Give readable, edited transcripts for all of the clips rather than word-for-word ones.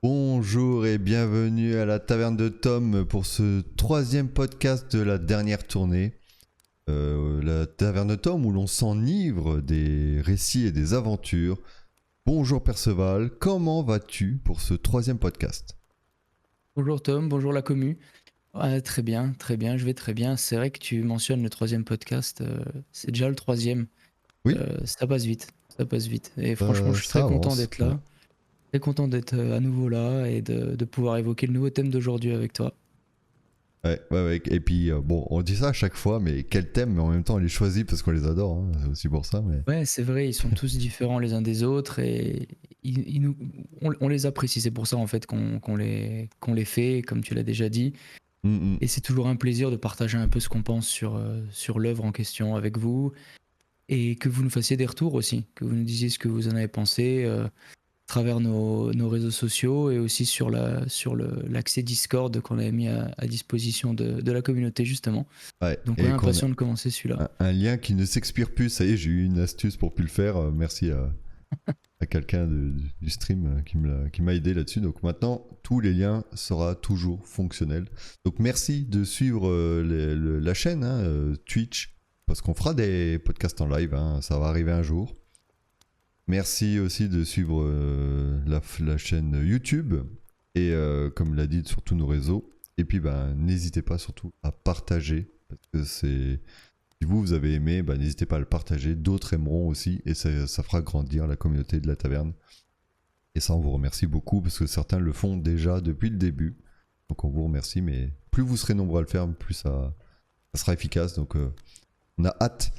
Bonjour et bienvenue à la Taverne de Tom pour ce troisième podcast de la dernière tournée. La Taverne de Tom où l'on s'enivre des récits et des aventures. Bonjour Perceval, comment vas-tu pour ce troisième podcast? Bonjour Tom, bonjour la commu. Très bien, je vais très bien. C'est vrai que tu mentionnes le troisième podcast, c'est déjà le troisième. Oui, Ça passe vite, ça passe vite. Et franchement, je suis ça très content avance. d'être là, très content d'être à nouveau là et de pouvoir évoquer le nouveau thème d'aujourd'hui avec toi. Ouais. Et puis, bon, on dit ça à chaque fois, mais quel thème, mais en même temps on les choisit parce qu'on les adore, hein. C'est aussi pour ça. Mais... Ouais, c'est vrai, ils sont tous différents les uns des autres et on les apprécie. C'est pour ça en fait qu'on les fait, comme tu l'as déjà dit. Mm. Et c'est toujours un plaisir de partager un peu ce qu'on pense sur l'œuvre en question avec vous. Et que vous nous fassiez des retours aussi, que vous nous disiez ce que vous en avez pensé à travers nos réseaux sociaux et aussi sur l'accès Discord qu'on avait mis à disposition de la communauté justement. Ouais, Donc on est et qu'on a impatient de commencer celui-là. un lien qui ne s'expire plus, ça y est, j'ai eu une astuce pour plus le faire. Merci à quelqu'un du stream qui m'a aidé là-dessus. Donc maintenant, tous les liens seront toujours fonctionnels. Donc merci de suivre la chaîne, hein, Twitch, parce qu'on fera des podcasts en live, hein, ça va arriver un jour. Merci aussi de suivre la chaîne YouTube et comme l'a dit sur tous nos réseaux. Et puis n'hésitez pas surtout à partager, parce que c'est... Si vous avez aimé, n'hésitez pas à le partager, d'autres aimeront aussi, et ça fera grandir la communauté de la taverne. Et ça, on vous remercie beaucoup, parce que certains le font déjà depuis le début. Donc on vous remercie, mais plus vous serez nombreux à le faire, plus ça sera efficace. Donc on a hâte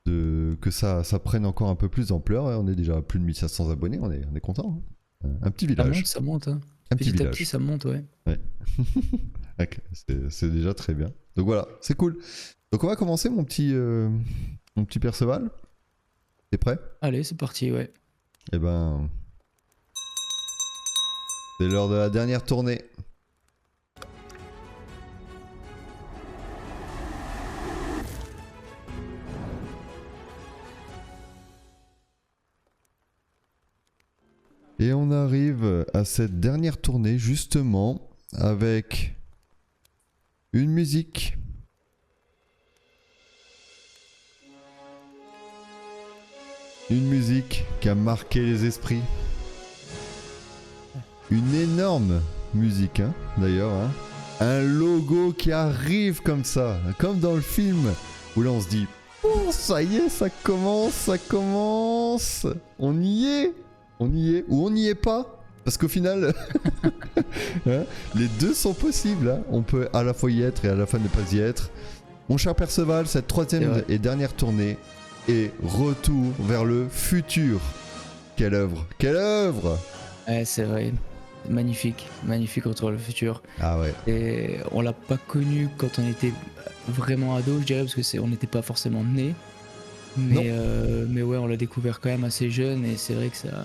que ça prenne encore un peu plus d'ampleur. On est déjà à plus de 1500 abonnés, on est content. Hein. Un petit village. Ça monte. Hein. Un petit Petit à village. petit, ça monte, ouais. Ok, c'est déjà très bien. Donc voilà, c'est cool. Donc on va commencer mon petit Perceval. T'es prêt? Allez, c'est parti, ouais. Eh ben... C'est l'heure de la dernière tournée. Et on arrive à cette dernière tournée justement avec une musique. Une musique qui a marqué les esprits. Une énorme musique, hein, d'ailleurs. Hein. Un logo qui arrive comme ça, comme dans le film, où là on se dit oh, ça y est, ça commence. On y est, ou on n'y est pas. Parce qu'au final, hein, les deux sont possibles. Hein. On peut à la fois y être et à la fois ne pas y être. Mon cher Perceval, cette troisième et dernière tournée et retour vers le futur. Quelle œuvre! Ouais, c'est vrai. Magnifique Retour vers le futur. Ah ouais. Et on l'a pas connu quand on était vraiment ado, je dirais, parce que on n'était pas forcément né. Mais ouais, on l'a découvert quand même assez jeune et c'est vrai que ça.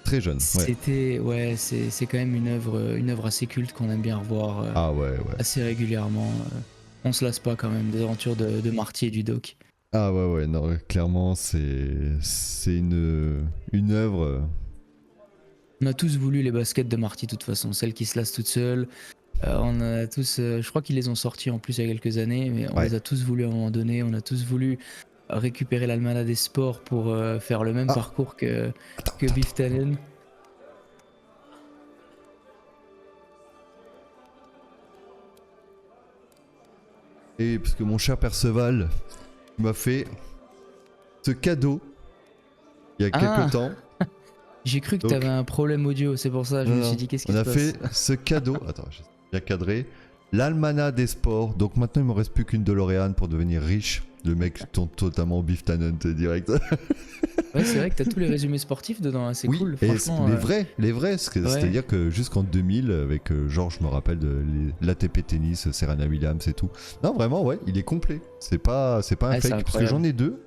Très jeune. C'était c'est quand même une œuvre assez culte qu'on aime bien revoir. Assez régulièrement. On se lasse pas quand même des aventures de Marty et du Doc. Ah ouais, non, clairement c'est une œuvre. On a tous voulu les baskets de Marty de toute façon, celles qui se lassent toutes seules. On a tous, je crois qu'ils les ont sorties en plus il y a quelques années, mais on les a tous voulu à un moment donné. On a tous voulu récupérer l'almanach des sports pour faire le même parcours que Biff Tannen. Et parce que mon cher Perceval m'a fait ce cadeau il y a quelques temps. J'ai cru que t'avais un problème audio, c'est pour ça, je me suis dit qu'est-ce qui se passe. On a fait ce cadeau, attends, j'ai bien cadré, l'almanach des sports, donc maintenant il me reste plus qu'une DeLorean pour devenir riche. Le mec tombe totalement au Biff Tannen direct. Ouais, c'est vrai que t'as tous les résumés sportifs dedans, c'est cool. Franchement, les vrais, c'est-à-dire que jusqu'en 2000, avec Georges, je me rappelle de l'ATP tennis, Serena Williams et tout. Non, vraiment, ouais, il est complet. C'est pas un fake, parce que j'en ai deux.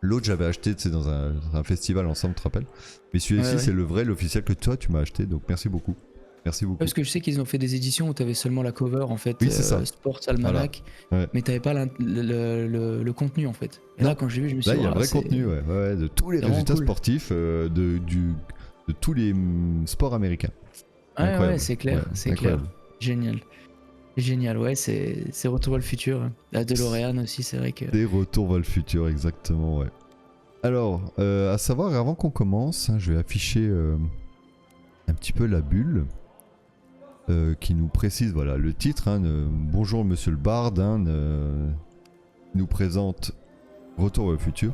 L'autre, j'avais acheté dans un festival ensemble, tu te rappelles. Mais celui-ci, c'est le vrai, l'officiel que toi, tu m'as acheté, donc merci beaucoup. Merci beaucoup. Parce que je sais qu'ils ont fait des éditions où t'avais seulement la cover en fait, oui, c'est ça. Sports Almanac, voilà. mais t'avais pas le contenu en fait. Et là, quand j'ai vu, je me suis dit, là, il y a un vrai contenu, de tous les résultats sportifs, de tous les sports américains. Ouais, Incroyable. ouais, c'est clair, Ouais, c'est incroyable. clair. Génial. Génial, ouais, c'est Retour vers le futur, hein. La DeLorean aussi, c'est vrai que. Des retours vers le futur, exactement, ouais. Alors, à savoir, avant qu'on commence, hein, je vais afficher un petit peu la bulle qui nous précise, voilà, le titre. Hein, Bonjour Monsieur le Bard, hein, nous présente Retour vers le futur.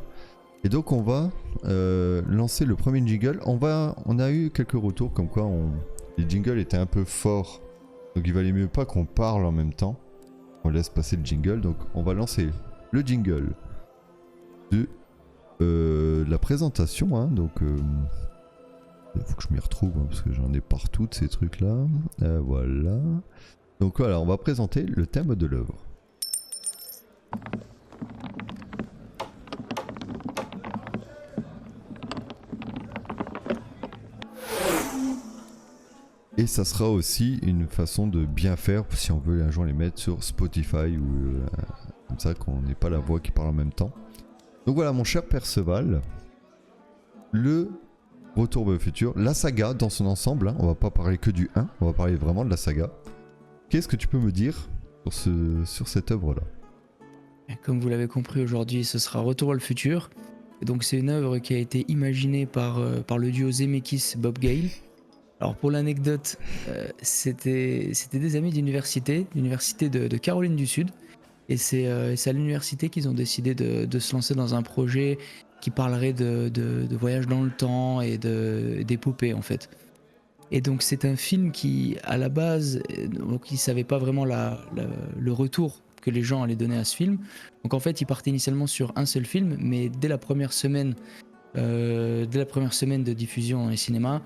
Et donc on va lancer le premier jingle. On a eu quelques retours comme quoi les jingles étaient un peu forts. Donc il valait mieux pas qu'on parle en même temps. On laisse passer le jingle. Donc on va lancer le jingle de la présentation. Hein, donc il faut que je m'y retrouve hein, parce que j'en ai partout de ces trucs là. Voilà. Donc voilà, on va présenter le thème de l'œuvre. Et ça sera aussi une façon de bien faire si on veut un jour les mettre sur Spotify ou comme ça qu'on n'ait pas la voix qui parle en même temps. Donc voilà mon cher Perceval, le Retour vers le futur, la saga dans son ensemble, hein, on va pas parler que du 1, on va parler vraiment de la saga. Qu'est-ce que tu peux me dire sur cette œuvre là? Comme vous l'avez compris aujourd'hui, ce sera Retour vers le futur. Et donc c'est une œuvre qui a été imaginée par le duo Zemeckis-Bob Gale. Alors pour l'anecdote, c'était des amis d'université de Caroline du Sud. Et c'est à l'université qu'ils ont décidé de se lancer dans un projet qui parlerait de voyage dans le temps et d'épopée en fait. Et donc c'est un film qui, à la base, donc ils ne savaient pas vraiment le retour que les gens allaient donner à ce film. Donc en fait, ils partaient initialement sur un seul film, mais dès la première semaine de diffusion dans les cinémas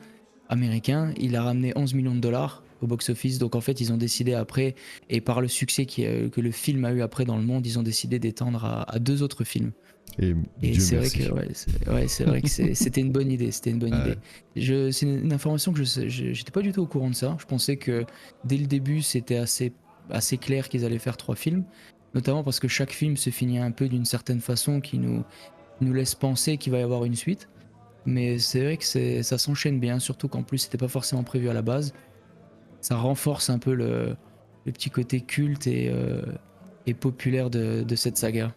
américains, il a ramené 11 millions de dollars au box-office. Donc en fait, ils ont décidé après, et par le succès que le film a eu après dans le monde, ils ont décidé d'étendre à 2 autres films. Et Et Dieu c'est vrai merci. que c'est vrai que c'était une bonne idée. C'était une bonne idée. C'est une information que j'étais pas du tout au courant de ça. Je pensais que dès le début, c'était assez clair qu'ils allaient faire 3 films, notamment parce que chaque film se finit un peu d'une certaine façon qui nous laisse penser qu'il va y avoir une suite. Mais c'est vrai que ça s'enchaîne bien, surtout qu'en plus c'était pas forcément prévu à la base. Ça renforce un peu le petit côté culte et populaire de cette saga.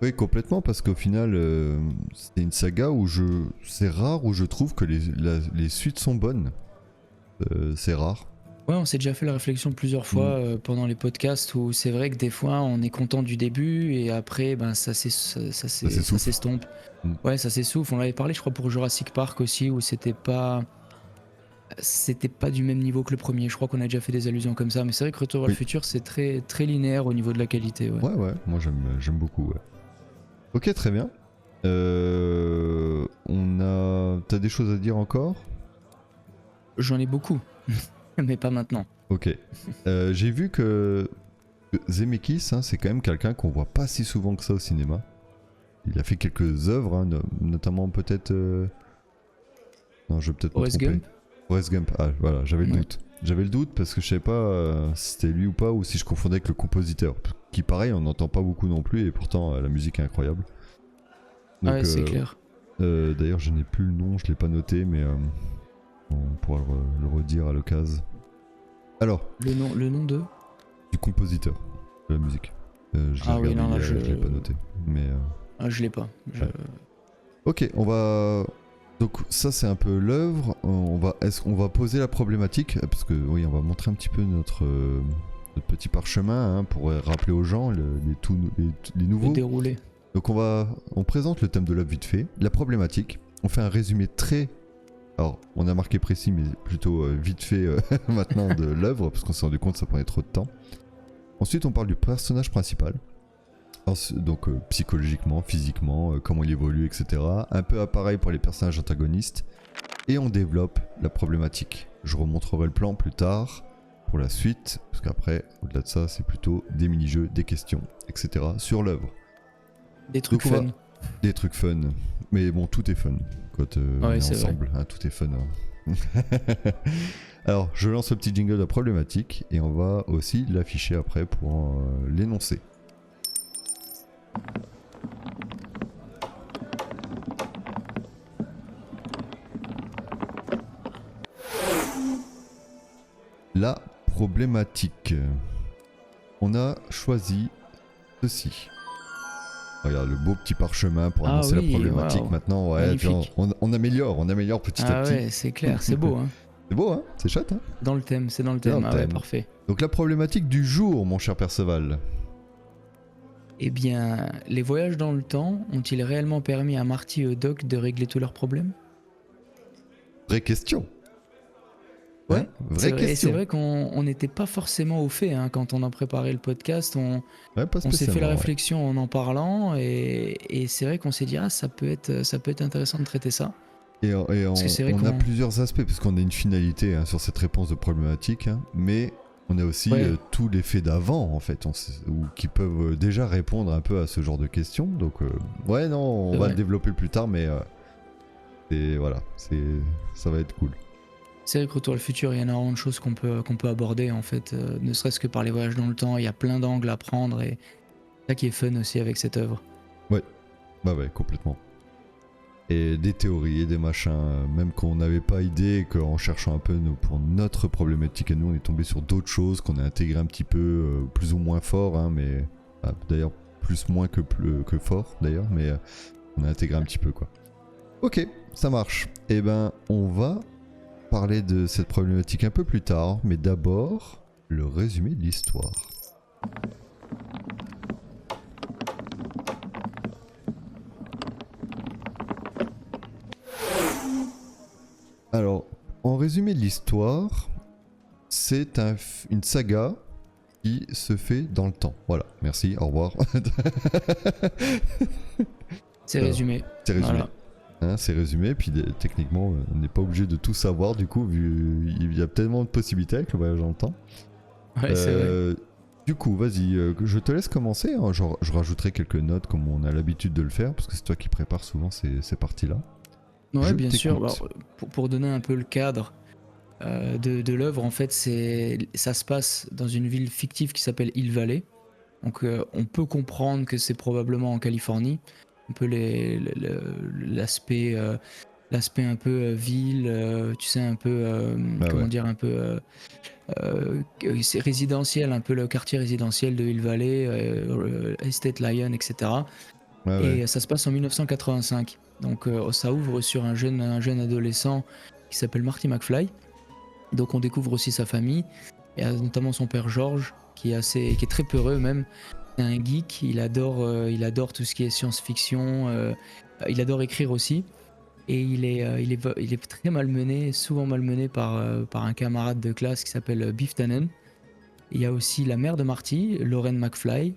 Oui, complètement, parce qu'au final, c'est une saga où c'est rare où je trouve que les suites sont bonnes. C'est rare. Ouais, on s'est déjà fait la réflexion plusieurs fois pendant les podcasts où c'est vrai que des fois on est content du début et après ben, ça s'estompe. Ouais, ça s'essouffle. On l'avait parlé, je crois, pour Jurassic Park aussi où c'était pas du même niveau que le premier. Je crois qu'on a déjà fait des allusions comme ça, mais c'est vrai que Retour vers le futur c'est très, très linéaire au niveau de la qualité. Ouais, ouais, moi j'aime beaucoup. Ouais. Ok, très bien. T'as des choses à dire encore? J'en ai beaucoup, mais pas maintenant. Ok. J'ai vu que Zemeckis, hein, c'est quand même quelqu'un qu'on voit pas si souvent que ça au cinéma. Il a fait quelques œuvres, hein, notamment peut-être. Non, je vais peut-être me tromper. Forrest Gump. Ah, voilà, j'avais le doute. J'avais le doute parce que je savais pas si c'était lui ou pas, ou si je confondais avec le compositeur. Qui, pareil, on n'entend pas beaucoup non plus, et pourtant la musique est incroyable. Donc, ouais, c'est clair. D'ailleurs, je n'ai plus le nom, je l'ai pas noté, mais on pourra le redire à l'occasion. Alors. Le nom de du compositeur de la musique. Oui, non, là, je l'ai pas noté. Mais, je l'ai pas. Ouais. Ok, on va. Donc ça c'est un peu l'œuvre. Est-ce qu'on va poser la problématique parce que oui, on va montrer un petit peu notre petit parchemin hein, pour rappeler aux gens les nouveaux. Le déroulé. Donc on présente le thème de l'œuvre vite fait, la problématique. On fait un résumé très. Alors on a marqué précis mais plutôt vite fait maintenant de l'œuvre parce qu'on s'est rendu compte que ça prenait trop de temps. Ensuite on parle du personnage principal. Donc psychologiquement, physiquement, comment il évolue, etc. Un peu pareil pour les personnages antagonistes. Et on développe la problématique. Je remontrerai le plan plus tard pour la suite, parce qu'après, au-delà de ça, c'est plutôt des mini-jeux, des questions, etc. sur l'œuvre. Des trucs fun. Des trucs fun. Mais bon, tout est fun quand on est ensemble. Hein, tout est fun. Hein. Alors, je lance le petit jingle de la problématique et on va aussi l'afficher après pour l'énoncer. la problématique. On a choisi ceci. Regarde le beau petit parchemin pour annoncer la problématique. Wow. Maintenant. Ouais, on améliore petit à petit. Ouais, c'est clair, c'est beau. Hein. C'est beau, hein, c'est chouette. Hein, c'est dans le thème. Ouais, parfait. Donc la problématique du jour, mon cher Perceval. Eh bien, les voyages dans le temps ont-ils réellement permis à Marty et au Doc de régler tous leurs problèmes? Vraie question. Ouais, hein, vraie question. C'est vrai qu'on n'était pas forcément au fait hein, quand on a préparé le podcast. On s'est fait la réflexion en parlant et c'est vrai qu'on s'est dit ça peut être intéressant de traiter ça. Et on a plusieurs aspects parce qu'on a une finalité hein, sur cette réponse de problématique, hein, mais on a aussi tous les faits d'avant en fait, qui peuvent déjà répondre un peu à ce genre de questions. Donc on va le développer plus tard, mais ça va être cool. C'est vrai que Retour à le futur, il y a énormément de choses qu'on peut aborder en fait, ne serait-ce que par les voyages dans le temps. Il y a plein d'angles à prendre et c'est ça qui est fun aussi avec cette œuvre. Ouais, complètement. Et des théories et des machins, même qu'on n'avait pas idée, qu'en cherchant un peu pour notre problématique à nous, on est tombé sur d'autres choses qu'on a intégré un petit peu, plus ou moins fort, hein, mais d'ailleurs plus moins que fort d'ailleurs, mais on a intégré un petit peu quoi. Ok, ça marche. Et ben on va parler de cette problématique un peu plus tard, mais d'abord le résumé de l'histoire. Alors, en résumé de l'histoire, c'est une saga qui se fait dans le temps. Voilà, merci, au revoir. C'est résumé. C'est résumé. Voilà. Hein, c'est résumé, puis techniquement, on n'est pas obligé de tout savoir, du coup, vu il y a tellement de possibilités avec le voyage dans le temps. Ouais, c'est vrai. Du coup, vas-y, je te laisse commencer. Hein. Je rajouterai quelques notes comme on a l'habitude de le faire, parce que c'est toi qui prépares souvent ces parties-là. Ouais, bien sûr. Alors, pour donner un peu le cadre de l'œuvre, en fait, ça se passe dans une ville fictive qui s'appelle Hill Valley. Donc, on peut comprendre que c'est probablement en Californie. Un peu l'aspect un peu ville, tu sais, un peu dire, un peu c'est résidentiel, un peu le quartier résidentiel de Hill Valley, Estate Lion, etc. Et ça se passe en 1985. Donc ça ouvre sur un jeune adolescent qui s'appelle Marty McFly. Donc on découvre aussi sa famille, et notamment son père George, qui est très peureux même. C'est un geek, il adore tout ce qui est science-fiction, il adore écrire aussi. Et il est très malmené, souvent malmené par un camarade de classe qui s'appelle Biff Tannen. Il y a aussi la mère de Marty, Lauren McFly,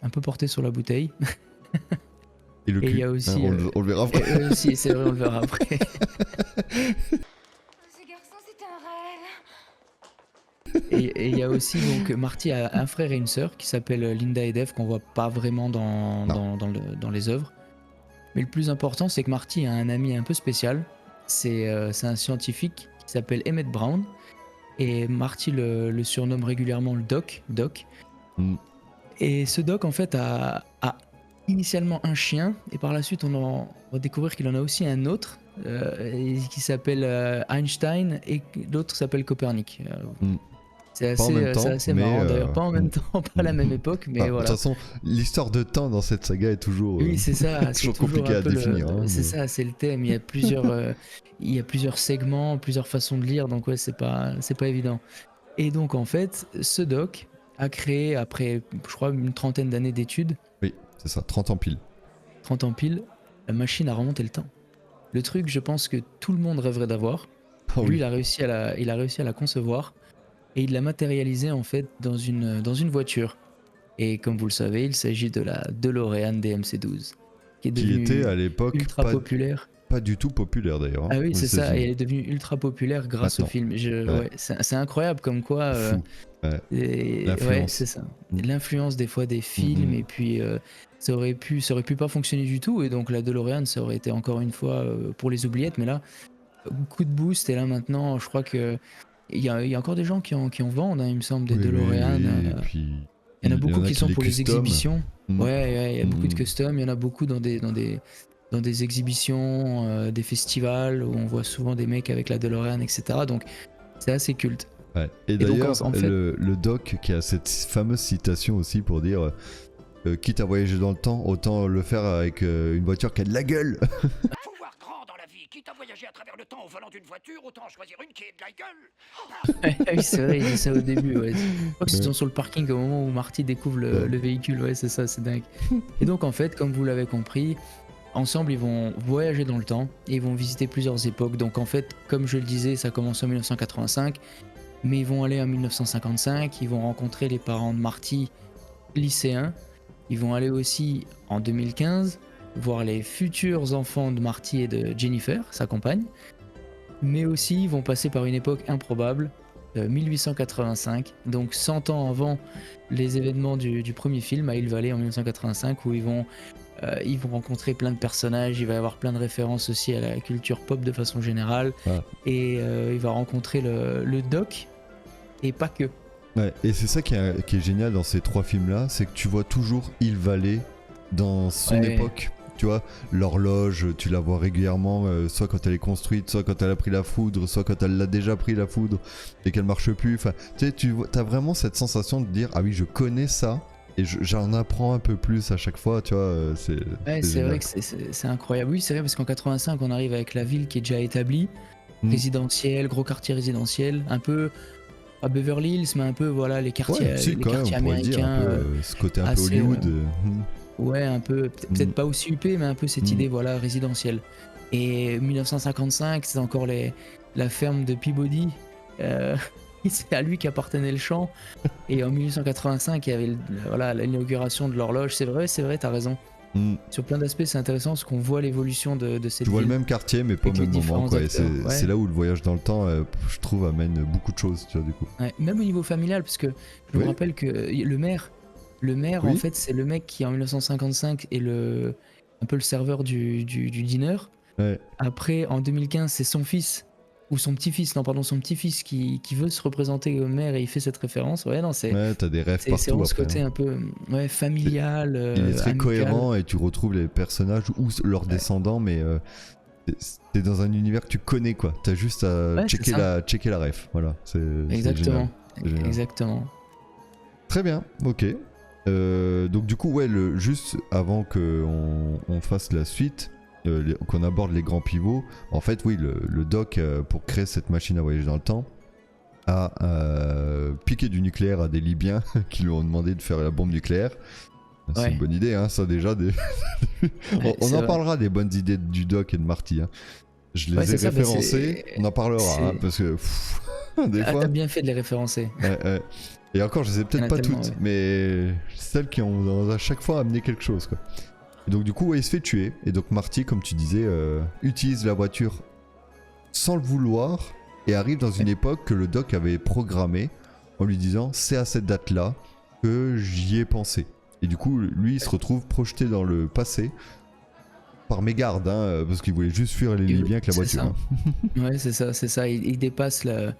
un peu portée sur la bouteille. Et le cul. Il y a aussi, on le verra après. Aussi, c'est vrai, on le verra après. Ce garçon, c'est un rêve. Et il y a aussi, donc, Marty a un frère et une sœur qui s'appellent Linda et Dave, qu'on voit pas vraiment dans les œuvres. Mais le plus important, c'est que Marty a un ami un peu spécial. C'est un scientifique qui s'appelle Emmett Brown. Et Marty le surnomme régulièrement le Doc. Mm. Et ce Doc, en fait, a initialement un chien. Et par la suite, on va découvrir qu'il en a aussi un autre qui s'appelle Einstein. Et l'autre s'appelle Copernic. C'est assez marrant d'ailleurs, pas en même temps, pas à la même époque, mais voilà. De toute façon, l'histoire de temps dans cette saga est toujours, oui, c'est ça, toujours compliqué à définir. C'est ça, c'est le thème. Il y a plusieurs segments, plusieurs façons de lire, donc ouais, c'est pas évident. Et donc en fait, ce doc a créé, après, je crois, une trentaine d'années d'études. Oui, c'est ça, 30 ans pile. 30 ans pile, la machine à remonter le temps. Le truc, je pense que tout le monde rêverait d'avoir. Oh, lui, oui. il a réussi à la concevoir. Et il l'a matérialisé en fait dans une voiture. Et comme vous le savez, il s'agit de la DeLorean DMC-12. Qui était à l'époque ultra populaire. Pas du tout populaire d'ailleurs. Ah oui, c'est ça, et elle est devenue ultra populaire grâce au film. Ouais, c'est incroyable comme quoi. Ouais, c'est ça. L'influence des fois des films, et puis ça aurait pu pas fonctionner du tout. Et donc la DeLorean, ça aurait été encore une fois pour les oubliettes. Mais là, coup de boost, et là maintenant, je crois que. Il y a encore des gens qui en vendent, hein, il me semble, des DeLorean. Et puis, il y en a beaucoup qui sont pour les exhibitions. Ouais, il y a beaucoup de custom. Il y en a beaucoup dans des exhibitions, des festivals où on voit souvent des mecs avec la DeLorean, etc. Donc c'est assez culte. Ouais. Et Et donc d'ailleurs, en fait, le doc qui a cette fameuse citation aussi pour dire quitte à voyager dans le temps, autant le faire avec une voiture qui a de la gueule. Faut voir grand dans la vie. Quitte à voyager à travers le temps au volant d'une voiture, autant choisir une qui ait de la gueule. oui, c'est vrai, il dit ça au début. Ouais. Je crois que Ouais. c'est sur le parking au moment où Marty découvre le véhicule. Ouais, c'est ça, c'est dingue. Et donc, en fait, comme vous l'avez compris, ensemble, ils vont voyager dans le temps et ils vont visiter plusieurs époques. Donc, en fait, comme je le disais, ça commence en 1985, mais ils vont aller en 1955. Ils vont rencontrer les parents de Marty, lycéens. Ils vont aller aussi en 2015 voir les futurs enfants de Marty et de Jennifer, sa compagne. Mais aussi, ils vont passer par une époque improbable, 1885, donc 100 ans avant les événements du premier film à Hill Valley en 1985, où ils vont rencontrer plein de personnages, il va y avoir plein de références aussi à la culture pop de façon générale, Ah. et il va rencontrer le Doc, et pas que. Ouais, et c'est ça qui est génial dans ces 3 films-là, c'est que tu vois toujours Hill Valley dans son Ouais. époque. Tu vois, l'horloge, tu la vois régulièrement, soit quand elle est construite, soit quand elle a pris la foudre, soit quand elle l'a déjà pris la foudre et qu'elle marche plus. Enfin, tu sais, t'as vraiment cette sensation de dire ah oui, je connais ça et j'en apprends un peu plus à chaque fois. Tu vois, Ouais, c'est génial. vrai que c'est incroyable. Oui, c'est vrai, parce qu'en 85, on arrive avec la ville qui est déjà établie, résidentielle, gros quartier résidentiel, un peu à Beverly Hills, mais un peu voilà les quartiers, Ouais, si, les quand même, quartiers on pourrait dire américains. un peu ce côté un peu assez, Hollywood. Ouais, un peu, peut-être pas aussi huppé, mais un peu cette idée voilà résidentielle. Et 1955, c'est encore la ferme de Peabody. C'est à lui qu'appartenait le champ. Et en 1885, il y avait voilà l'inauguration de l'horloge. C'est vrai, t'as raison. Mm. Sur plein d'aspects, c'est intéressant parce qu'on voit l'évolution de cette Tu vois le ville. même quartier, mais pas au Avec les même moment. différents Quoi. Et acteurs, ouais. c'est là où le voyage dans le temps, je trouve, amène beaucoup de choses. Tu vois, du coup. Ouais, même au niveau familial, parce que je me Oui. rappelle que le maire, Oui. en fait, c'est le mec qui en 1955 est un peu le serveur du dîner. Ouais. Après, en 2015, c'est son fils, ou son petit-fils, non, pardon, son petit-fils qui veut se représenter au maire et il fait cette référence. Ouais, non, c'est Ouais, t'as des rêves c'est partout vraiment ce après. côté Hein. un peu ouais, familial, Il est très amical. cohérent et tu retrouves les personnages ou leurs descendants, mais t'es dans un univers que tu connais quoi. T'as juste à Ouais, c'est ça. checker la ref. Voilà, c'est Exactement. génial. C'est génial. Exactement. Très bien, ok. Donc du coup, ouais, juste avant qu'on on fasse la suite, qu'on aborde les grands pivots, en fait, oui, le doc, pour créer cette machine à voyager dans le temps, a piqué du nucléaire à des Libyens qui lui ont demandé de faire la bombe nucléaire. C'est Ouais. une bonne idée, hein, ça déjà. Ouais, on c'est en vrai. parlera des bonnes idées du doc et de Marty. Hein. Je les Ouais, ai c'est ça, bah, référencées, on en parlera, hein, c'est- parce que des Ah, fois. t'as bien fait de les référencer. Ouais. Et encore, je sais Il y en peut-être a pas tellement, toutes, ouais. mais celles qui ont à chaque fois amené quelque chose. Quoi. Et donc du coup, ouais, il se fait tuer. Et donc Marty, comme tu disais, utilise la voiture sans le vouloir et arrive dans une époque que le doc avait programmée en lui disant c'est à cette date-là que j'y ai pensé. Et du coup, lui, il se retrouve projeté dans le passé par mégarde, hein, parce qu'il voulait juste fuir les Libyens avec la C'est voiture. ça. Hein. Ouais, c'est ça, c'est ça. Il dépasse la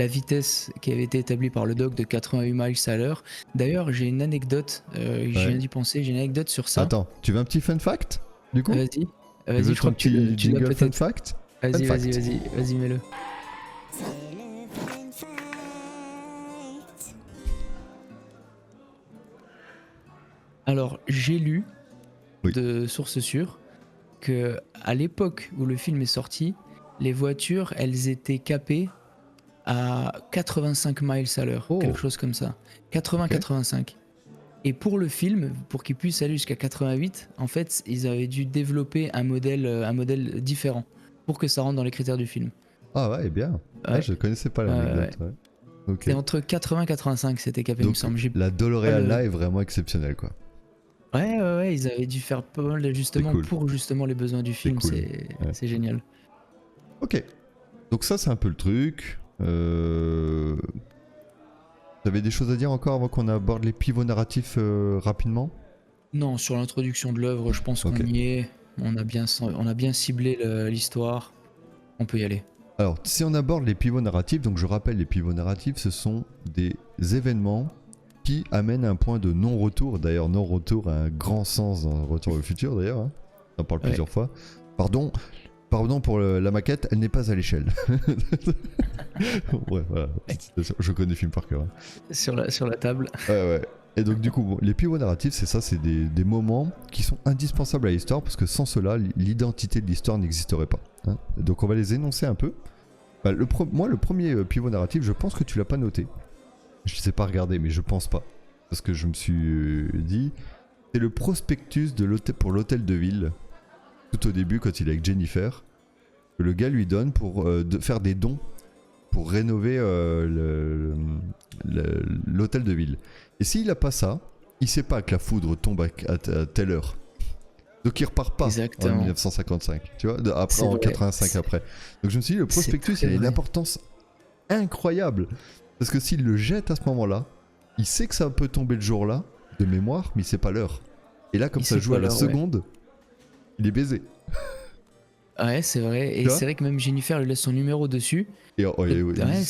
vitesse qui avait été établie par le doc de 88 miles à l'heure. D'ailleurs, j'ai une anecdote, je viens d'y penser, j'ai une anecdote sur ça. Attends, tu veux un petit fun fact du coup Vas-y, Tu veux je crois ton que tu l'as petit jingle fun peut-être. fact Vas-y, Fun vas-y, fact. vas-y, mets-le. Alors, j'ai lu Oui. de sources sûres que à l'époque où le film est sorti, les voitures, elles étaient capées à 85 miles à l'heure, Oh. quelque chose comme ça. 80-85. Et pour le film, pour qu'il puisse aller jusqu'à 88, en fait, ils avaient dû développer un modèle différent pour que ça rentre dans les critères du film. Ah ouais, bien. Ah, Ouais. je connaissais pas l'anecdote. Ouais. Ok. C'est entre 80 et 85, c'était capé, il me Donc semble. la pas DeLorean le- là est vraiment exceptionnelle quoi. Ouais, ils avaient dû faire pas mal d'ajustements cool. pour justement les besoins du film. cool. C'est génial. Ok. Donc ça c'est un peu le truc. T'avais des choses à dire encore avant qu'on aborde les pivots narratifs rapidement? Non, sur l'introduction de l'œuvre, je pense qu'on Ok. y est. On a bien ciblé l'histoire. On peut y aller. Alors, si on aborde les pivots narratifs, donc je rappelle, les pivots narratifs, ce sont des événements qui amènent à un point de non-retour. D'ailleurs, non-retour a un grand sens dans Retour au futur, d'ailleurs. Hein. On en parle Ouais. plusieurs fois. Pardon, Pardon pour la maquette, elle n'est pas à l'échelle. Ouais, voilà. Je connais le film par cœur. Hein. Sur la table. Ouais. Et donc du coup, bon, les pivots narratifs, c'est ça, c'est des moments qui sont indispensables à l'histoire parce que sans cela, l'identité de l'histoire n'existerait pas. Hein. Donc on va les énoncer un peu. Bah, moi, le premier pivot narratif, je pense que tu l'as pas noté. Je ne sais pas regarder, mais je pense pas. Parce que je me suis dit, c'est le prospectus pour l'hôtel de ville. Tout au début, quand il est avec Jennifer, que le gars lui donne pour faire des dons pour rénover l'hôtel de ville. Et s'il a pas ça, il sait pas que la foudre tombe à telle heure. Donc il repart pas Exactement. en 1955, tu vois, après C'est en vrai. 85 après. Donc je me suis dit, le prospectus, très il a une vrai. importance incroyable. Parce que s'il le jette à ce moment-là, il sait que ça peut tomber le jour-là, de mémoire, mais il sait pas l'heure. Et là, comme Il ça sait joue pas à la l'heure, seconde, il est baisé. Ouais, c'est vrai. Et Tu vois c'est vrai que même Jennifer lui laisse son numéro dessus. Ouais,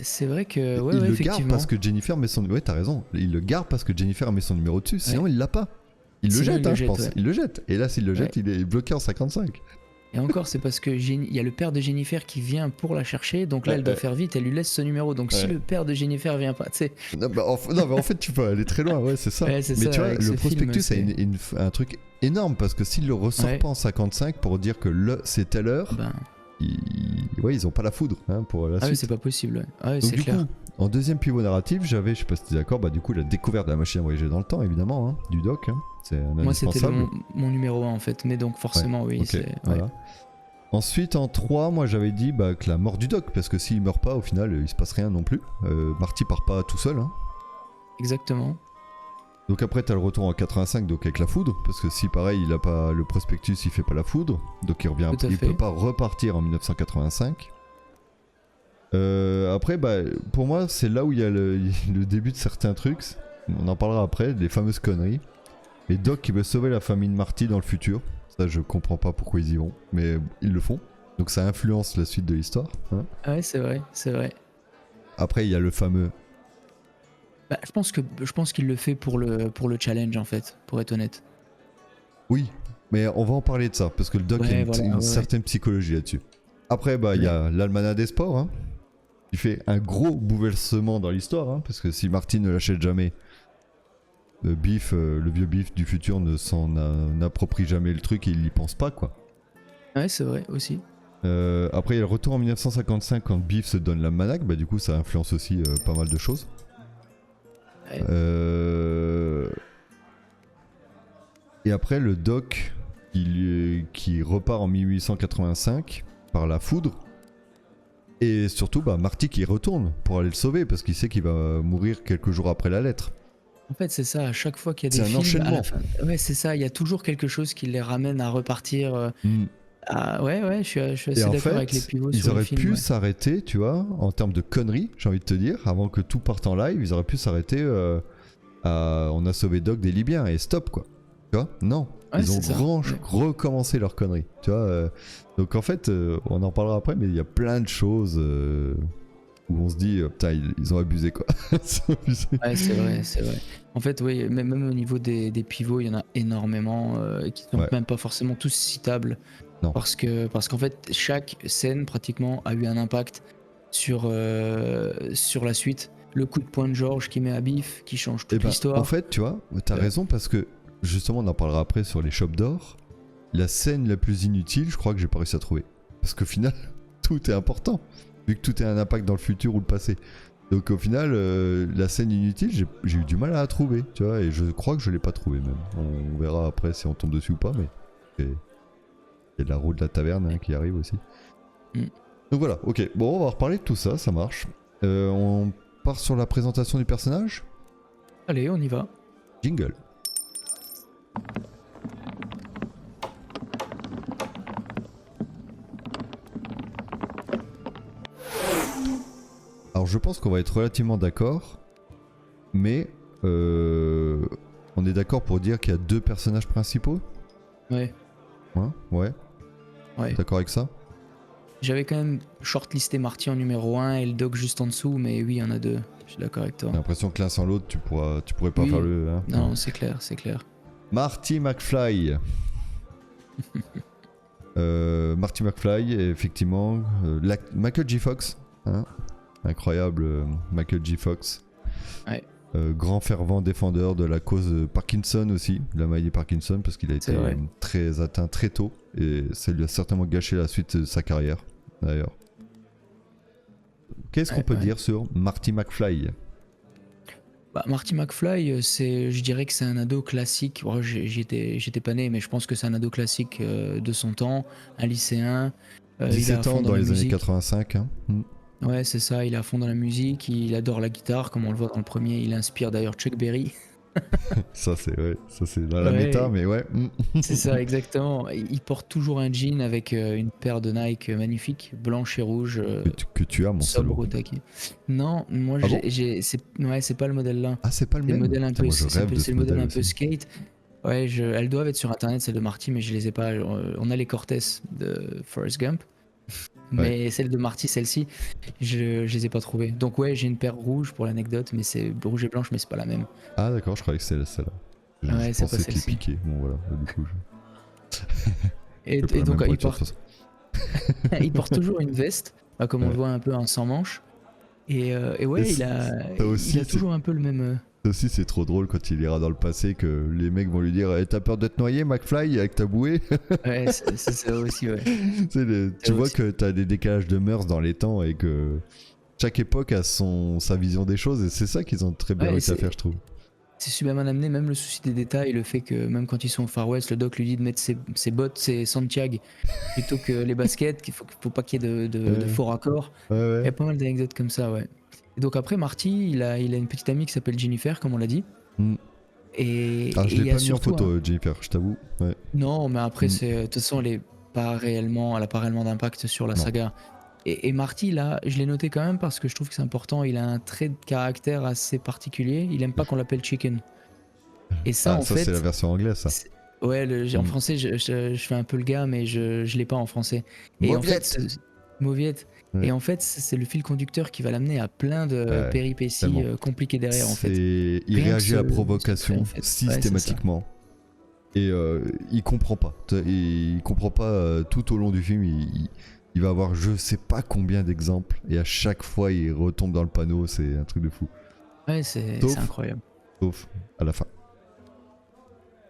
C'est vrai que. Ouais, il le garde effectivement. parce que Jennifer met son... Ouais, t'as raison. Il le garde parce que Jennifer met son numéro dessus. Sinon, il l'a pas. Il le Sinon, jette, il le je jette, pense. ouais. Il le jette. Et là, s'il le jette, Ouais. il est bloqué en 55. Et encore, c'est parce que il y a le père de Jennifer qui vient pour la chercher. Donc là, Ouais, elle doit ouais. faire vite. Elle lui laisse ce numéro. Donc si Ouais. le père de Jennifer vient pas, tu sais. Non, mais en fait, tu peux aller très loin. Ouais, c'est ça. Ouais, c'est mais ça, tu vois, avec le ce prospectus film, a un truc énorme parce que s'il le ressort Ouais. pas en 55 pour dire que c'est telle heure, Ben. ils ont pas la foudre hein, pour la Ah oui, suite. c'est pas possible. Ouais. Ah oui, Donc c'est du clair. coup, en deuxième pivot narratif, j'avais, je sais pas si t'es d'accord, bah du coup la découverte de la machine à voyager dans le temps, évidemment, hein, du doc, hein, c'est un Moi, c'était indispensable. mon numéro 1 en fait. Mais donc, forcément, oui. Ok, c'est... ouais. voilà. Ensuite, en 3, moi j'avais dit bah, que la mort du doc, parce que s'il meurt pas, au final, il se passe rien non plus. Marty part pas tout seul. Hein. Exactement. Donc après, t'as le retour en 85, donc avec la foudre, parce que si pareil, il a pas le prospectus, il fait pas la foudre, donc il revient, Tout à il fait. peut pas repartir en 1985. Après, bah, pour moi, c'est là où il y a le début de certains trucs. On en parlera après, les fameuses conneries. Mais Doc qui veut sauver la famille de Marty dans le futur. Ça, je comprends pas pourquoi ils y vont, mais ils le font. Donc ça influence la suite de l'histoire. Hein. Ah ouais, c'est vrai. C'est vrai. Après, il y a le fameux. Bah, je pense qu'il le fait pour le challenge en fait, pour être honnête. Oui, mais on va en parler de ça, parce que le Doc Ouais, a une, voilà, une ouais. certaine psychologie là-dessus. Après, bah, il y a l'Almanach des sports, hein, qui fait un gros bouleversement dans l'histoire, hein, parce que si Marty ne l'achète jamais, le vieux Biff du futur n'approprie jamais le truc et il y pense pas, quoi. Ouais, c'est vrai aussi. Après, il y a le retour en 1955 quand Biff se donne l'almanach, bah du coup ça influence aussi pas mal de choses. Ouais. Et après, le Doc qui repart en 1885 par la foudre. Et surtout, bah, Marty qui retourne pour aller le sauver parce qu'il sait qu'il va mourir quelques jours après la lettre. En fait, c'est ça, à chaque fois qu'il y a C'est des un films, à la enchaînement. fin... Ouais, c'est ça, il y a toujours quelque chose qui les ramène à repartir. Ouais, je suis Et assez en d'accord avec les fait, pivots ils sur le auraient film. pu Ouais. s'arrêter, tu vois, en termes de conneries, j'ai envie de te dire, avant que tout parte en live, ils auraient pu s'arrêter à on a sauvé Doc des Libyens et stop, quoi. Tu vois? Non. Ouais, Ils ont c'est ça. recommencé leur connerie, tu vois. Donc en fait, on en parlera après, mais il y a plein de choses où on se dit, putain, ils ont abusé, quoi. Ils ont abusé. Ouais, c'est vrai, c'est vrai. En fait, oui, même au niveau des pivots, il y en a énormément qui sont Ouais. même pas forcément tous citables. Non. Parce qu'en fait, chaque scène pratiquement a eu un impact sur la suite. Le coup de poing de George qui met à Biff, qui change Eh toute ben, l'histoire. en fait, tu vois, t'as raison parce que justement, on en parlera après sur les shops d'or. La scène la plus inutile, je crois que j'ai pas réussi à trouver. Parce qu'au final, tout est important. Vu que tout a un impact dans le futur ou le passé. Donc au final, la scène inutile, j'ai eu du mal à la trouver. Tu vois, et je crois que je l'ai pas trouvée même. On verra après si on tombe dessus ou pas. Mais il y a de la roue de la taverne hein, qui arrive aussi. Mm. Donc voilà, ok. Bon, on va reparler de tout ça, ça marche. On part sur la présentation du personnage. Allez, on y va. Jingle. Alors je pense qu'on va être relativement d'accord, mais on est d'accord pour dire qu'il y a deux personnages principaux. Ouais. Hein ouais. Ouais. D'accord avec ça? J'avais quand même shortlisté Marty en numéro 1 et le Doc juste en dessous, mais oui, il y en a deux. Je suis d'accord avec toi. J'ai l'impression que l'un sans l'autre, tu pourrais pas Oui. faire le. Hein Non, c'est clair, c'est clair. Marty McFly. Marty McFly, effectivement. Michael J. Fox, hein, incroyable Michael J. Fox. Ouais. Grand fervent défendeur de la cause Parkinson aussi, de la maladie Parkinson, parce qu'il a été très atteint très tôt et ça lui a certainement gâché la suite de sa carrière d'ailleurs. Qu'est-ce qu'on peut dire sur Marty McFly? Bah, Marty McFly, je dirais que c'est un ado classique. Bon, j'étais pas né, mais je pense que c'est un ado classique de son temps, un lycéen. 17 ans dans les années 85. Hein. Ouais, c'est ça, il est à fond dans la musique, il adore la guitare, comme on le voit dans le premier, il inspire d'ailleurs Chuck Berry. ça c'est dans la méta, mais ouais. C'est ça, exactement. Il porte toujours un jean avec une paire de Nike magnifique, blanche et rouge. Que tu as, mon salaud. Au taquet. Non, moi c'est pas le modèle là. Ah, c'est pas le même. C'est le modèle un peu aussi. skate. Ouais, elles doivent être sur internet, celles de Marty, mais je les ai pas. On a les Cortez de Forrest Gump. Mais celle de Marty, celle-ci, je les ai pas trouvées. Donc ouais, j'ai une paire rouge pour l'anecdote, mais c'est rouge et blanche, mais c'est pas la même. Ah d'accord, je croyais que c'était celle-là. Ouais, c'est pas celle-ci. Piqué. Bon voilà, du coup. Et donc il porte toujours une veste, comme on le voit un peu sans manche. Et ouais, il a toujours un peu le même. Ça aussi, c'est trop drôle quand il ira dans le passé que les mecs vont lui dire T'as peur de te noyer, McFly, avec ta bouée? Ouais, c'est ça aussi, ouais. Tu vois que t'as des décalages de mœurs dans les temps et que chaque époque a sa vision des choses et c'est ça qu'ils ont très bien réussi à faire, je trouve. C'est super bien amené, même le souci des détails, le fait que même quand ils sont au Far West, le doc lui dit de mettre ses bottes, ses Santiago, plutôt que les baskets, qu'il faut pas qu'il y ait de faux raccords. Ouais. Il y a pas mal d'anecdotes comme ça, ouais. Et donc après, Marty, il a une petite amie qui s'appelle Jennifer, comme on l'a dit. Et je l'ai pas mis en photo, Jennifer, je t'avoue. Ouais. Non, mais après, de toute façon, elle a pas réellement d'impact sur la saga. Et Marty, là, je l'ai noté quand même parce que je trouve que c'est important. Il a un trait de caractère assez particulier. Il aime pas qu'on l'appelle Chicken. Et ça, en fait, c'est la version anglaise, ça. Ouais, en français, je fais un peu le gars, mais je l'ai pas en français. Et Mauviette. En fait, Mauviette. Ouais. Et en fait, c'est le fil conducteur qui va l'amener à plein de péripéties compliquées derrière, en fait. Il réagit à provocation systématiquement. Et il comprend pas. Il comprend pas tout au long du film. Il va avoir je sais pas combien d'exemples. Et à chaque fois, il retombe dans le panneau. C'est un truc de fou. Ouais, c'est incroyable. Sauf à la fin.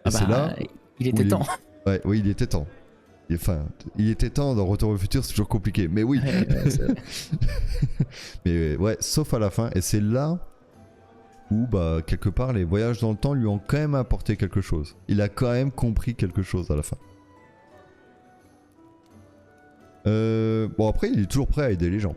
Et c'est là. Il était temps. Oui, il était temps. Enfin, il était temps dans Retour au futur, c'est toujours compliqué, mais oui. Mais ouais, sauf à la fin, et c'est là où, quelque part, les voyages dans le temps lui ont quand même apporté quelque chose. Il a quand même compris quelque chose à la fin. Bon, après, il est toujours prêt à aider les gens.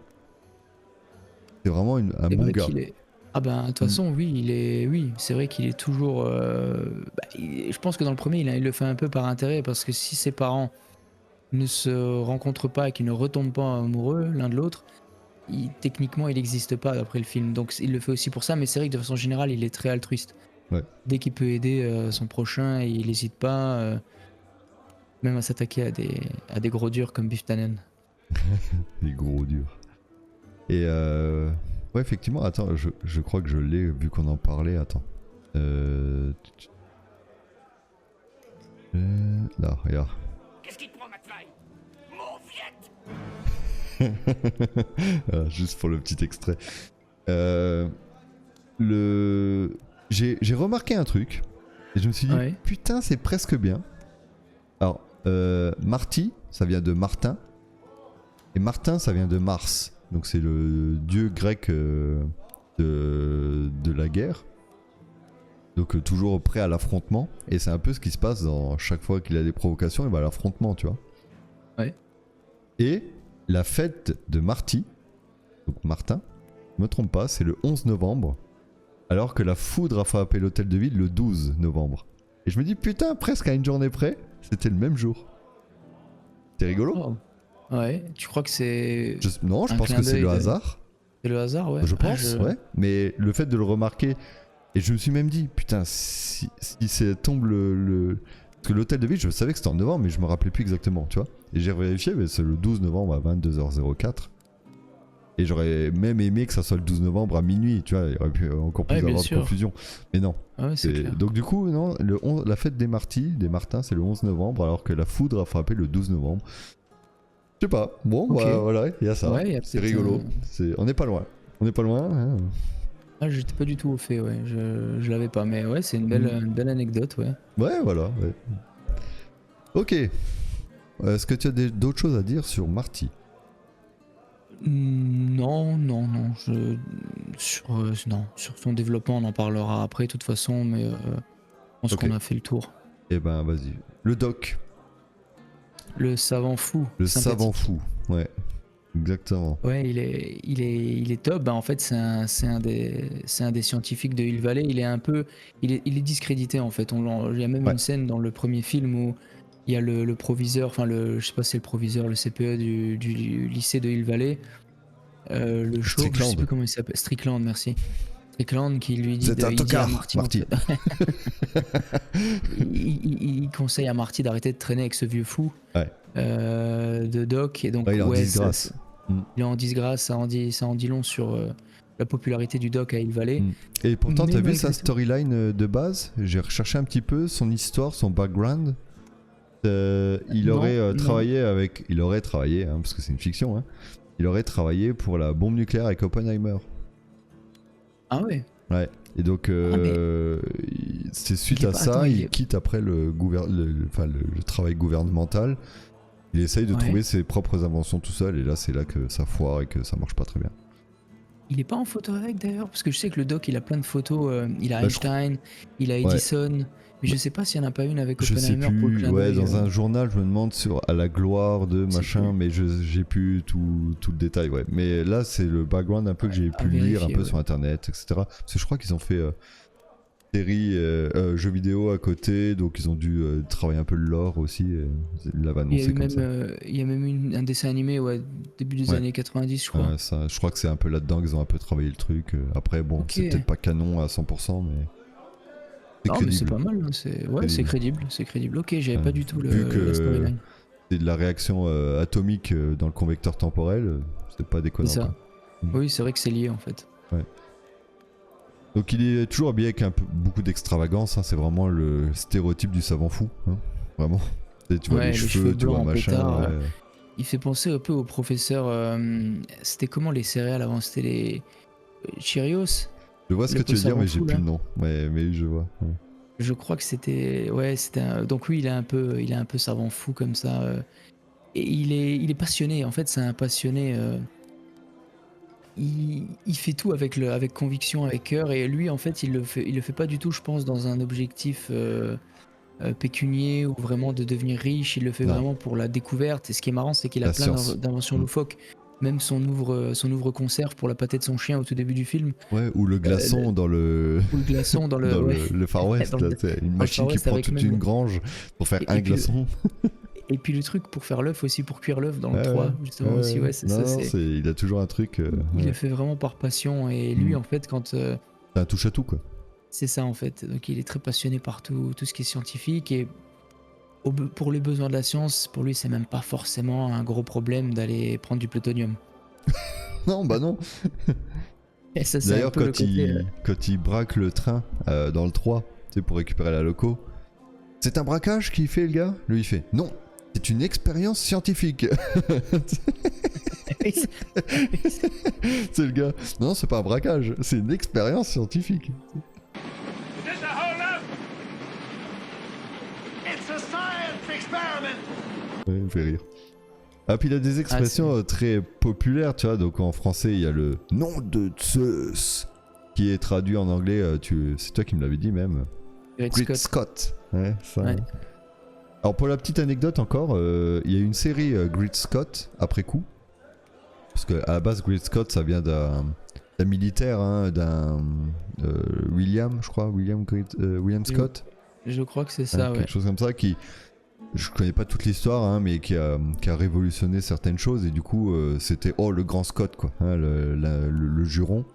C'est vraiment un bon gars. De toute façon, oui, c'est vrai qu'il est toujours. Je pense que dans le premier, il le fait un peu par intérêt, parce que si ses parents ne se rencontrent pas et qu'ils ne retombent pas amoureux l'un de l'autre, techniquement il n'existe pas d'après le film, donc il le fait aussi pour ça, mais c'est vrai que de façon générale il est très altruiste. Dès qu'il peut aider son prochain, il n'hésite pas même à s'attaquer à des gros durs comme Biff Tannen. Les gros durs. Et ouais, effectivement, attends, je crois que je l'ai vu qu'on en parlait, attends. Là, regarde. Qu'est-ce qui te prend, McFly? Mauviette. Juste pour le petit extrait. J'ai remarqué un truc et je me suis dit putain, c'est presque bien. Alors Marty, ça vient de Martin, et Martin, ça vient de Mars, donc c'est le dieu grec de la guerre, donc toujours prêt à l'affrontement, et c'est un peu ce qui se passe dans chaque fois qu'il a des provocations, il va à l'affrontement, tu vois. Et la fête de Marty, donc Martin, je me trompe pas, c'est le 11 novembre, alors que la foudre a frappé l'hôtel de ville le 12 novembre. Et je me dis putain, presque à une journée près, c'était le même jour. C'est rigolo. Oh. Ouais, tu crois que c'est... Non, je pense que c'est le hasard. C'est le hasard, ouais. Je pense, ouais. Mais le fait de le remarquer, et je me suis même dit, putain, si ça tombe Parce que l'hôtel de ville, je savais que c'était en novembre, mais je me rappelais plus exactement, tu vois. Et j'ai vérifié, mais c'est le 12 novembre à 22h04. Et j'aurais même aimé que ça soit le 12 novembre à minuit, tu vois, il y aurait pu encore plus Ouais, bien avoir de sûr. confusion. Mais non. Ah ouais, c'est clair. Donc du coup, non, la fête des Martins, c'est le 11 novembre, alors que la foudre a frappé le 12 novembre. Je sais pas, bon, Ok. bah, voilà, il y a ça. Ouais, il y a C'est peut-être rigolo. On n'est pas loin. On n'est pas loin. Hein. Ah, j'étais pas du tout au fait, ouais. Je l'avais pas, mais ouais, c'est une belle anecdote, ouais. Ouais, voilà. Ouais. Ok. Est-ce que tu as d'autres choses à dire sur Marty? Non. Sur son développement, on en parlera après, de toute façon, mais je pense Ok. qu'on a fait le tour. Eh ben, vas-y. Le doc. Le savant fou. Le sympathique. savant fou. Ouais. Exactement. Ouais, il est top. Bah, en fait, c'est un des scientifiques de Hill Valley. Il est discrédité en fait. Il y a même Ouais. une scène dans le premier film où il y a le proviseur, enfin je sais pas si c'est le proviseur, le CPE du lycée de Hill Valley, le chauve, je sais Strickland. plus comment il s'appelle, Strickland, merci. Strickland qui lui dit, C'est un il dit à tocard, Marty, en Marty. fait, il conseille à Marty d'arrêter de traîner avec ce vieux fou Ouais. de Doc, et donc Ouais, il est en ouais, disgrâce. il est en disgrâce, ça en dit long sur la popularité du Doc à Hill Valley. Et pourtant, Mais t'as vu malgré sa tout- storyline de base? J'ai recherché un petit peu son histoire, son background. Il aurait Non. travaillé avec... Il aurait travaillé, hein, parce que c'est une fiction, hein. Il aurait travaillé pour la bombe nucléaire avec Oppenheimer. Ah ouais. Ouais. Et donc, c'est suite il est à pas- ça, attends, il quitte après le travail gouvernemental. Il essaye de Ouais. trouver ses propres inventions tout seul, et là, c'est là que ça foire et que ça marche pas très bien. Il est pas en photo avec d'ailleurs, parce que je sais que le Doc il a plein de photos. Il a Bah, Einstein, il a Edison, mais je sais pas s'il y en a pas une avec Je sais Oppenheimer pour le plus, clin ouais, d'œil, dans un journal, je me demande à la gloire de sais machin, plus. mais j'ai plus tout le détail, ouais. Mais là, c'est le background un peu que j'ai à pu lire un vérifier, peu ouais. sur internet, etc. Parce que je crois qu'ils ont fait série, jeux vidéo à côté, donc ils ont dû travailler un peu le lore aussi. Ils l'avaient Il y a annoncé eu comme même, ça. il y a même un dessin animé, ouais, début des Ouais. années 90, je crois. Ça, je crois que c'est un peu là-dedans qu'ils ont un peu travaillé le truc. Après, bon, Ok. c'est peut-être pas canon à 100%, mais c'est Non, mais c'est crédible. pas mal, hein, c'est crédible. Ok, j'avais pas du tout Vu que la storyline. c'est de la réaction atomique dans le convecteur temporel, c'est pas déconnant. C'est ça. quoi. Oui, c'est vrai que c'est lié en fait. Donc il est toujours habillé avec beaucoup d'extravagance, hein, c'est vraiment le stéréotype du savant fou, hein, vraiment. Et tu vois Ouais, les cheveux, tu blancs vois en machin. pétard, ouais. Il fait penser un peu au professeur. C'était comment les céréales avant? C'était les Cheerios? Je vois ce le que tu veux dire, savant mais j'ai fou, plus là. le nom. Mais je vois. Ouais. Je crois que c'était. Ouais, donc oui, il est un peu savant fou comme ça. Et il est passionné. En fait, c'est un passionné. Il fait tout avec conviction, avec cœur. Et lui, en fait, il le fait pas du tout, je pense, dans un objectif pécunier ou vraiment de devenir riche. Il le fait Non. vraiment pour la découverte. Et ce qui est marrant, c'est qu'il a La plein science. d'inventions loufoques. Même son ouvre-conserve pour la pâtée de son chien au tout début du film. Ouais, ou le glaçon dans le. Ou le glaçon dans le. dans ouais. le Far West, Dans le- là, c'est une le machine Far qui West prend avec toute même une le- grange pour faire Et un puis le- glaçon. Et puis le truc pour faire l'œuf aussi, pour cuire l'œuf dans le Ouais, 3, ouais. justement aussi. Ouais, c'est Non, ça. non, il a toujours un truc. Il ouais. le fait vraiment par passion. Et lui, Mm. en fait, quand. C'est un touche à tout, quoi. C'est ça en fait. Donc il est très passionné par tout ce qui est scientifique et pour les besoins de la science, pour lui c'est même pas forcément un gros problème d'aller prendre du plutonium. Non, bah non. Et ça c'est un D'ailleurs, peu le côté. quand il braque le train dans le 3, tu sais, pour récupérer la loco, c'est un braquage qu'il fait, le gars? Lui, il fait non, c'est une expérience scientifique. C'est le gars. Non, c'est pas un braquage, c'est une expérience scientifique. Is this a hold-up? It's a science experiment! Ouais, il me fait rire. Ah, puis il a des expressions très populaires, tu vois. Donc en français, il y a le nom de Zeus qui est traduit en anglais. C'est toi qui me l'avais dit même. Great Great Scott. Scott. Ouais, ça. Ouais. Alors pour la petite anecdote encore, il y a une série Great Scott après coup. Parce qu'à la base, Great Scott, ça vient d'un militaire, hein, d'un William, je crois, William Scott. Je crois que c'est ça, ouais. Quelque chose comme ça qui... Je connais pas toute l'histoire, hein, mais qui a révolutionné certaines choses. Et du coup, c'était le grand Scott, quoi, hein, le juron.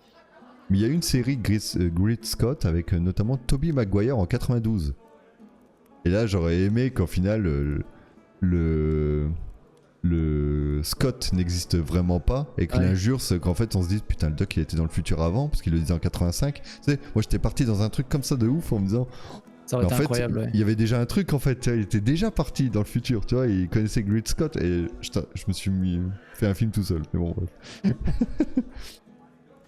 Mais il y a une série Great Scott avec notamment Tobey Maguire en 92. Et là, j'aurais aimé qu'en final, le le Scott n'existe vraiment pas et que Ouais. l'injure c'est qu'en fait on se dit putain le Doc il était dans le futur avant parce qu'il le disait en 85. Tu sais, moi j'étais parti dans un truc comme ça de ouf en me disant Ça aurait mais en été fait incroyable, ouais. il y avait déjà un truc en fait, tu vois, il était déjà parti dans le futur, tu vois, il connaissait Great Scott et je me suis fait un film tout seul, mais bon bref.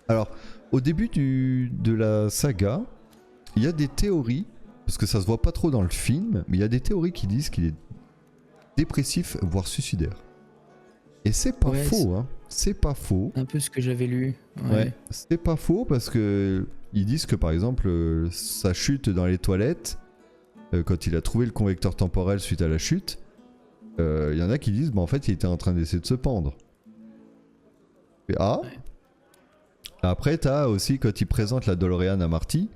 Alors au début de la saga, il y a des théories, parce que ça se voit pas trop dans le film, mais il y a des théories qui disent qu'il est dépressif, voire suicidaire. Et c'est pas Ouais, faux, hein. C'est pas faux. Un peu ce que j'avais lu. Ouais, c'est pas faux parce que ils disent que par exemple sa chute dans les toilettes, quand il a trouvé le convecteur temporel suite à la chute, il y en a qui disent bah en fait il était en train d'essayer de se pendre. Et, ah. Ouais. Après t'as aussi quand il présente la DeLorean à Marty,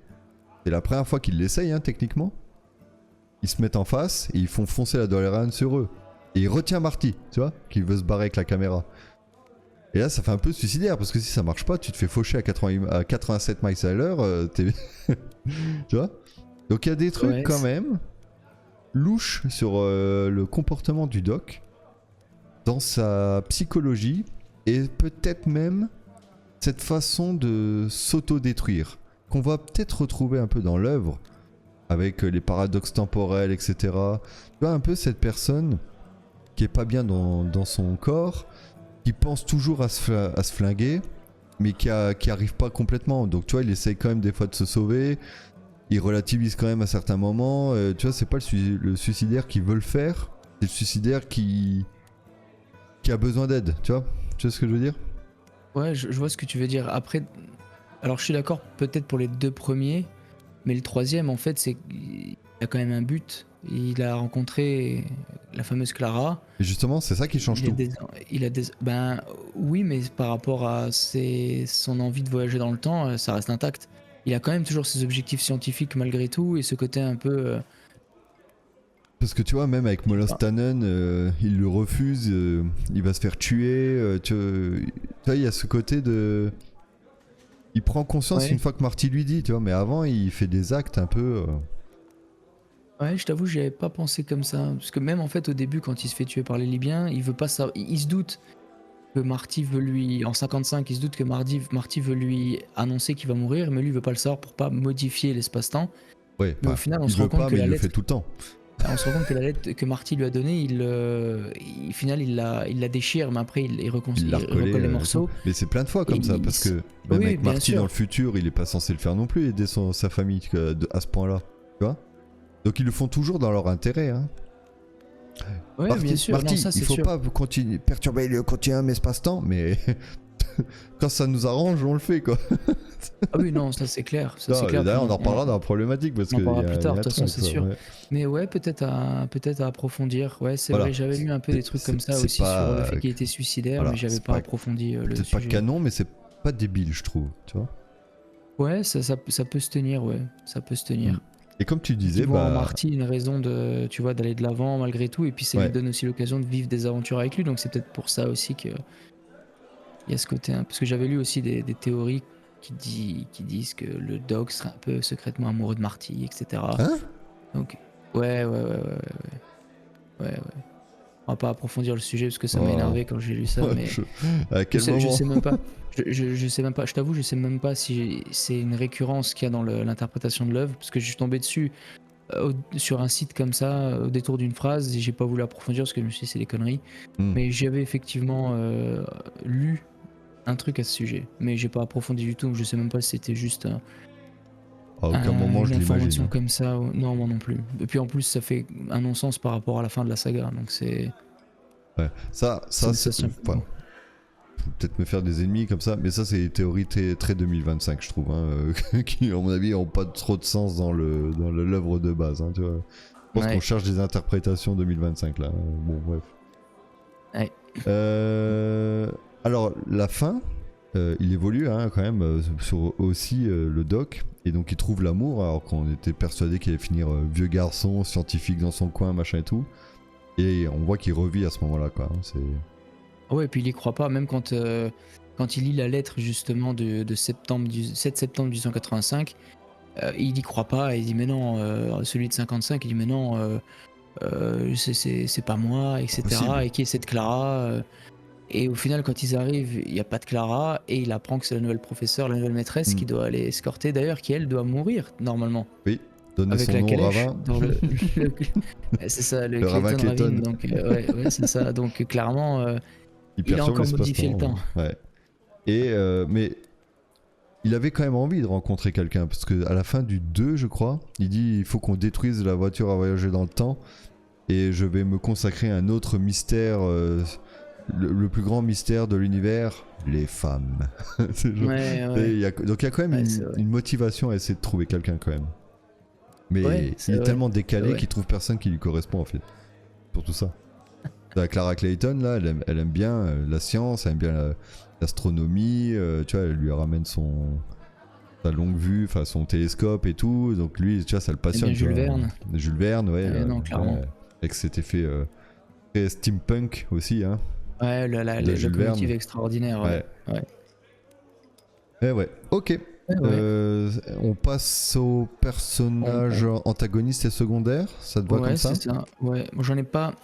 c'est la première fois qu'ils l'essayent hein, techniquement. Ils se mettent en face et ils font foncer la DeLorean sur eux. Et il retient Marty, tu vois, qui veut se barrer avec la caméra. Et là, ça fait un peu suicidaire parce que si ça marche pas, tu te fais faucher à 87 miles à l'heure. Tu vois. Donc il y a des trucs Ouais, quand même louches sur le comportement du Doc, dans sa psychologie et peut-être même cette façon de s'auto-détruire qu'on va peut-être retrouver un peu dans l'œuvre avec les paradoxes temporels, etc. Tu vois un peu cette personne qui est pas bien dans son corps, qui pense toujours à se flinguer, mais qui arrive pas complètement. Donc tu vois, il essaie quand même des fois de se sauver, il relativise quand même à certains moments. Tu vois, c'est pas le suicidaire qui veut le faire, c'est le suicidaire qui a besoin d'aide, tu vois ce que je veux dire? ouais, je vois ce que tu veux dire. Après, alors je suis d'accord peut-être pour les deux premiers, mais le troisième, en fait, c'est qu'il a quand même un but. Il a rencontré la fameuse Clara. Et justement, c'est ça qui change tout. Ben oui, mais par rapport à son envie de voyager dans le temps, ça reste intact. Il a quand même toujours ses objectifs scientifiques malgré tout et ce côté un peu. Parce que tu vois, même avec Molos Tannen, il le refuse, il va se faire tuer. Tu vois, il y a ce côté de. Il prend conscience Ouais. une fois que Marty lui dit, tu vois, mais avant, il fait des actes un peu. Ouais, je t'avoue, j'y avais pas pensé comme ça. Parce que même en fait, au début, quand il se fait tuer par les Libyens, il veut pas ça. Il se doute que Marty veut lui. En 55, il se doute que Marty veut lui annoncer qu'il va mourir, mais lui, il veut pas le savoir pour pas modifier l'espace-temps. Ouais, Mais au final, on il se rend veut compte pas, que mais la il le lettre. fait tout le temps. On se rend compte que la lettre que Marty lui a donnée, au final, il la déchire, mais après, il Il l'a recollé. recolle les morceaux. Mais c'est plein de fois comme Et ça, parce que même oui, avec bien Marty sûr. dans le futur, il est pas censé le faire non plus, aider sa famille à ce point-là. Tu vois? Donc ils le font toujours dans leur intérêt. Hein. Ouais, bien sûr. Marty, Non, ça, c'est il faut sûr. pas perturber le continuum espace-temps, mais quand ça nous arrange, on le fait quoi. Ah oui, non, ça c'est clair. Ça, c'est Non, clair. d'ailleurs, on en reparlera dans la problématique parce On que en parlera y a- plus y a tard, un de toute façon, truc, c'est ça, sûr. ouais. Mais ouais, peut-être à approfondir. Ouais, c'est Voilà. vrai, j'avais lu un peu des trucs comme ça C'est aussi pas- sur le fait qu'il était suicidaire, voilà, mais j'avais c'est pas pas- approfondi le Peut-être sujet. pas canon, mais c'est pas débile, je trouve. Tu vois. Ouais, ça peut se tenir, ouais. Ça peut se tenir. Et comme tu disais, Ils voient en Marty une raison de, tu vois, d'aller de l'avant malgré tout, et puis ça Ouais. lui donne aussi l'occasion de vivre des aventures avec lui, donc c'est peut-être pour ça aussi que il y a ce côté, parce que j'avais lu aussi des théories qui disent que le Doc serait un peu secrètement amoureux de Marty, etc. Hein? Donc, ouais. On va pas approfondir le sujet parce que ça m'a Oh. énervé quand j'ai lu ça, mais À quel je moment sais même pas. Je sais même pas. Je t'avoue, je sais même pas si c'est une récurrence qu'il y a dans l'interprétation de l'œuvre, parce que je suis tombé dessus sur un site comme ça au détour d'une phrase et j'ai pas voulu approfondir parce que je me suis dit c'est des conneries. Mais j'avais effectivement lu un truc à ce sujet, mais j'ai pas approfondi du tout. Je sais même pas si c'était juste À aucun moment je une information l'imagine. comme ça. Non, moi non plus. Et puis en plus, ça fait un non-sens par rapport à la fin de la saga, donc c'est. Ouais. Ça C'est c'est. un peu- Enfin, faut peut-être me faire des ennemis comme ça, mais ça c'est des théories très 2025, je trouve, hein, qui à mon avis ont pas trop de sens dans l'œuvre de base. Hein, tu vois. Je pense Ouais. qu'on cherche des interprétations 2025 là. Bon, bref. Ouais. Alors la fin, il évolue hein, quand même sur aussi le Doc, et donc il trouve l'amour alors qu'on était persuadé qu'il allait finir vieux garçon scientifique dans son coin machin et tout, et on voit qu'il revit à ce moment-là quoi. Hein, c'est Ouais, et puis il y croit pas, même quand il lit la lettre justement de 7 septembre 1885, il y croit pas, et il dit mais non, celui de 55, il dit mais non, c'est pas moi, etc. Possible. Et qui est cette Clara et au final, quand ils arrivent, il n'y a pas de Clara et il apprend que c'est la nouvelle professeure, la nouvelle maîtresse qui doit aller escorter d'ailleurs, qui elle doit mourir normalement. Oui, donner Avec son la nom au calèche ravin. dans c'est ça, le Le ravin Clayton Clayton. Ravine. Donc, ouais, c'est ça. Donc, clairement, Il il a perturbe encore modifié le l'espace-temps. temps. Ouais. Et, mais il avait quand même envie de rencontrer quelqu'un, parce qu'à la fin du 2, je crois, il dit il faut qu'on détruise la voiture à voyager dans le temps, et je vais me consacrer à un autre mystère, le plus grand mystère de l'univers, les femmes. C'est genre- Ouais, et ouais. donc il y a quand même Ouais, c'est vrai. une motivation à essayer de trouver quelqu'un quand même. Mais Ouais, c'est il est vrai. tellement décalé Ouais. qu'il trouve personne qui lui correspond en fait. Surtout ça. La Clara Clayton là, elle aime bien la science, elle aime bien l'astronomie, tu vois, elle lui ramène sa longue vue, enfin son télescope et tout, donc lui, tu vois, ça le passionne. bien tu Jules vois. Verne. Jules Verne, ouais. Non, clairement. Avec cet effet très steampunk aussi, hein. Ouais, De le Jules locomotive Verne. extraordinaire. Ouais. Ouais. Ouais, ok. Ouais. On passe aux personnages antagonistes et secondaires, ça te va Ouais, comme ça? c'est ça. Ouais, moi j'en ai pas.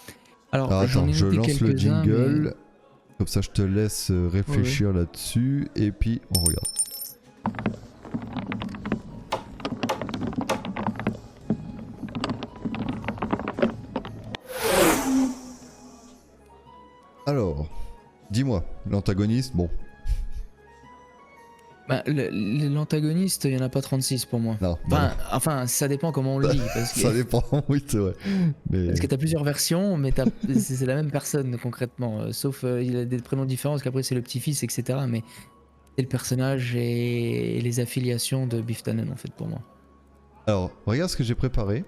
Alors, Alors j'en attends, ai je noté lance le quelques-uns, jingle, mais... comme ça je te laisse réfléchir là-dessus, et puis on regarde. Alors, dis-moi, l'antagoniste, bon, Bah, l'antagoniste, il y en a pas 36 pour moi. non, bah non. Enfin, ça dépend comment on le lit. Parce que, Ça dépend, oui c'est vrai. Mais... parce que t'as plusieurs versions, mais c'est la même personne concrètement. Sauf il a des prénoms différents, parce qu'après c'est le petit-fils, etc. Mais c'est le personnage et les affiliations de Biff Tannen en fait pour moi. Alors, regarde ce que j'ai préparé.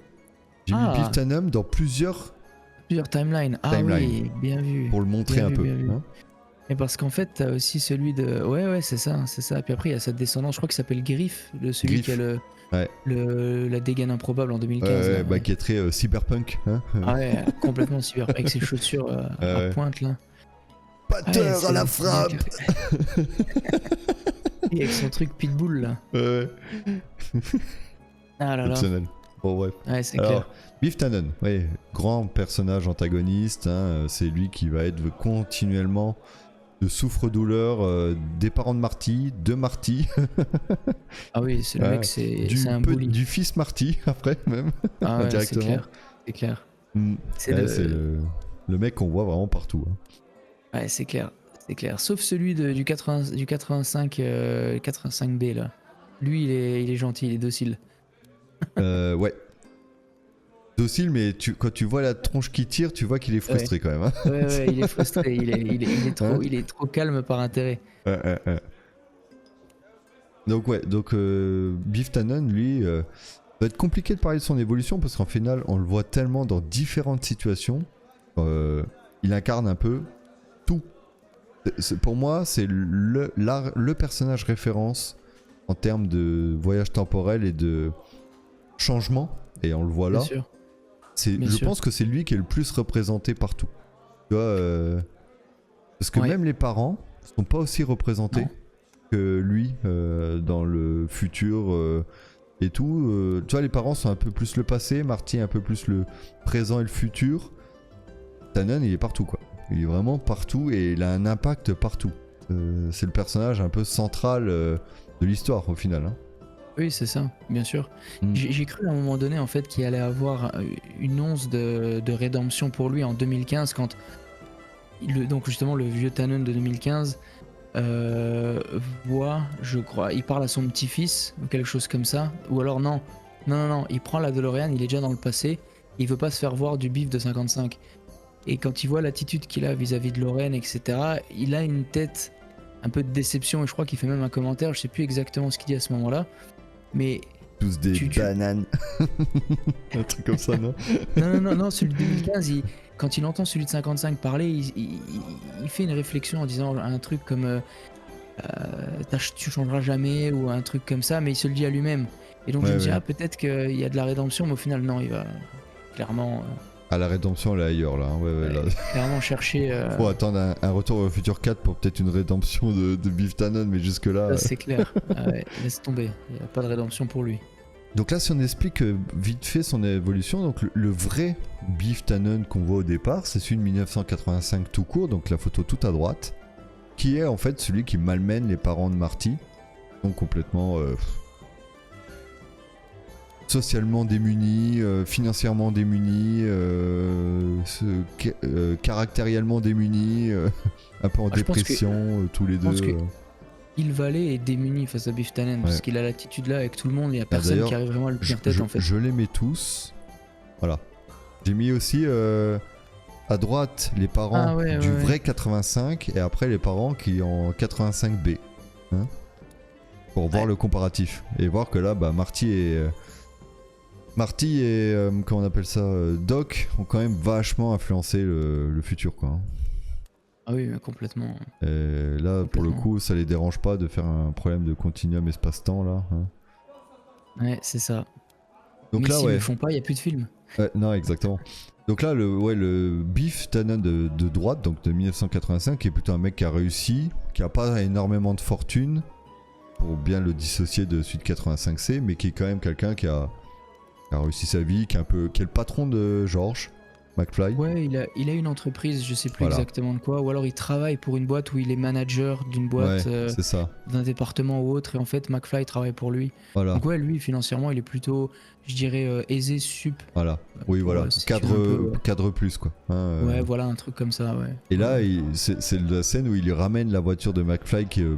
J'ai mis Biff Tannen dans plusieurs Plusieurs timelines. Ah timelines. oui, bien vu. Pour le montrer Bien un vu, peu. bien vu. Hein. Mais parce qu'en fait, t'as aussi celui de... Ouais, c'est ça, c'est ça. Puis après, il y a cette descendance, je crois qu'il s'appelle Griff, celui Griff. qui a Ouais. la dégaine improbable en 2015. là, Bah, qui est très cyberpunk. Hein. Ah ouais, complètement cyber, avec ses chaussures à pointe là. Pateur Ouais, à la c'est frappe. Et avec son truc pitbull là. Ouais. Ah là là. Exceptionnel. Bon, bref. Ouais, c'est Alors, clair. Biff Tannen, ouais, grand personnage antagoniste. Hein, c'est lui qui va être continuellement de souffre-douleur des parents de Marty, de Marty, Ah oui, c'est le mec, c'est un bully. du fils Marty, après même, Ah ouais, c'est directement. clair. C'est clair. C'est le mec qu'on voit vraiment partout. Hein. Ouais, c'est clair. C'est clair. Sauf celui du 85, 85B là. Lui, il est gentil, il est docile. Ouais. Docile, mais quand tu vois la tronche qui tire, tu vois qu'il est frustré quand même. Hein. Ouais, il est frustré. Il est trop calme par intérêt. Ouais. Donc Biff Tannen, lui, va être compliqué de parler de son évolution parce qu'en final, on le voit tellement dans différentes situations. Il incarne un peu tout. Pour moi, c'est le personnage référence en termes de voyage temporel et de changement. Et on le voit là. Bien sûr. Je pense que c'est lui qui est le plus représenté partout. Tu vois, parce que même les parents sont pas aussi représentés que lui dans le futur et tout. Tu vois, les parents sont un peu plus le passé, Marty un peu plus le présent et le futur. Tannen, il est partout quoi. Il est vraiment partout et il a un impact partout. C'est le personnage un peu central de l'histoire au final. Hein. Oui, c'est ça, bien sûr. J'ai cru à un moment donné en fait qu'il allait avoir une once de rédemption pour lui en 2015 quand donc justement le vieux Tannen de 2015 voit, je crois, il parle à son petit-fils ou quelque chose comme ça, ou alors non, il prend la DeLorean, il est déjà dans le passé, il veut pas se faire voir du Biff de 55. Et quand il voit l'attitude qu'il a vis-à-vis de Lorraine, etc., il a une tête un peu de déception et je crois qu'il fait même un commentaire, je sais plus exactement ce qu'il dit à ce moment-là. Mais tous des bananes. Un truc comme ça, non? Non, celui de 2015, quand il entend celui de 55 parler, il fait une réflexion en disant un truc comme tu changeras jamais ou un truc comme ça, mais il se le dit à lui-même. Et donc je me dis, peut-être qu'il y a de la rédemption, mais au final, non, il va clairement. La rédemption, elle est ailleurs, là. Là. Clairement chercher. Faut attendre un retour au futur 4 pour peut-être une rédemption de Biff Tannen, mais jusque-là. C'est clair. Laisse tomber. Il n'y a pas de rédemption pour lui. Donc là, si on explique vite fait son évolution, donc le vrai Biff Tannen qu'on voit au départ, c'est celui de 1985 tout court, donc la photo tout à droite, qui est en fait celui qui malmène les parents de Marty, donc complètement socialement démunis, financièrement démunis, caractériellement démunis, un peu en Ah, je pense que- dépression, tous les je pense deux. que- Il Valley est démuni face à Biff Tannen parce Ouais. qu'il a l'attitude là avec tout le monde, il y a personne d'ailleurs, qui arrive vraiment à le tenir tête en fait. Je les mets tous. Voilà. J'ai mis aussi à droite les parents du vrai 85 et après les parents qui ont 85B. Hein, pour voir le comparatif. Et voir que là, bah, Marty et comment on appelle ça, Doc ont quand même vachement influencé le futur, quoi. Hein. Ah oui, mais complètement. Et là, pour le Complètement. coup, ça les dérange pas de faire un problème de continuum espace-temps, là. Hein. Ouais, c'est ça. Donc mais là, s'ils ouais. le font pas, il y a plus de film. Ouais, non, exactement. Donc là, le Biff Tannen de droite, donc de 1985, qui est plutôt un mec qui a réussi, qui a pas énormément de fortune, pour bien le dissocier de celui de 85C, mais qui est quand même quelqu'un qui a réussi sa vie, qui est le patron de George McFly. Ouais, il a une entreprise, je sais plus Voilà. exactement de quoi, ou alors il travaille pour une boîte où il est manager d'une boîte, Ouais, c'est ça. d'un département ou autre, et en fait McFly travaille pour lui. Voilà. Donc ouais, lui financièrement il est plutôt, je dirais, aisé sup. Voilà. Oui, Pour, voilà. situer un peu, Cadre plus, quoi. Hein, Ouais, voilà, un truc comme ça, ouais. Et là, c'est la scène où il lui ramène la voiture de McFly que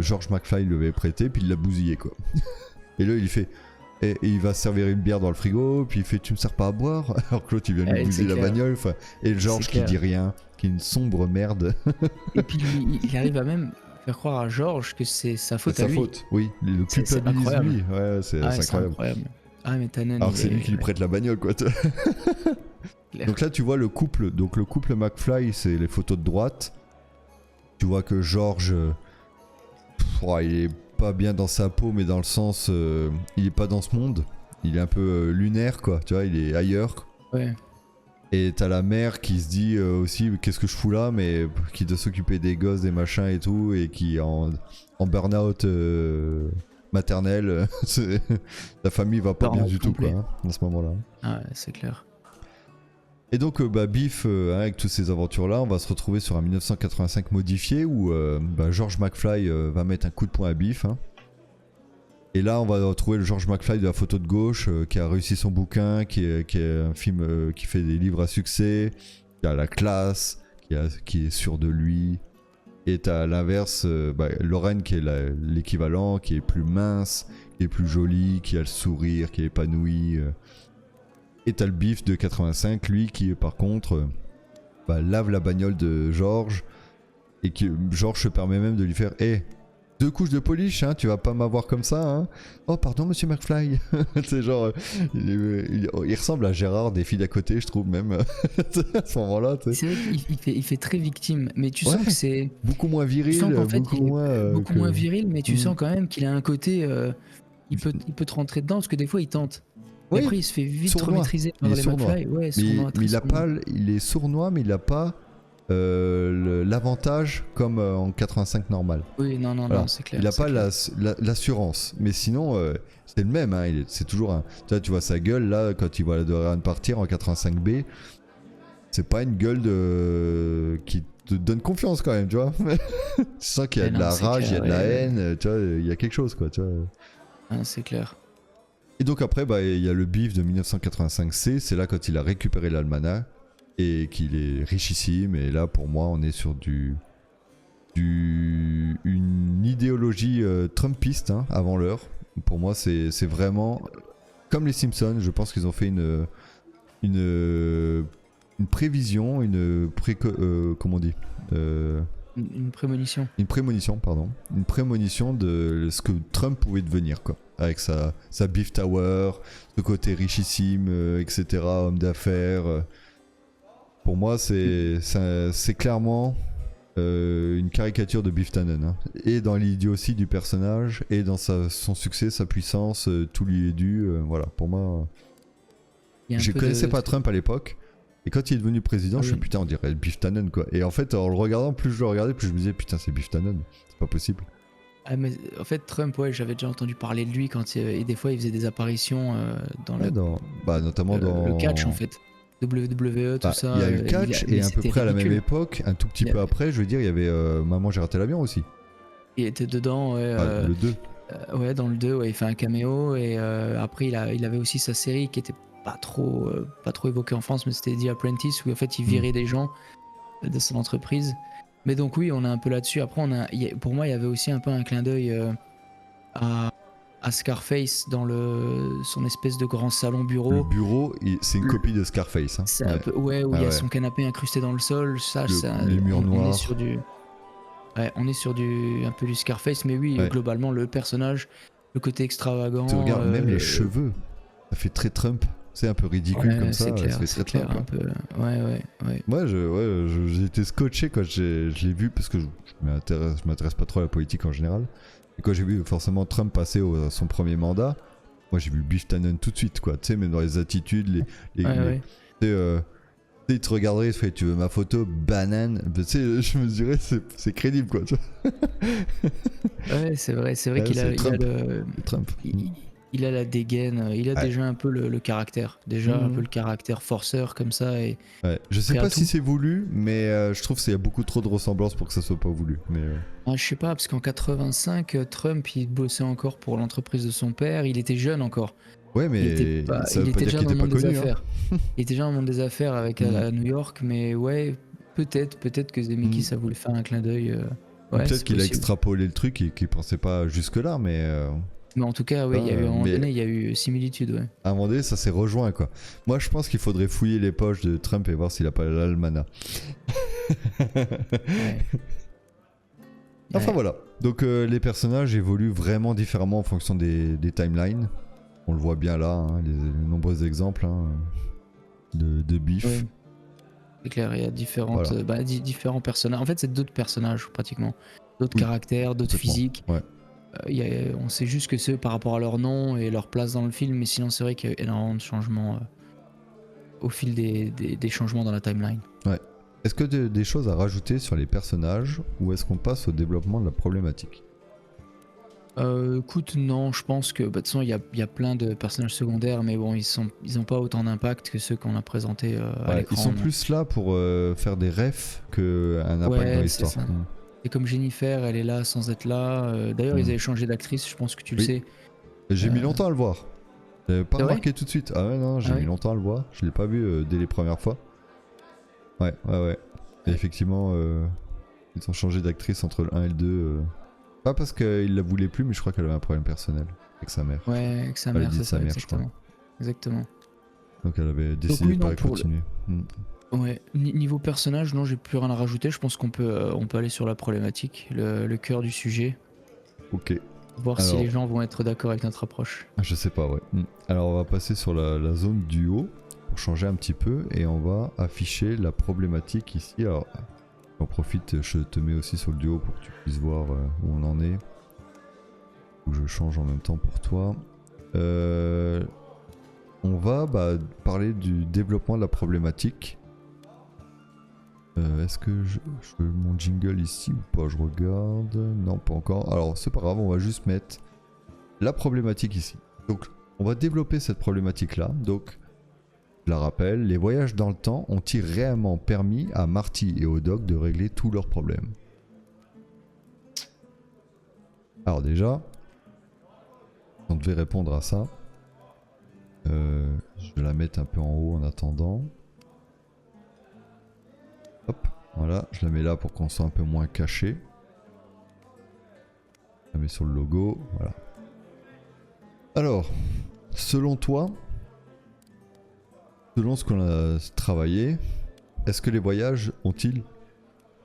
George McFly lui avait prêté, puis il l'a bousillé, quoi. Et là, il fait. Et il va se servir une bière dans le frigo, puis il fait tu me sers pas à boire, alors que l'autre il vient lui Ouais, bousiller c'est la clair. bagnole, et le George C'est qui clair. dit rien, qui est une sombre merde. Et puis il arrive à même faire croire à George que c'est sa faute C'est à sa lui. faute, oui, il le C'est culpabilise incroyable. lui, ouais, c'est Ah, c'est incroyable. incroyable. Ah mais Tannen. Alors que il c'est est- lui qui lui prête la bagnole, quoi. Clair. Donc là tu vois le couple McFly, c'est les photos de droite. Tu vois que George, il est pas bien dans sa peau, mais dans le sens, il est pas dans ce monde. Il est un peu lunaire, quoi, tu vois, il est ailleurs. Ouais. Et t'as la mère qui se dit aussi qu'est-ce que je fous là, mais qui doit s'occuper des gosses, des machins et tout, et qui est en burn-out maternel. La famille va pas bien Burn-out du tout, quoi, complet. hein, à ce moment-là. Ah ouais, c'est clair. Et donc Biff, avec toutes ces aventures-là, on va se retrouver sur un 1985 modifié où George McFly va mettre un coup de poing à Biff. Hein. Et là, on va retrouver le George McFly de la photo de gauche qui a réussi son bouquin, qui est un film qui fait des livres à succès, qui a la classe, qui est sûr de lui. Et t'as à l'inverse Lorraine qui est l'équivalent, qui est plus mince, qui est plus jolie, qui a le sourire, qui est épanoui. Et t'as le Biff de 85, lui qui par contre lave la bagnole de George. Et que George se permet même de lui faire 2 couches de polish, hein, tu vas pas m'avoir comme ça, hein. Oh pardon monsieur McFly. C'est genre il ressemble à Gérard des filles d'à côté, je trouve même à ce moment-là, tu sais. C'est vrai qu'il fait très victime, mais tu Ouais. sens que c'est Beaucoup moins tu viril, sens qu'en fait beaucoup il est moins beaucoup moins viril, mais tu Mm. sens quand même qu'il a un côté il peut te rentrer dedans parce que des fois il tente. Et Oui, après il se fait vite sournois. maîtriser Il par est les sournois. McFly. Ouais, mais, sournois, mais il a très pas sournois. il est sournois mais il a pas l'avantage comme en 85 normal. Oui, non, Voilà. c'est clair. Il a c'est pas clair. l'assurance, mais sinon c'est le même, hein. C'est toujours un. Tu vois sa gueule là quand il voit la DeLorean partir en 85B, c'est pas une gueule qui te donne confiance quand même, tu vois. Tu sens qu'il y a Ouais, de non, la c'est rage, il y a clair, de la ouais. haine, tu vois, il y a quelque chose, quoi, tu vois. Ah, c'est clair. Et donc après, il y a le Biff de 1985C, c'est là quand il a récupéré l'almanach et qu'il est richissime. Et là, pour moi, on est sur une idéologie trumpiste, hein, avant l'heure. Pour moi, c'est vraiment comme les Simpsons. Je pense qu'ils ont fait une prévision, comment on dit Une prémonition. une prémonition, pardon. Une prémonition de ce que Trump pouvait devenir, quoi. Avec sa Beef Tower, ce côté richissime, etc., homme d'affaires. Pour moi, c'est clairement une caricature de Biff Tannen. Hein. Et dans l'idiotie du personnage, et dans son succès, sa puissance, tout lui est dû. Voilà, pour moi. Il y a un Je peu connaissais de- pas Trump à l'époque. Et quand il est devenu président, Ah je me suis oui. dit, putain, on dirait Biff Tannen, quoi. Et en fait, en le regardant, plus je le regardais, plus je me disais, putain, c'est Biff Tannen. C'est pas possible. Ah, mais en fait, Trump, ouais, j'avais déjà entendu parler de lui quand et des fois il faisait des apparitions dans Ouais, notamment le catch en dans. fait. WWE, tout Bah, ça. il y a eu le catch Mais et à peu c'était près à la même ridicule. époque, un tout petit Il, a- peu après, je veux dire, il y avait Maman j'ai raté l'avion aussi. il était dedans, ouais, Enfin, le 2. ouais, dans le 2, ouais, il fait un caméo. Et après, il avait aussi sa série qui était pas trop évoquée en France, mais c'était The Apprentice, où en fait il virait des gens de son entreprise. Mais donc, oui, on est un peu là-dessus. Après, pour moi, il y avait aussi un peu un clin d'œil à, à Scarface dans son espèce de grand salon Le bureau. bureau, c'est une copie de Scarface. Hein. C'est un peu, ouais, où Ah il y a ouais. son canapé incrusté dans le sol. Les murs On est noirs. sur du. Ouais, on est sur un peu du Scarface, mais oui, Ouais. globalement, le personnage, le côté extravagant. Tu regardes même les cheveux, ça fait très Trump. C'est un peu ridicule Ouais, comme c'est ça, clair, ça fait c'est très clair, Trump. un peu. Ouais. Moi, j'ai été scotché quand je l'ai vu parce que je m'intéresse pas trop à la politique en général. Et quand j'ai vu forcément Trump passer à son premier mandat, moi j'ai vu le Biff Tannen tout de suite, quoi. Tu sais, même dans les attitudes, Ouais. tu sais, il te regarderait, il te ferait tu veux ma photo, banane. Tu sais, je me dirais c'est crédible, quoi. Tu vois. Ouais, c'est vrai Ouais, qu'il a, c'est il a Trump. le. C'est Trump. Il a la dégaine, il a Ouais. déjà un peu le caractère. Déjà un peu le caractère forceur comme ça. Et Ouais. Je sais prêt à pas si tout. c'est voulu, mais je trouve qu'il y a beaucoup trop de ressemblances pour que ça soit pas voulu. Mais Ah, je sais pas, parce qu'en 85, Trump, il bossait encore pour l'entreprise de son père. Il était jeune encore. ouais, mais ça Il veut pas était dire déjà qu'il dans le était pas monde des connu. Hein. affaires. Il était déjà dans le monde des affaires avec à New York, mais ouais, peut-être que Zemeckis a voulu faire un clin d'œil. Ou Ouais, peut-être c'est qu'il a possible. extrapolé le truc et qu'il pensait pas jusque là, mais Mais en tout cas, oui, il y a eu, à un moment mais donné, il y a eu similitude, ouais. à un moment donné, ça s'est rejoint, quoi. Moi, je pense qu'il faudrait fouiller les poches de Trump et voir s'il a pas l'almanach. Ouais. Enfin Ouais. voilà. Donc les personnages évoluent vraiment différemment en fonction des timelines. On le voit bien là, hein, les nombreux exemples de Biff. Ouais. C'est clair, il y a Voilà. différents personnages. En fait, c'est d'autres personnages, pratiquement. D'autres Oui, caractères, d'autres complètement. physiques. Ouais. On sait juste que c'est eux par rapport à leur nom et leur place dans le film, mais sinon, c'est vrai qu'il y a eu énormément de changements au fil des changements dans la timeline. Ouais. Est-ce que des choses à rajouter sur les personnages ou est-ce qu'on passe au développement de la problématique? Écoute, non, je pense que de toute façon, il y a plein de personnages secondaires, mais bon, ils ont pas autant d'impact que ceux qu'on a présentés à Ouais, l'écran. ils sont donc. plus là pour faire des refs qu'un impact dans Ouais, c'est l'histoire. ça. Et comme Jennifer, elle est là sans être là. D'ailleurs, ils avaient changé d'actrice, je pense que tu le Oui. sais. J'ai mis longtemps à le voir. J'avais pas C'est vrai remarqué tout de suite. Ah ouais, non, j'ai Ah mis ouais longtemps à le voir. Je l'ai pas vu dès les premières fois. Ouais. Et Ouais. effectivement, ils ont changé d'actrice entre le 1 et le 2. Pas parce qu'il la voulait plus, mais je crois qu'elle avait un problème personnel avec sa mère. Ouais, avec sa Elle a mère, dit c'est de sa ça, mère, je crois. Exactement. Donc elle avait décidé oui, de non, pas continuer. Ouais, niveau personnage, non, j'ai plus rien à rajouter. Je pense qu'on peut aller sur la problématique, le cœur du sujet, Ok. voir si Alors, les gens vont être d'accord avec notre approche. je sais pas, ouais. Alors on va passer sur la zone duo pour changer un petit peu et on va afficher la problématique ici. Alors, j'en profite, je te mets aussi sur le duo pour que tu puisses voir où on en est. Où je change en même temps pour toi. On va parler du développement de la problématique. Est-ce que je veux mon jingle ici ou pas? Je regarde. Non, pas encore. Alors, c'est pas grave, on va juste mettre la problématique ici. Donc, on va développer cette problématique-là. Donc, je la rappelle, les voyages dans le temps ont-ils réellement permis à Marty et au Doc de régler tous leurs problèmes? Alors déjà, on devait répondre à ça. Je vais la mettre un peu en haut en attendant. Hop, voilà, je la mets là pour qu'on soit un peu moins caché. Je la mets sur le logo, voilà. Alors, selon toi, selon ce qu'on a travaillé, est-ce que les voyages ont-ils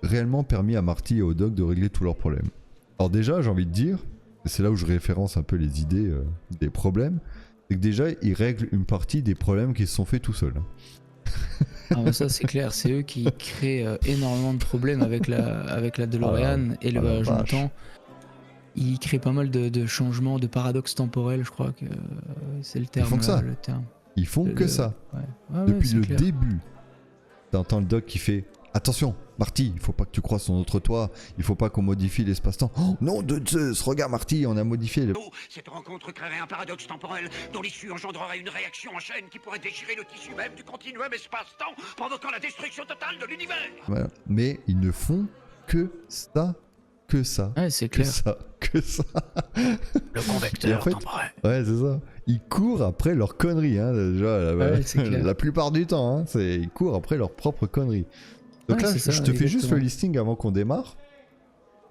réellement permis à Marty et au Doc de régler tous leurs problèmes? Alors déjà, j'ai envie de dire, et c'est là où je référence un peu les idées des problèmes, c'est que déjà, ils règlent une partie des problèmes qui se sont faits tout seuls. Ah bah ça c'est clair, c'est eux qui créent énormément de problèmes avec la DeLorean et le voyage dans le temps. Ils créent pas mal de changements, de paradoxes temporels, je crois que c'est le terme. Ils font que ça. Le terme. Ils font que ça. Ouais. Depuis c'est le clair. début, t'entends le Doc qui fait attention, Marty, il faut pas que tu croises sur notre toit, il faut pas qu'on modifie l'espace-temps. Oh, non de Zeus, regarde Marty, on a modifié. Cette rencontre créerait un paradoxe temporel dont l'issue engendrerait une réaction en chaîne qui pourrait déchirer le tissu même du continuum espace-temps, provoquant la destruction totale de l'univers. Voilà. Mais ils ne font que ça, que ça, Ouais, c'est que clair. ça, que ça. Le Et en convecteur fait- temporel. Ouais, c'est ça. Ils courent après leurs conneries, hein, déjà, Ouais, c'est clair. la plupart du temps, hein, ils courent après leurs propres conneries. Donc Ouais, là, c'est ça, je te fais juste exactement. le listing avant qu'on démarre,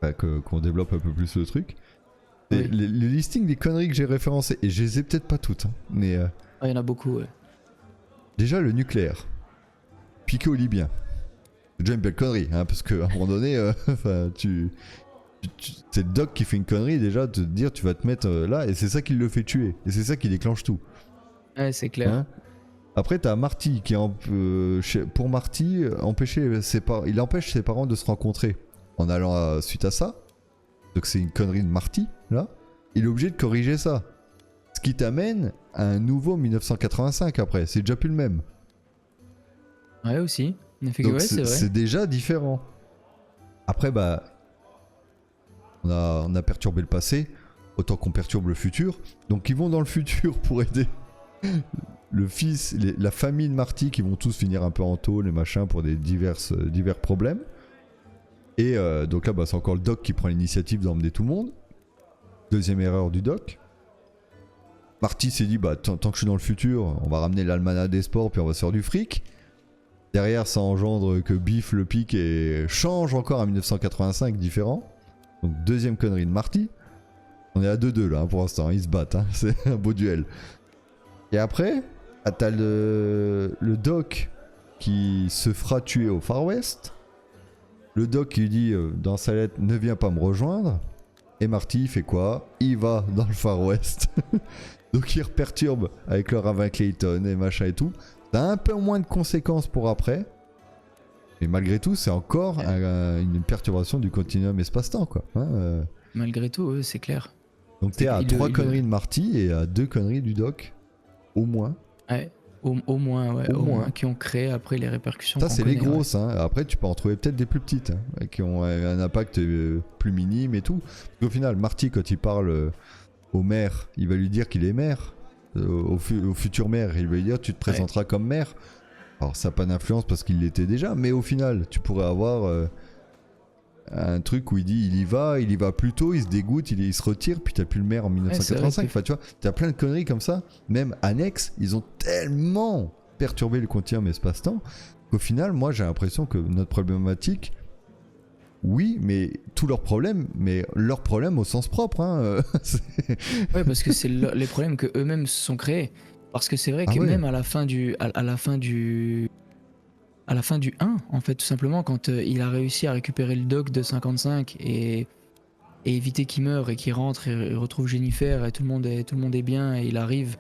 enfin, qu'on développe un peu plus le truc. Et Oui. le listing des conneries que j'ai référencées, et je les ai peut-être pas toutes, hein, mais Ah, il y en a beaucoup, ouais. déjà le nucléaire, piqué aux Libyens. C'est déjà une belle connerie, hein, parce qu'à un moment donné, enfin, c'est le doc qui fait une connerie déjà, te dire tu vas te mettre là, et c'est ça qui le fait tuer, et c'est ça qui déclenche tout. Ouais, c'est clair. Hein. Après, t'as Marty qui, pour Marty, il empêche ses parents de se rencontrer en allant suite à ça. Donc c'est une connerie de Marty, là. Il est obligé de corriger ça. Ce qui t'amène à un nouveau 1985 après. C'est déjà plus le même. Ouais, aussi. Effectivement, Donc ouais, c'est vrai. c'est déjà différent. Après, bah, on a perturbé le passé, autant qu'on perturbe le futur. Donc ils vont dans le futur pour aider le fils, la famille de Marty qui vont tous finir un peu en tôle et machin pour des divers problèmes. Et donc là, bah, c'est encore le doc qui prend l'initiative d'emmener tout le monde. Deuxième erreur du doc. Marty s'est dit, bah, tant que je suis dans le futur, on va ramener l'almanach des sports puis on va se faire du fric. Derrière, ça engendre que Biff le pique et change encore à 1985 différent. Donc deuxième connerie de Marty. On est à 2-2 là, hein, pour l'instant, ils se battent, hein. C'est un beau duel. Et après, t'as le doc qui se fera tuer au Far West. Le doc qui lui dit dans sa lettre, ne viens pas me rejoindre. Et Marty fait quoi? Il va dans le Far West. Donc il perturbe avec le ravin Clayton et machin et tout. Ça a un peu moins de conséquences pour après. Mais malgré tout, c'est encore une perturbation du continuum espace-temps, quoi. Hein, Malgré tout, ouais, c'est clair. Donc t'es à Il 3 le- conneries de Marty et à 2 conneries du doc. Au moins. Ouais, au moins, ouais, Au au moins. moins, qui ont créé après les répercussions. Ça, qu'on c'est les connaît, ouais. grosses. Hein. Après, tu peux en trouver peut-être des plus petites, hein, qui ont un impact plus minime et tout. Parce qu'au final, Marty, quand il parle au maire, il va lui dire qu'il est maire. Au futur maire, il va lui dire tu te présenteras comme maire. Alors, ça n'a pas d'influence parce qu'il l'était déjà, mais au final, tu pourrais avoir un truc où il dit il y va plus tôt, il se dégoûte, il se retire, puis t'as plus le maire en 1985. vrai, Enfin, tu vois, t'as plein de conneries comme ça. Même annexes, ils ont tellement perturbé le continuum espace-temps qu'au final, moi, j'ai l'impression que notre problématique, oui, mais tous leurs problèmes, mais leurs problèmes au sens propre. Hein, Ouais, parce que c'est les problèmes que eux-mêmes se sont créés. Parce que c'est vrai Ah que ouais. même à la fin du 1, en fait, tout simplement, quand il a réussi à récupérer le doc de 55 et éviter qu'il meure et qu'il rentre et retrouve Jennifer et tout le monde est bien et il arrive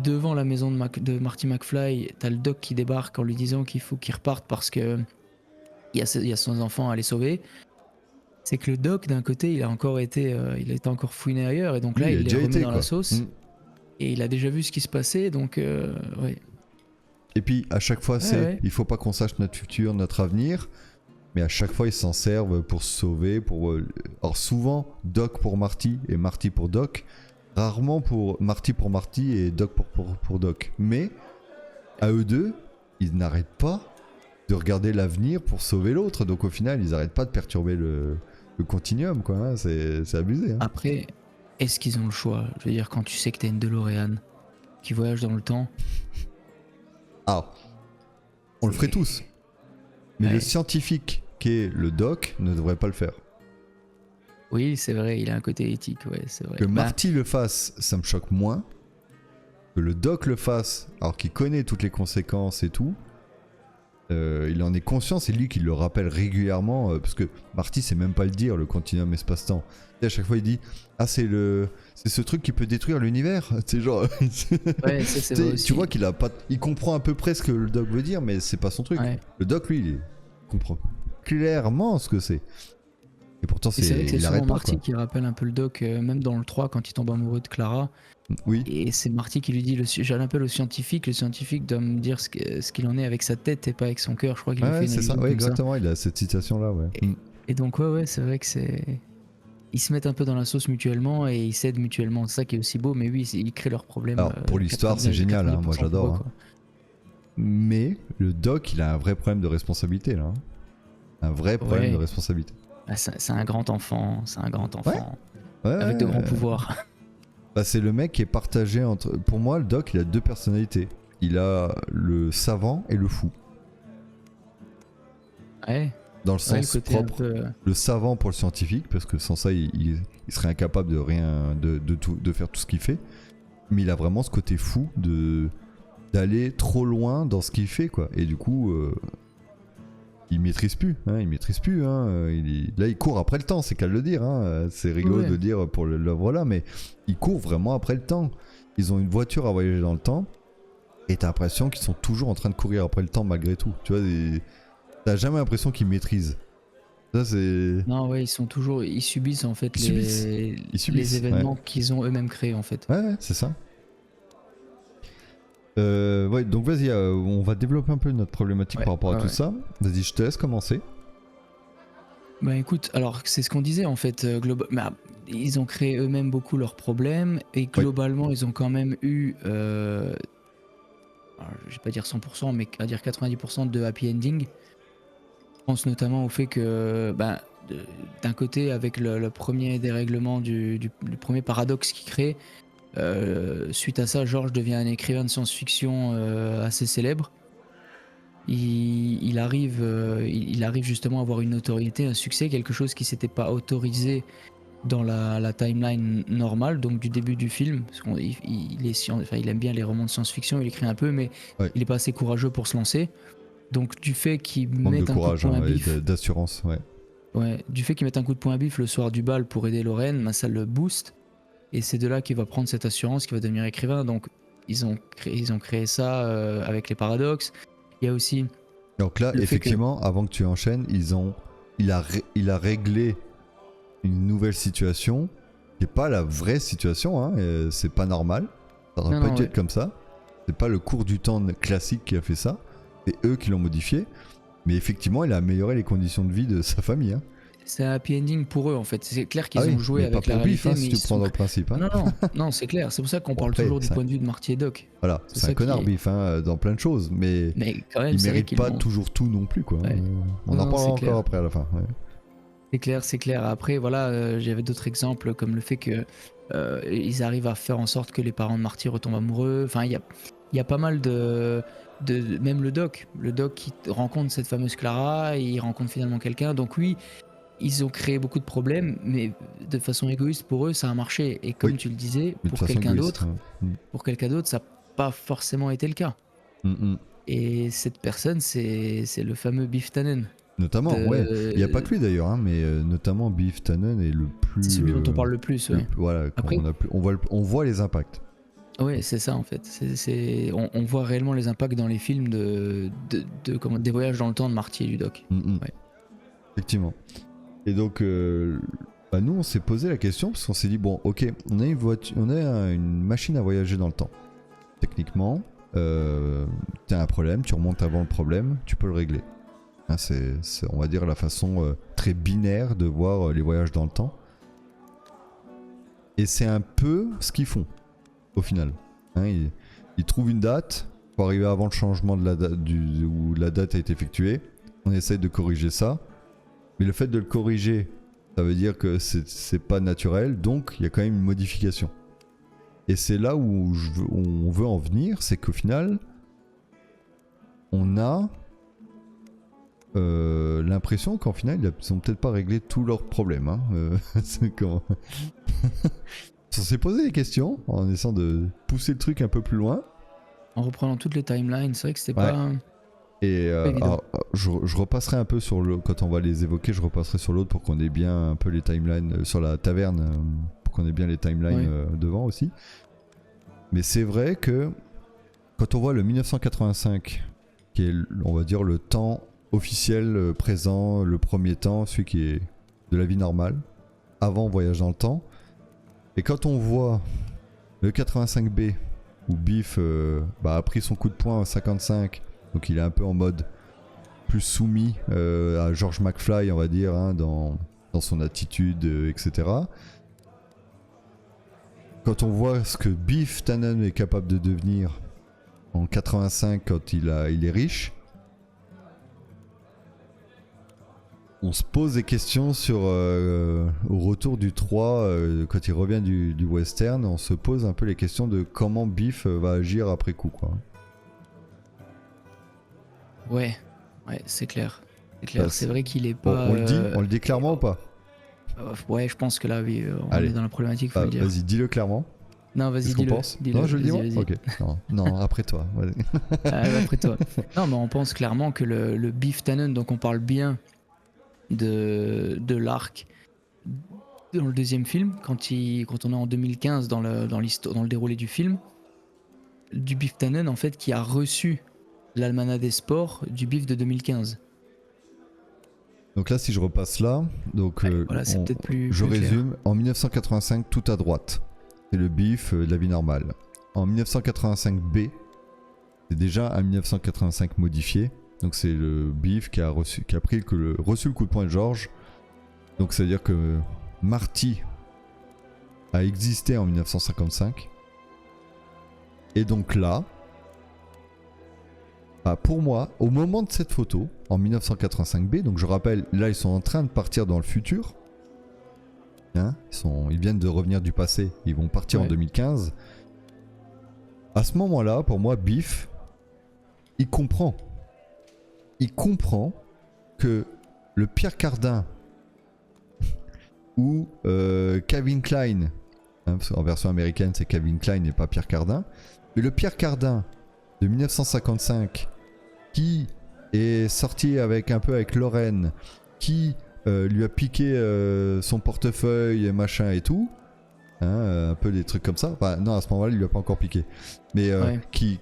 devant la maison de Marty McFly, t'as le doc qui débarque en lui disant qu'il faut qu'il reparte parce que il y a son enfant à les sauver. C'est que le doc, d'un côté, il a été encore fouiné ailleurs et donc là, Oui, il a les déjà remet été, dans quoi. la sauce. Mm. Et il a déjà vu ce qui se passait, donc ouais. Et puis à chaque fois, Ouais. il faut pas qu'on sache notre futur, notre avenir, mais à chaque fois ils s'en servent pour se sauver. Alors souvent Doc pour Marty et Marty pour Doc, rarement pour Marty et Doc pour Doc. Mais à eux deux, ils n'arrêtent pas de regarder l'avenir pour sauver l'autre. Donc au final, ils n'arrêtent pas de perturber le continuum, quoi. Hein. C'est abusé. Hein. Après, est-ce qu'ils ont le choix? Je veux dire, quand tu sais que t'as une DeLorean qui voyage dans le temps. Ah, on le ferait tous. Mais Ouais. le scientifique qui est le Doc ne devrait pas le faire. Oui, c'est vrai, il a un côté éthique, ouais, c'est vrai. Que Bah, Marty le fasse, ça me choque moins. Que le Doc le fasse, alors qu'il connaît toutes les conséquences et tout. Il en est conscient, c'est lui qui le rappelle régulièrement. Parce que Marty sait même pas le dire, le continuum espace-temps. Et à chaque fois, il dit ah, c'est ce truc qui peut détruire l'univers. C'est genre. ouais, ça, c'est vrai aussi. Tu vois qu'il a pas. Il comprend à peu près ce que le Doc veut dire, mais c'est pas son truc. Ouais. Le Doc, lui, il comprend clairement ce que c'est. Et pourtant, Et c'est vrai que c'est il souvent arrête pas, Marty quoi. qui rappelle un peu le doc, même dans le 3 quand il tombe amoureux de Clara. Oui, Et c'est Marty qui lui dit, j'appelle au scientifique, le scientifique doit me dire ce qu'il en est avec sa tête et pas avec son cœur. Je crois qu'il lui fait ouais, une c'est ça, allusion ouais, comme ça. exactement, il a cette citation-là, ouais. Et donc ouais, c'est vrai que c'est... Ils se mettent un peu dans la sauce mutuellement et ils s'aident mutuellement. C'est ça qui est aussi beau, mais oui, ils créent leurs problèmes. Alors, pour l'histoire, c'est génial, hein, moi 90% pour eux, j'adore. Hein. quoi. Mais le doc, il a un vrai problème de responsabilité, là. Hein. Un vrai problème Ouais. de responsabilité. Ah, c'est un grand enfant, Ouais, avec de grands ouais. pouvoirs. Bah, c'est le mec qui est partagé entre... Pour moi, le doc, il a deux personnalités. Il a le savant et le fou. Ouais, Dans le ouais, sens le côté un propre. peu... Le savant pour le scientifique, parce que sans ça, il serait incapable de rien, de faire tout ce qu'il fait. Mais il a vraiment ce côté fou d'aller trop loin dans ce qu'il fait, quoi. Et du coup, il maîtrise plus. Hein, il maîtrise plus. Hein, là, il court après le temps, c'est qu'à le dire. Hein. C'est rigolo Ouais. de dire pour l'œuvre là, mais il court vraiment après le temps. Ils ont une voiture à voyager dans le temps, et t'as l'impression qu'ils sont toujours en train de courir après le temps malgré tout. Tu vois, t'as jamais l'impression qu'ils maîtrisent. Ça, c'est... Non, ouais, ils subissent en fait Ils subissent, les événements ouais. qu'ils ont eux-mêmes créés en fait. Ouais, c'est ça. Ouais, donc vas-y, on va développer un peu notre problématique Ouais, par rapport à ouais, tout ouais. ça. Vas-y, je te laisse commencer. Bah écoute, alors c'est ce qu'on disait en fait, ils ont créé eux-mêmes beaucoup leurs problèmes et globalement ils ont quand même eu, alors, je vais pas dire 100%, mais à dire 90% de happy ending. Je pense notamment au fait que, d'un côté avec le premier dérèglement le premier paradoxe qu'il crée, suite à ça, George devient un écrivain de science-fiction assez célèbre. Il arrive justement à avoir une notoriété, un succès, quelque chose qui s'était pas autorisé dans la timeline normale, donc du début du film, parce il aime bien les romans de science-fiction, il écrit un peu, mais Ouais. il est pas assez courageux pour se lancer. Donc du fait qu'il Manque mette de un coup de courage poing à et bif, d'assurance, ouais. ouais, du fait qu'il mette un coup de poing à bif le soir du bal pour aider Lorraine, ça le booste, et c'est de là qu'il va prendre cette assurance, qu'il va devenir écrivain. Donc ils ont créé ça avec les paradoxes. Il y a aussi Donc là, le fait effectivement, avant que tu enchaînes, il a réglé une nouvelle situation qui n'est pas la vraie situation, hein, c'est pas normal. Ça aurait Non, pas non, dû ouais. être comme ça. C'est pas le cours du temps classique qui a fait ça. C'est eux qui l'ont modifié. Mais effectivement, il a amélioré les conditions de vie de sa famille. Hein. C'est un happy ending pour eux en fait. C'est clair qu'ils Ah oui, ont joué mais avec pas la pour Biff, réalité, hein, mais si tu ils prends sont... dans le principe. Hein. Non, c'est clair. C'est pour ça qu'on Bon, parle après, toujours du ça- point de vue de Marty et Doc. Voilà, C'est c'est un ça connard qui- Biff hein, dans plein de choses, mais Mais quand même, il c'est vrai mérite qu'ils pas l'ont... toujours tout non plus, quoi. Ouais. On Non, en non, parlera c'est clair. encore après à la fin. Ouais. C'est clair. Après, voilà, j'avais d'autres exemples comme le fait que ils arrivent à faire en sorte que les parents de Marty retombent amoureux. Enfin, il y a pas mal de même le doc qui rencontre cette fameuse Clara, et il rencontre finalement quelqu'un. Donc oui, ils ont créé beaucoup de problèmes, mais de façon égoïste pour eux, ça a marché. Et comme Oui. tu le disais, Mais de pour façon quelqu'un égoïste, d'autre, ça n'a pas forcément été le cas. Mm. Et cette personne, c'est le fameux Biff Tannen. Notamment, ouais. Il n'y a pas que lui d'ailleurs, hein, mais notamment Biff Tannen est le plus. C'est celui dont on parle le plus, ouais. Voilà, quand Après- on voit les impacts. Ouais, c'est ça en fait. On voit réellement les impacts dans les films des voyages dans le temps de Marty et du Doc. Ouais. Effectivement. Et donc, nous, on s'est posé la question parce qu'on s'est dit bon, ok, on a une voiture, une machine à voyager dans le temps. Techniquement, t'as un problème, tu remontes avant le problème, tu peux le régler. Hein, c'est, on va dire, la façon très binaire de voir les voyages dans le temps. Et c'est un peu ce qu'ils font, au final. Hein, ils trouvent une date pour arriver avant le changement de la date où la date a été effectuée. On essaye de corriger ça. Mais le fait de le corriger, ça veut dire que c'est pas naturel, donc il y a quand même une modification. Et c'est là où on veut en venir, c'est qu'au final, on a l'impression qu'en final, ils ont peut-être pas réglé tous leurs problèmes. Hein. C'est quand... on s'est posé des questions en essayant de pousser le truc un peu plus loin. En reprenant toutes les timelines, c'est vrai que c'était Ouais. pas... Et Pas évident. alors, je repasserai un peu sur le, quand on va les évoquer, je repasserai sur l'autre pour qu'on ait bien un peu les timelines sur la taverne, pour qu'on ait bien les timelines devant aussi. Mais c'est vrai que quand on voit le 1985, qui est, on va dire, le temps officiel présent, le premier temps, celui qui est de la vie normale, avant Voyage dans le temps. Et quand on voit le 85B, où Biff a pris son coup de poing à 55, donc il est un peu en mode plus soumis à George McFly, on va dire, hein, dans son attitude, etc. Quand on voit ce que Biff Tannen est capable de devenir en 85 quand il est riche, on se pose des questions sur au retour du 3, quand il revient du western, on se pose un peu les questions de comment Biff va agir après coup, quoi. Ouais, c'est clair. C'est clair, Bah, c'est vrai qu'il est pas. On le dit clairement ou pas? Ouais, je pense que là, oui, on Allez. est dans la problématique, faut le dire. Vas-y, dis-le clairement. Non, vas-y, Qu'est-ce qu'on dis-le. pense? Dis-le, Non, je le dis moi. vas-y. Ok. Non, après toi. Vas-y. Après toi. Non, mais on pense clairement que le Biff Tannen, donc on parle bien de l'arc dans le deuxième film, quand on est en 2015 dans le déroulé du film, du Biff Tannen en fait qui a reçu l'almanach des sports du Biff de 2015. Donc là, si je repasse là, donc voilà, c'est peut-être plus. je plus clair. résume. En 1985, tout à droite, c'est le Biff de la vie normale. En 1985B, c'est déjà un 1985 modifié. Donc c'est le Biff qui a reçu le coup de poing de George. Donc ça veut dire que Marty a existé en 1955. Et donc là, pour moi, au moment de cette photo, en 1985B, donc je rappelle, là ils sont en train de partir dans le futur. Hein, ils viennent de revenir du passé, ils vont partir en 2015. À ce moment-là, pour moi, Biff, il comprend que le Pierre Cardin ou Calvin Klein, hein, parce qu'en version américaine c'est Calvin Klein et pas Pierre Cardin, mais le Pierre Cardin de 1955 qui est sorti avec Lorraine, qui lui a piqué son portefeuille et machin et tout, hein, un peu des trucs comme ça. Enfin, non, à ce moment-là, il lui a pas encore piqué, mais qui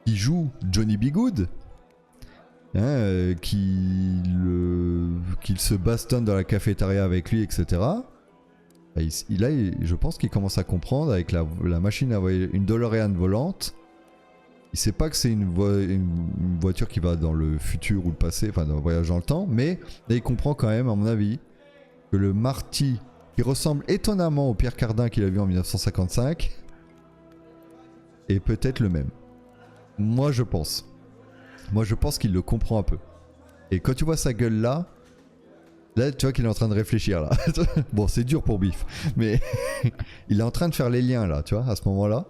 joue Johnny B. Good, hein, qu'il se bastonne dans la cafétéria avec lui, etc. Je pense qu'il commence à comprendre avec la machine à voyager, une DeLorean volante. Il sait pas que c'est une voiture qui va dans le futur ou le passé, enfin dans le voyage dans le temps, mais là il comprend quand même, à mon avis, que le Marty, qui ressemble étonnamment au Pierre Cardin qu'il a vu en 1955, est peut-être le même. Moi je pense qu'il le comprend un peu. Et quand tu vois sa gueule là tu vois qu'il est en train de réfléchir là. Bon, c'est dur pour Biff, mais il est en train de faire les liens là, tu vois, à ce moment-là.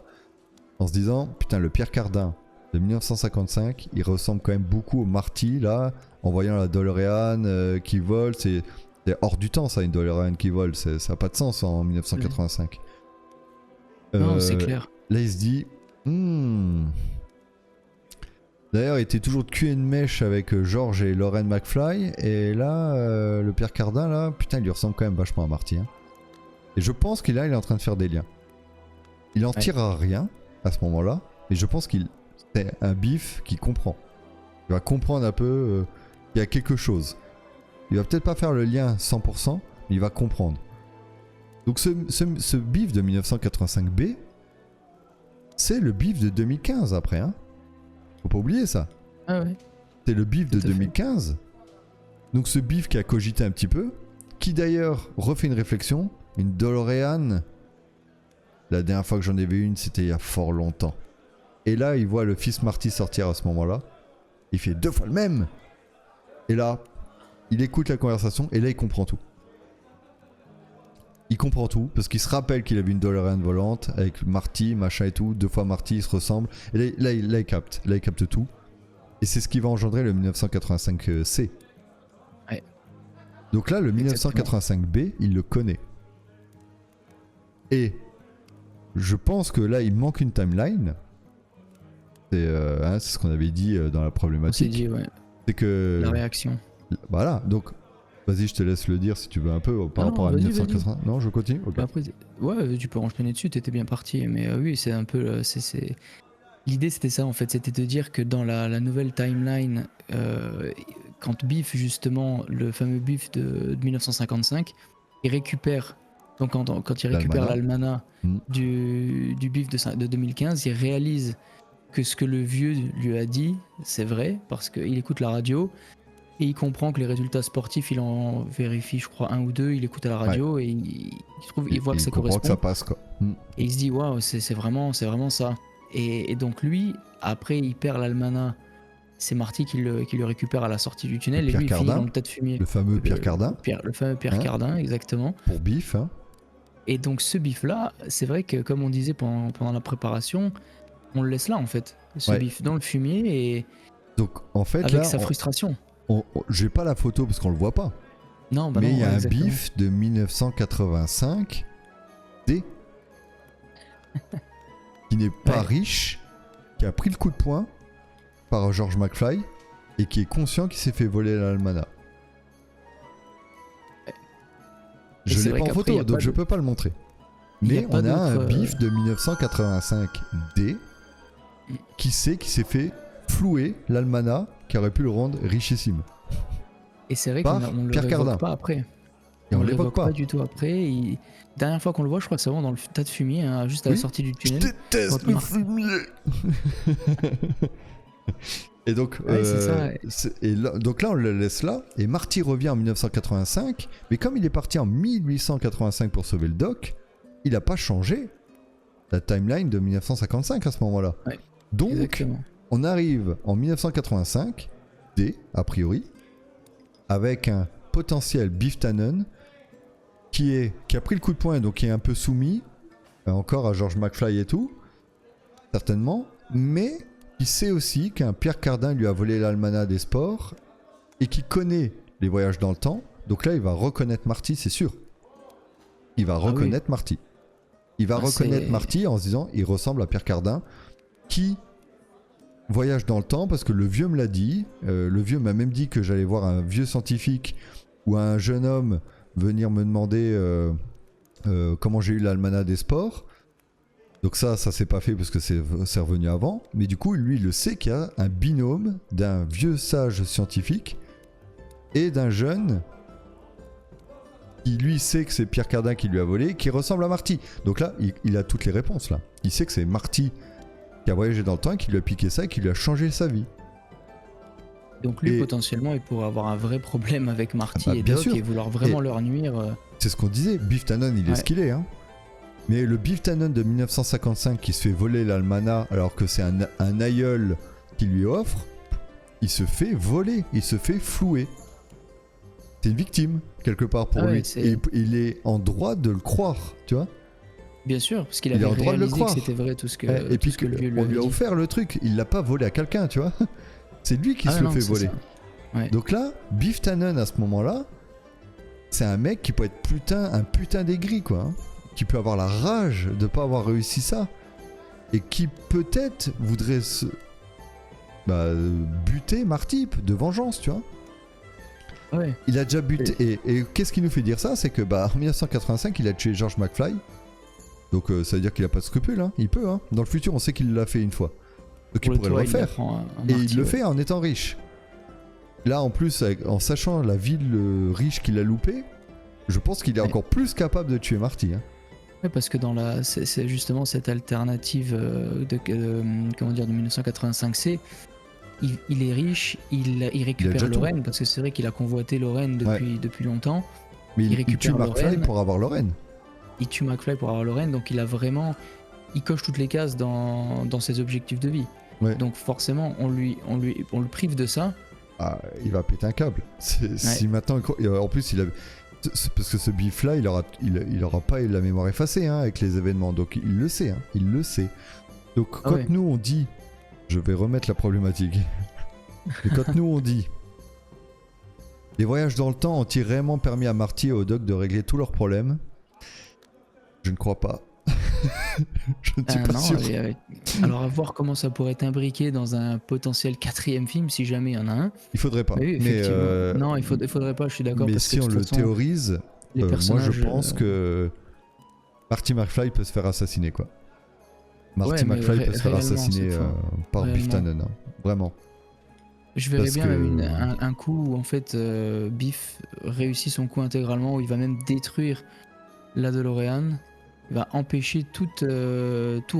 En se disant, putain, le Pierre Cardin de 1955, il ressemble quand même beaucoup au Marty, là, en voyant la DeLorean qui vole. C'est hors du temps, ça, une DeLorean qui vole. Ça n'a pas de sens en 1985. Non, c'est clair. Là, il se dit, D'ailleurs, il était toujours de cul et de mèche avec George et Lorraine McFly. Et là, le Pierre Cardin, là, putain, il lui ressemble quand même vachement à Marty. Hein. Et je pense qu'il est en train de faire des liens. Il en tirera rien à ce moment-là, mais je pense qu'il c'est un Biff qui comprend. Il va comprendre un peu qu'il y a quelque chose. Il va peut-être pas faire le lien 100%, mais il va comprendre. Donc ce Biff de 1985B, c'est le Biff de 2015 après, hein. Faut pas oublier ça. Ah ouais. C'est le Biff de 2015. Donc ce Biff qui a cogité un petit peu, qui d'ailleurs refait une réflexion, une DeLorean. La dernière fois que j'en ai vu une, c'était il y a fort longtemps. Et là, il voit le fils Marty sortir à ce moment-là. Il fait 2 fois le même. Et là, il écoute la conversation et là, il comprend tout. Il comprend tout parce qu'il se rappelle qu'il a vu une DeLorean volante avec Marty, machin et tout. 2 fois Marty, ils se ressemblent. Et là, il capte. Là, il capte tout. Et c'est ce qui va engendrer le 1985C. Ouais. Donc là, le 1985B, il le connaît. Et je pense que là, il manque une timeline. C'est ce qu'on avait dit dans la problématique. On s'est dit, ouais. C'est que... La réaction. Voilà, donc... Vas-y, je te laisse le dire si tu veux un peu par rapport à 1980. Non, je continue. Okay. Après, ouais, tu peux enchaîner dessus, t'étais bien parti. Mais oui, c'est un peu... L'idée, c'était ça, en fait. C'était de dire que dans la nouvelle timeline, quand Biff, justement, le fameux Biff de 1955, il récupère, donc quand il récupère l'almanach du Biff de 2015, il réalise que ce que le vieux lui a dit, c'est vrai, parce qu'il écoute la radio, et il comprend que les résultats sportifs, il en vérifie, je crois, 1 ou 2, il écoute à la radio, et il voit que ça correspond. Que ça passe, quoi. Et il se dit, waouh, c'est vraiment ça. Et donc lui, après, il perd l'almanach. C'est Marty qui le récupère à la sortie du tunnel, et lui, il finit dans le tas de fumier. Le fameux Pierre Cardin. Le fameux Pierre Cardin, exactement. Pour Biff, hein. Et donc ce Biff-là, c'est vrai que, comme on disait pendant la préparation, on le laisse là, en fait. Ce Biff dans le fumier, et donc, en fait, avec sa frustration. J'ai pas la photo parce qu'on le voit pas. Non, mais il y a un Biff de 1985 D qui n'est pas riche, qui a pris le coup de poing par George McFly et qui est conscient qu'il s'est fait voler l'almanach. Je l'ai pas en photo, donc je peux pas le montrer. Mais on a un Biff de 1985 D qui sait qu'il s'est fait flouer l'almanach qui aurait pu le rendre richissime. Et c'est vrai qu'on ne le révoque pas après. Et on le l'évoque pas du tout après. Dernière fois qu'on le voit, je crois que c'est vraiment dans le tas de fumier, hein, juste à la sortie du tunnel. Je déteste le fumier. Et donc, donc là, on le laisse là. Et Marty revient en 1985. Mais comme il est parti en 1885 pour sauver le doc, il n'a pas changé la timeline de 1955 à ce moment-là. Ouais, donc, exactement. On arrive en 1985, D, a priori, avec un potentiel Biff Tannen qui a pris le coup de poing, donc qui est un peu soumis, encore à George McFly et tout, certainement, mais qui sait aussi qu'un Pierre Cardin lui a volé l'almanach des sports et qui connaît les voyages dans le temps. Donc là, il va reconnaître Marty, c'est sûr. Il va reconnaître Marty. Il va reconnaître Marty en se disant, il ressemble à Pierre Cardin, qui voyage dans le temps, parce que le vieux me l'a dit. Le vieux m'a même dit que j'allais voir un vieux scientifique ou un jeune homme venir me demander comment j'ai eu l'almanach des sports. Donc ça s'est pas fait parce que c'est revenu avant. Mais du coup, lui, il le sait qu'il y a un binôme d'un vieux sage scientifique et d'un jeune qui lui sait que c'est Pierre Cardin qui lui a volé, qui ressemble à Marty. Donc là, il a toutes les réponses là. Il sait que c'est Marty qui a voyagé dans le temps, qui lui a piqué ça et qui lui a changé sa vie. Donc lui, potentiellement, il pourrait avoir un vrai problème avec Marty et bien Doc sûr. et vouloir vraiment leur nuire. C'est ce qu'on disait, Biff Tannen, il est ce qu'il est. Hein. Mais le Biff Tannen de 1955 qui se fait voler l'almanach alors que c'est un aïeul qui lui offre, il se fait voler, il se fait flouer. C'est une victime, quelque part, pour lui. Et il est en droit de le croire, tu vois. Bien sûr, parce qu'il avait réalisé que c'était vrai tout ce que, et puis que on lui a offert le truc, il l'a pas volé à quelqu'un, tu vois. C'est lui qui se le fait voler. Ouais. Donc là, Biff Tannen à ce moment-là, c'est un mec qui peut être un putain d'aigri, quoi. Hein, qui peut avoir la rage de pas avoir réussi ça. Et qui peut-être voudrait buter Marty de vengeance, tu vois. Ouais. Il a déjà buté. Et qu'est-ce qui nous fait dire ça? C'est que en 1985, il a tué George McFly. Donc ça veut dire qu'il a pas de scrupules, hein. Il peut, hein. Dans le futur, on sait qu'il l'a fait une fois. Donc il pourrait le refaire. Et il le fait en étant riche. Là, en plus, en sachant la ville riche qu'il a loupée, je pense qu'il est encore plus capable de tuer Marty. Hein. Ouais, parce que c'est justement cette alternative de 1985C. Il est riche, il récupère Lorraine, parce que c'est vrai qu'il a convoité Lorraine depuis longtemps. Mais il tue McFly pour avoir Lorraine. Il tue McFly pour avoir Lorraine, donc il coche toutes les cases dans ses objectifs de vie. Ouais. Donc forcément, on le prive de ça. Ah, il va péter un câble. Si maintenant, en plus, parce que ce Biff là, il aura pas la mémoire effacée, hein, avec les événements, donc il le sait, hein, il le sait. Donc quand nous on dit, je vais remettre la problématique. Et quand nous on dit, les voyages dans le temps ont-ils vraiment permis à Marty et au Doc de régler tous leurs problèmes? Je ne crois pas. Je ne suis pas sûr. Alors à voir comment ça pourrait être imbriqué dans un potentiel 4e film si jamais il y en a un. Il faudrait pas. Oui, non, il faudrait pas, je suis d'accord. Mais si on le théorise, moi je pense que Marty McFly peut se faire assassiner, quoi. Marty McFly peut se faire assassiner par Biff Tannen, hein. Vraiment. Je verrais Parce bien que- même un coup où en fait Biff réussit son coup intégralement, où il va même détruire la DeLorean. Il va empêcher tout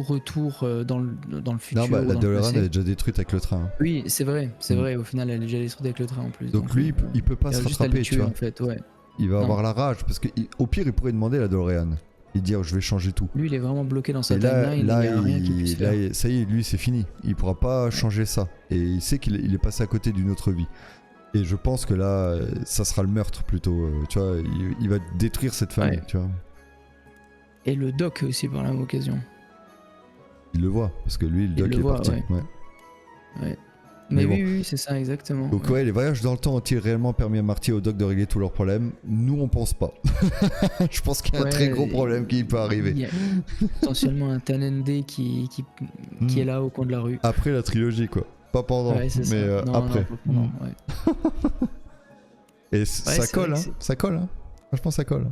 retour dans le Non, bah, futur ou la dans le DeLorean elle passé. est déjà détruite avec le train, hein. Oui, c'est vrai, Mm. au final elle est déjà détruite avec le train en plus. Donc lui, il peut pas il se a juste à le rattraper, tu tuer vois. en fait, ouais. Il va Non. avoir la rage, parce qu'au pire, il pourrait demander à la DeLorean et dire je vais changer tout. Lui il est vraiment bloqué dans sa Et là, timeline, il n'y a rien qu'il puisse faire. ça y est, lui c'est fini. Il pourra pas changer ça. Et il sait qu'il est passé à côté d'une autre vie. Et je pense que là, ça sera le meurtre plutôt. Tu vois, il va détruire cette famille, Ouais. tu vois. Et le Doc aussi par la même occasion. Il le voit, parce que lui, le doc le il est voit, parti. ouais. Ouais. Mais Mais bon. oui, c'est ça exactement. Donc ouais, les voyages dans le temps ont-ils réellement permis à Marty et au doc de régler tous leurs problèmes? Nous, on pense pas. Je pense qu'il y a un très gros problème qui peut arriver. Il y a potentiellement un Tanende qui est là au coin de la rue. Après la trilogie, quoi. Pas pendant, Ouais, c'est mais ça. Non, après. non, pas pendant, ouais. Et c'est ça vrai colle, que hein. Ça colle, hein. Franchement, ça colle.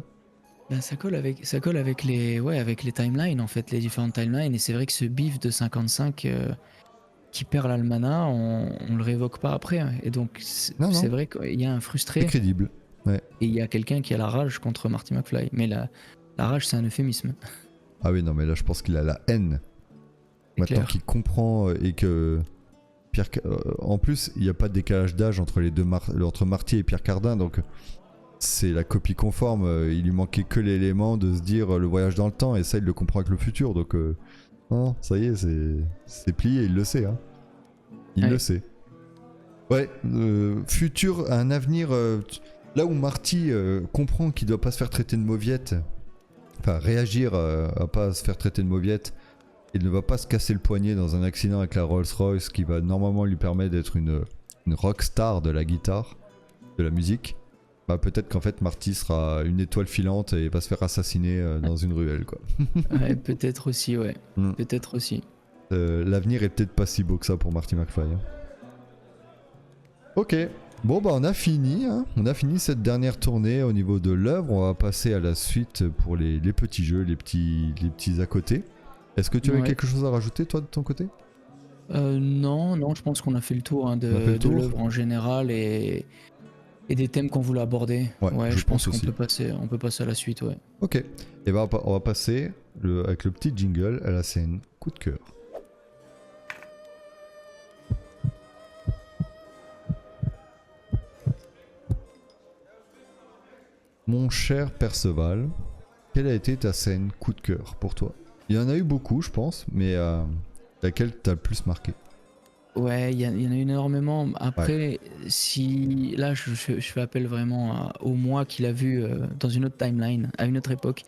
Ben, ça colle avec les timelines en fait, les différentes timelines. Et c'est vrai que ce Biff de 55 qui perd l'almanach, on le révoque pas après, hein. Et donc Non. c'est vrai qu'il y a un C'est frustré crédible. et il y a quelqu'un qui a la rage contre Marty McFly. Mais la rage c'est un euphémisme. Ah oui, non, mais là, je pense qu'il a la haine. C'est Maintenant clair. qu'il comprend et que... en plus, il n'y a pas de décalage d'âge entre les deux entre Marty et Pierre Cardin, donc c'est la copie conforme. Il lui manquait que l'élément de se dire le voyage dans le temps, et ça, il le comprend avec le futur. Donc, non, ça y est, c'est plié, il le sait. Hein. Il Ouais. le sait. Ouais, futur, un avenir. Là où Marty comprend qu'il doit pas se faire traiter de mauviette, enfin réagir à pas se faire traiter de mauviette, il ne va pas se casser le poignet dans un accident avec la Rolls-Royce qui va normalement lui permettre d'être une rockstar de la guitare, de la musique. Bah peut-être qu'en fait Marty sera une étoile filante et va se faire assassiner dans une ruelle, quoi. Ouais, peut-être aussi, ouais. Mm. Peut-être aussi. L'avenir est peut-être pas si beau que ça pour Marty McFly. Hein. Ok, bon bah on a fini, hein. On a fini cette dernière tournée au niveau de l'œuvre. On va passer à la suite pour les petits jeux, les petits à côté. Est-ce que tu avais Ouais. quelque chose à rajouter toi de ton côté? Non, je pense qu'on a fait le tour, hein, On a fait le de tour. l'œuvre en général et des thèmes qu'on voulait aborder. Ouais, je je pense pense qu'on aussi. peut passer à la suite, ouais. Ok, et bah on va passer avec le petit jingle à la scène coup de cœur. Mon cher Perceval, quelle a été ta scène coup de cœur pour toi? Il y en a eu beaucoup, je pense, mais laquelle t'as le plus marqué? Ouais, il y en a eu énormément. Après, si là, je fais appel vraiment au moi qui l'a vu dans une autre timeline, à une autre époque.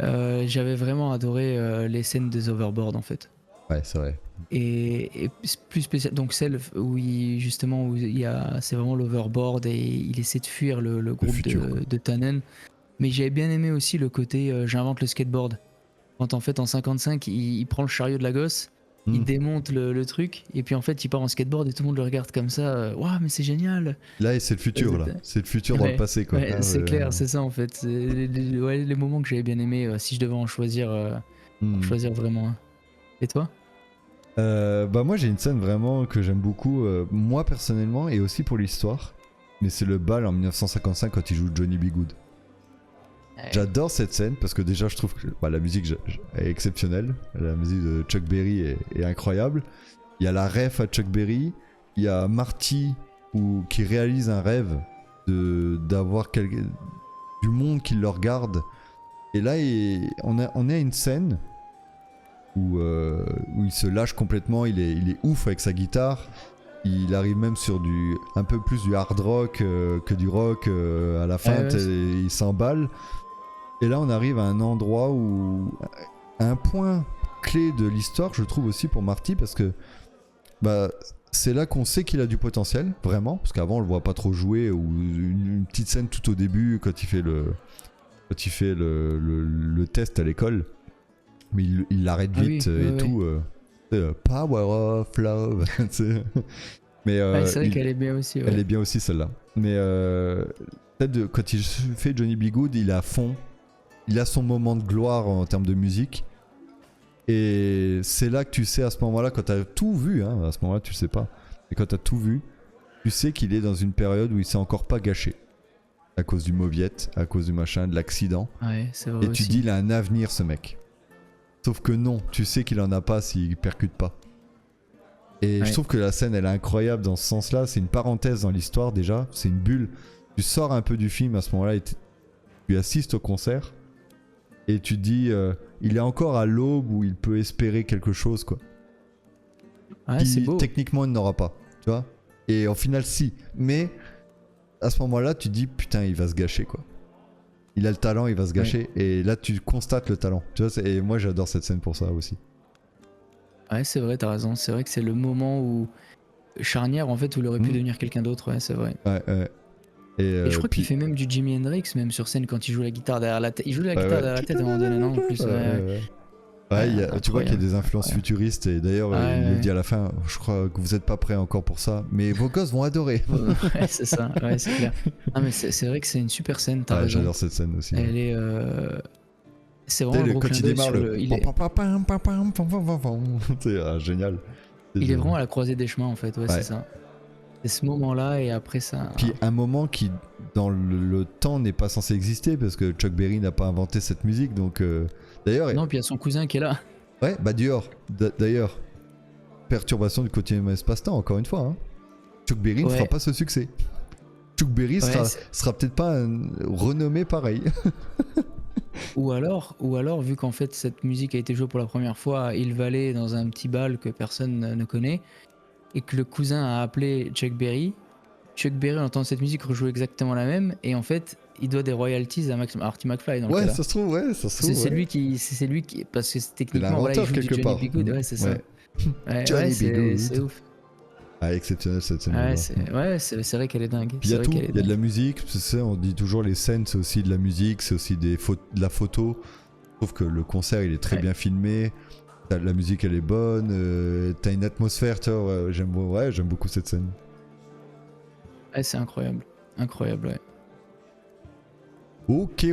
J'avais vraiment adoré les scènes des overboard en fait. Ouais, c'est vrai. Et plus spécial, donc celle où justement où c'est vraiment l'overboard et il essaie de fuir le groupe futur, quoi. de Tannen. Mais j'avais bien aimé aussi le côté j'invente le skateboard. Quand en fait en 55 il prend le chariot de la gosse, il démonte le truc et puis en fait il part en skateboard et tout le monde le regarde comme ça. Waouh, mais c'est génial! Là, c'est le futur, là. C'est le futur dans le Ouais, passé, quoi. ouais, Ah, c'est ouais, clair, ouais. c'est ça en fait. C'est les moments que j'avais bien aimé si je devais en choisir, choisir vraiment un. Et toi? Bah moi j'ai une scène vraiment que j'aime beaucoup, moi personnellement et aussi pour l'histoire, mais c'est le bal en 1955 quand il joue Johnny B. Good. J'adore cette scène parce que déjà je trouve que la musique est exceptionnelle, la musique de Chuck Berry est incroyable, il y a la ref à Chuck Berry, il y a Marty qui réalise un rêve d'avoir du monde qui le regarde, et là on a une scène où il se lâche complètement, il est ouf avec sa guitare, il arrive même sur un peu plus du hard rock que du rock à la fin, et il s'emballe. Et là on arrive à un endroit à un point clé de l'histoire, je trouve aussi pour Marty, parce que c'est là qu'on sait qu'il a du potentiel, vraiment, parce qu'avant on le voit pas trop jouer, ou une petite scène tout au début quand il fait le test à l'école. Mais il l'arrête vite tout. Power of Love. Mais c'est vrai qu'elle est bien aussi. Ouais. Elle est bien aussi celle-là. Mais peut-être quand il fait Johnny B. Good, il est à fond. Il a son moment de gloire en termes de musique. Et c'est là que tu sais à ce moment-là, quand t'as tout vu, hein, à ce moment-là tu le sais pas, mais quand t'as tout vu, tu sais qu'il est dans une période où il s'est encore pas gâché. À cause du mauviette, à cause du machin, de l'accident. Ouais, c'est vrai Et tu aussi. dis, il a un avenir, ce mec. Sauf que non, tu sais qu'il en a pas s'il percute pas. Et Ouais. je trouve que la scène, elle est incroyable dans ce sens-là. C'est une parenthèse dans l'histoire déjà. C'est une bulle. Tu sors un peu du film à ce moment-là et tu assistes au concert. Et tu te dis, il est encore à l'aube où il peut espérer quelque chose, quoi. Ouais, c'est Qui, beau. techniquement, il n'aura pas. Tu vois. Et au final, si. Mais à ce moment-là, tu te dis, putain, il va se gâcher, quoi. Il a le talent, il va se gâcher. Et là, tu constates le talent. Tu vois, et moi, j'adore cette scène pour ça aussi. Ouais, c'est vrai, t'as raison. C'est vrai que c'est le moment où charnière en fait où il aurait pu devenir quelqu'un d'autre. Ouais, c'est vrai. Ouais, ouais. Et je crois qu'il puis, fait même du Jimi Hendrix même sur scène quand il joue la guitare derrière la tête. Il joue la ouais, guitare ouais. derrière la tête à un moment donné, non en plus. Ouais, ouais. Ouais, Ouais, tu vois qu'il y a des influences incroyable. futuristes et d'ailleurs Ouais, il le ouais. dit à la fin, je crois que vous n'êtes pas prêts encore pour ça, mais vos gosses vont adorer. Ouais, c'est ça. Ouais, c'est clair. Non mais c'est vrai que c'est une super scène. T'as Ouais, raison. j'adore cette scène aussi. Elle est. C'est Tu vraiment un sais, gros quand clin il d'œil démarre sur le. le... C'est génial. Il est vraiment à la croisée des chemins en fait. Ouais, Ouais. c'est ça. C'est ce moment-là et après ça. Puis un moment qui dans le temps n'est pas censé exister parce que Chuck Berry n'a pas inventé cette musique donc d'ailleurs Non, puis il y a son cousin qui est là. ouais bah d'ailleurs perturbation du continuum espace-temps encore une fois hein. Chuck Berry ne fera Ouais. pas ce succès. Chuck Berry Ouais, sera peut-être pas renommé pareil. ou alors, vu qu'en fait cette musique a été jouée pour la première fois à Hill Valley dans un petit bal que personne ne connaît, et que le cousin a appelé Chuck Berry entend cette musique rejouer exactement la même, et en fait il doit des royalties à Marty McFly dans le cas Ouais là. ça se trouve ouais ça se trouve. C'est ouais. lui qui, parce que C'est techniquement voilà, il l'inventeur joue du quelque Johnny part. B. Good, ouais c'est ça. Ouais. Ouais, Johnny B. Good. c'est ouf. Ah exceptionnel cette scène. Ouais, j'adore. c'est vrai qu'elle est dingue. Puis il y C'est a vrai tout, qu'elle est il y a de la dingue. musique, tu sais, on dit toujours les scènes c'est aussi de la musique, c'est aussi de la photo. Je trouve que le concert il est très Ouais. bien filmé, la musique elle est bonne, t'as une atmosphère, tu vois, j'aime beaucoup cette scène. Ouais, c'est incroyable. Incroyable, ouais. Ok,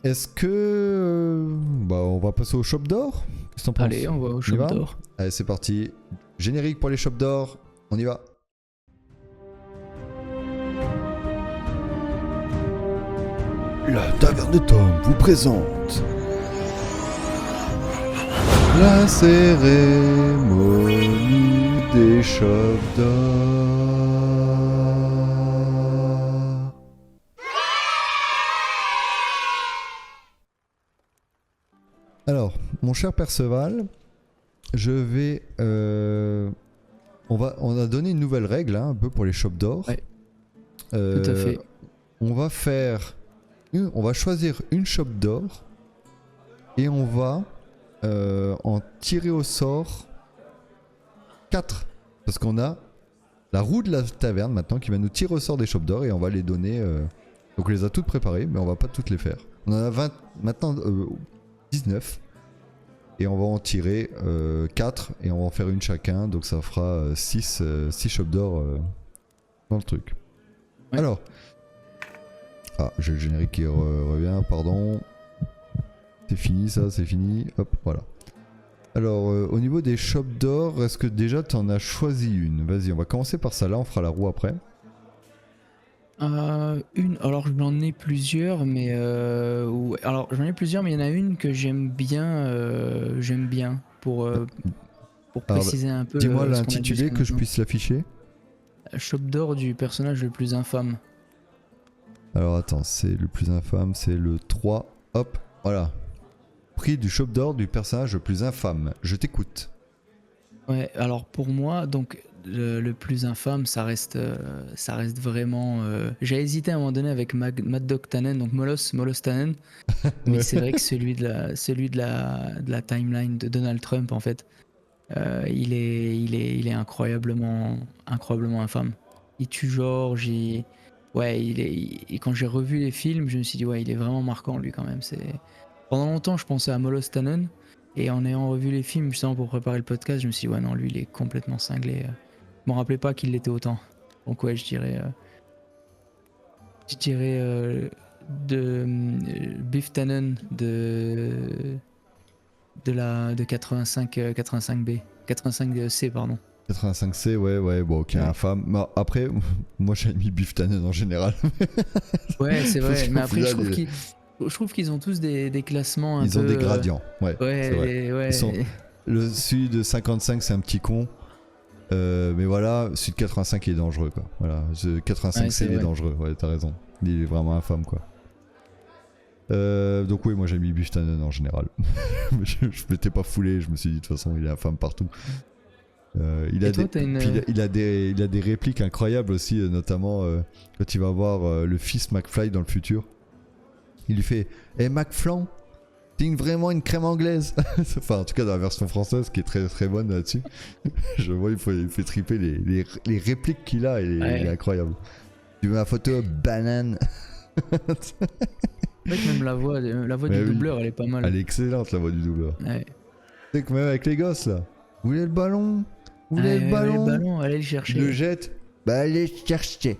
est-ce que... bah on va passer au shop d'or. Qu'est-ce que t'en penses? Allez, on va au y shop va d'or. Allez c'est parti, générique pour les shops d'or, on y va. La Taverne de Tom vous présente La cérémonie des shops d'or. Alors, mon cher Perceval, je vais... on a donné une nouvelle règle hein, un peu pour les shops d'or. Ouais. Tout à fait. On va choisir une shop d'or et on va en tirer au sort 4 parce qu'on a la roue de la taverne maintenant qui va nous tirer au sort des shops d'or et on va les donner donc on les a toutes préparées mais on va pas toutes les faire. On en a 20 maintenant 19 et on va en tirer 4 et on va en faire une chacun donc ça fera 6 shops d'or dans le truc. Ouais. Alors j'ai le générique qui revient, pardon. C'est fini ça, c'est fini. Hop, voilà. Alors, au niveau des shops d'or, est-ce que déjà tu en as choisi une? Vas-y, on va commencer par ça là, on fera la roue après. Alors j'en ai plusieurs, mais alors j'en ai plusieurs, mais il y en a une que j'aime bien pour préciser un peu. Dis-moi ce qu'on a dit l'intitulé jusqu'à que je maintenant. puisse l'afficher. Shop d'or du personnage le plus infâme. Alors attends, c'est le plus infâme, c'est le 3. Hop, voilà. Prix du shop d'or du personnage le plus infâme. Je t'écoute. Ouais, alors pour moi, donc le plus infâme, ça reste vraiment. J'ai hésité à un moment donné avec Mad Dog Tannen, donc Molos Tannen, mais c'est vrai que celui de la timeline de Donald Trump en fait, il est incroyablement infâme. Il tue George, et quand j'ai revu les films, je me suis dit ouais, il est vraiment marquant lui quand même. Pendant longtemps, je pensais à Molos Tannen. Et en ayant revu les films justement pour préparer le podcast, je me suis dit ouais non, lui il est complètement cinglé. Je m'en rappelais pas qu'il l'était autant. Donc ouais, je dirais Biff Tannen de 85 85B, 85C pardon. 85C, ouais, bon, ok, Ouais. infâme. Mais après, moi j'avais mis Biff Tannen en général. Ouais, c'est Parce vrai. qu'au Mais après, final, je trouve qu'ils ont tous des classements un ils peu. ont des gradients, ouais, c'est vrai. Ouais, Ils sont... ouais. Celui de 55, c'est un petit con. Mais voilà, celui de 85 il est dangereux, quoi. Voilà, ce 85C, Ouais, c'est il est vrai. dangereux, ouais, t'as raison. Il est vraiment infâme, quoi. Donc oui, moi j'ai mis Biff Tannen en général. je m'étais pas foulé, je me suis dit de toute façon il est infâme partout. Et toi, t'as une. Puis il a des répliques incroyables aussi, notamment quand il va voir le fils McFly dans le futur. Il lui fait "Eh McFlan, t'es vraiment une crème anglaise." Enfin en tout cas dans la version française qui est très très bonne là-dessus. Je vois il fait triper les répliques qu'il a, il est incroyable. Tu veux ma photo banane? En fait, même la voix du Mais oui. doubleur, elle est pas mal. Elle est excellente la voix du doubleur. Ouais. Tu sais que même avec les gosses là, vous voulez le ballon? Vous voulez Ouais, le ouais, ballon? le ballon, allez le Il chercher. le jette. Bah allez chercher.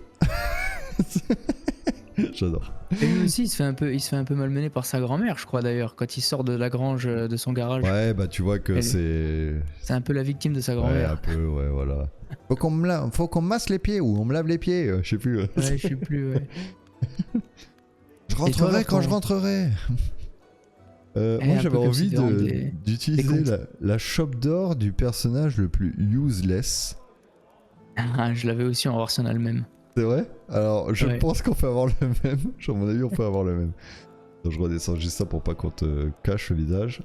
J'adore. Et lui aussi, il se fait un peu malmener par sa grand-mère, je crois d'ailleurs, quand il sort de la grange de son garage. Ouais, bah tu vois que Elle- c'est. C'est un peu la victime de sa Ouais, un grand-mère. peu, ouais, voilà. Faut qu'on me masse les pieds ou on me lave les pieds, je sais plus. Ouais, je sais plus, ouais. Je toi, rentrerai alors, quand ton- je rentrerai. Moi un j'avais peu comme envie si t'étais des d'utiliser comptes. la chope d'or du personnage le plus useless. Ah, je l'avais aussi en Arsenal même. C'est vrai? Alors je Ouais. pense qu'on peut avoir le même. À mon avis on peut avoir le même. Attends, je redescends juste ça pour pas qu'on te cache le visage.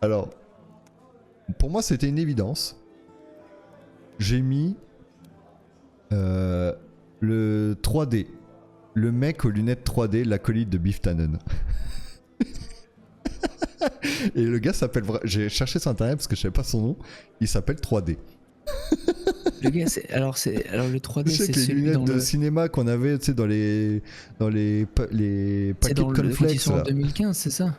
Alors, pour moi c'était une évidence. J'ai mis le 3D. Le mec aux lunettes 3D, l'acolyte de Biff Tannen. Et le gars s'appelle... J'ai cherché sur internet parce que je savais pas son nom. Il s'appelle 3D. Le gars, alors le 3D, Je sais c'est que les celui lunettes dans de le. cinéma qu'on avait, tu sais, dans les C'est paquets dans de le. Quand ils cornflakes sont en là. 2015, c'est ça?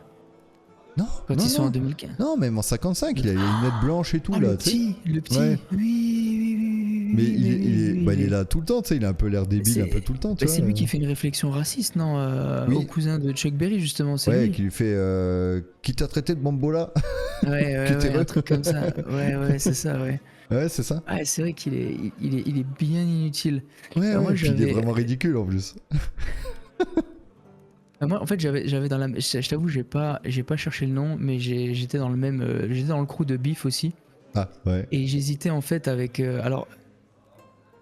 Non, Quand non, ils sont en non. 2015. Non, même en 55, il a les lunettes blanches et tout Ah, là, le tu sais. petit, le petit. Ouais. Oui. Mais il est oui. là tout le temps, tu sais, il a un peu l'air débile un peu tout le temps, tu Bah, vois. c'est lui qui fait une réflexion raciste, non Oui. au cousin de Chuck Berry, justement, c'est Ouais, lui. qui lui fait qui t'a traité de bambola. Ouais, qui était un truc comme ça. Ouais, c'est ça, ouais. Ouais, c'est ça. Ouais, c'est vrai qu'il est, il est bien inutile. Ouais, Moi, puis il est j'avais- vraiment ridicule en plus. Moi, en fait, j'avais dans la. Je t'avoue, j'ai pas cherché le nom, mais j'étais dans le même. J'étais dans le crew de Beef aussi. Ah, ouais. Et j'hésitais en fait avec. Alors,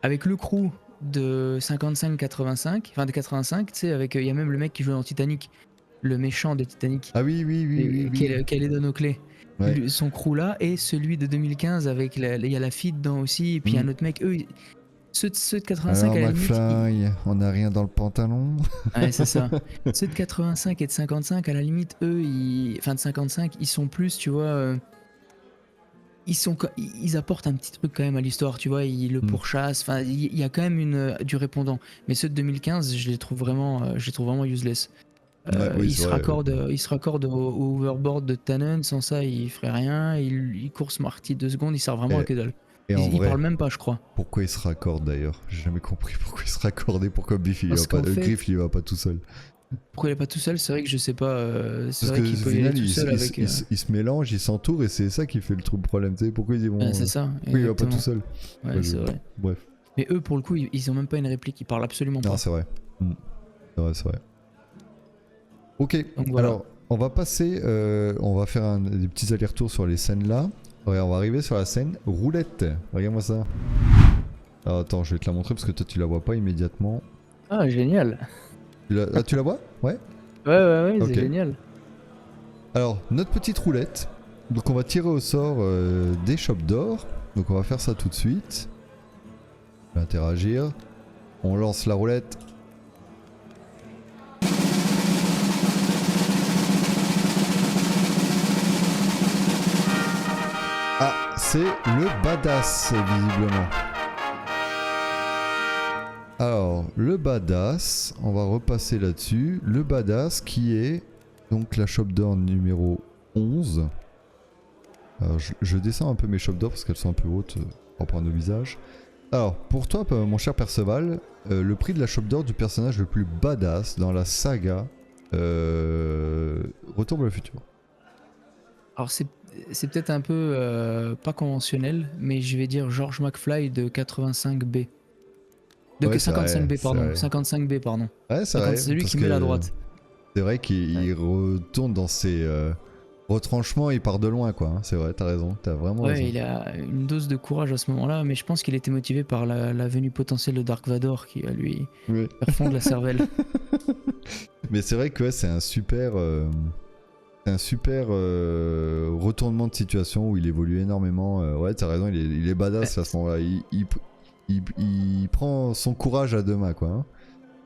avec le crew de 55-85, enfin de 85, tu sais, avec. Il y a même le mec qui joue dans Titanic, le méchant de Titanic, Ah oui, qui est Donne aux clés. Ouais. Son crew là, et celui de 2015, avec. Il y a la fille dedans aussi, et puis un autre mec. Eux, ceux de 85 Alors à la limite. McFly, on n'a rien dans le pantalon. Ouais, c'est ça. Ceux de 85 et de 55, à la limite, eux, enfin de 55, ils sont plus, tu vois. Ils apportent un petit truc quand même à l'histoire, tu vois. Ils le pourchassent. Enfin, il y a quand même du répondant. Mais ceux de 2015, je les trouve vraiment useless. Ouais, oui, ils c'est se vrai. raccordent au overboard de Tannen. Sans ça, il ferait rien. Il court Smarty 2 secondes. Il sert vraiment à que dalle. Et en Il vrai, parle même pas, je crois. pourquoi il se raccorde d'ailleurs? J'ai jamais compris pourquoi il se raccordait, pourquoi Biff il y va Parce pas, qu'en fait- Griff il y va pas tout seul. Pourquoi il est pas tout seul? C'est vrai que je sais pas. C'est Parce vrai que qu'il au peut y aller final, tout seul avec. il se mélange, il s'entoure et c'est ça qui fait le truc problème. Tu sais, pourquoi ils y vont C'est ça. pourquoi il va pas exactement. tout seul? Ouais, c'est vrai. Bref. Mais eux, pour le coup, ils ont même pas une réplique, ils parlent absolument pas. Non, c'est vrai. C'est vrai. Ok, Donc voilà. alors on va passer, on va faire des petits allers-retours sur les scènes là. Ouais, on va arriver sur la scène roulette. Regarde-moi ça. Alors attends, je vais te la montrer parce que toi tu la vois pas immédiatement. Ah, génial. Tu la vois? Ouais. Ouais, Ok. c'est génial. Alors, notre petite roulette. Donc on va tirer au sort des chopes d'or. Donc on va faire ça tout de suite. On va interagir. On lance la roulette. Ah, c'est le badass visiblement. Alors, le badass, on va repasser là-dessus. Le badass qui est donc la chope d'or numéro 11. Alors, je descends un peu mes chopes d'or parce qu'elles sont un peu hautes par rapport à nos visages. Alors, pour toi, mon cher Perceval, le prix de la chope d'or du personnage le plus badass dans la saga Retour vers le futur. Alors c'est peut-être un peu pas conventionnel, mais je vais dire George McFly de 85B. De Ouais, c'est vrai, 55B, c'est pardon. vrai. 55B, pardon. Ouais, c'est vrai, C'est lui parce qui met la que droite. c'est vrai qu'il Ouais. il retourne dans ses retranchements, il part de loin, quoi. Hein. C'est vrai, t'as raison, t'as vraiment Ouais, raison. il a une dose de courage à ce moment-là, mais je pense qu'il était motivé par la venue potentielle de Dark Vador qui va lui Oui. faire fondre la cervelle. Mais c'est vrai que ouais, c'est un super retournement de situation où il évolue énormément. Ouais, t'as raison, il est badass à ce moment-là. Il prend son courage à deux mains, quoi. Hein.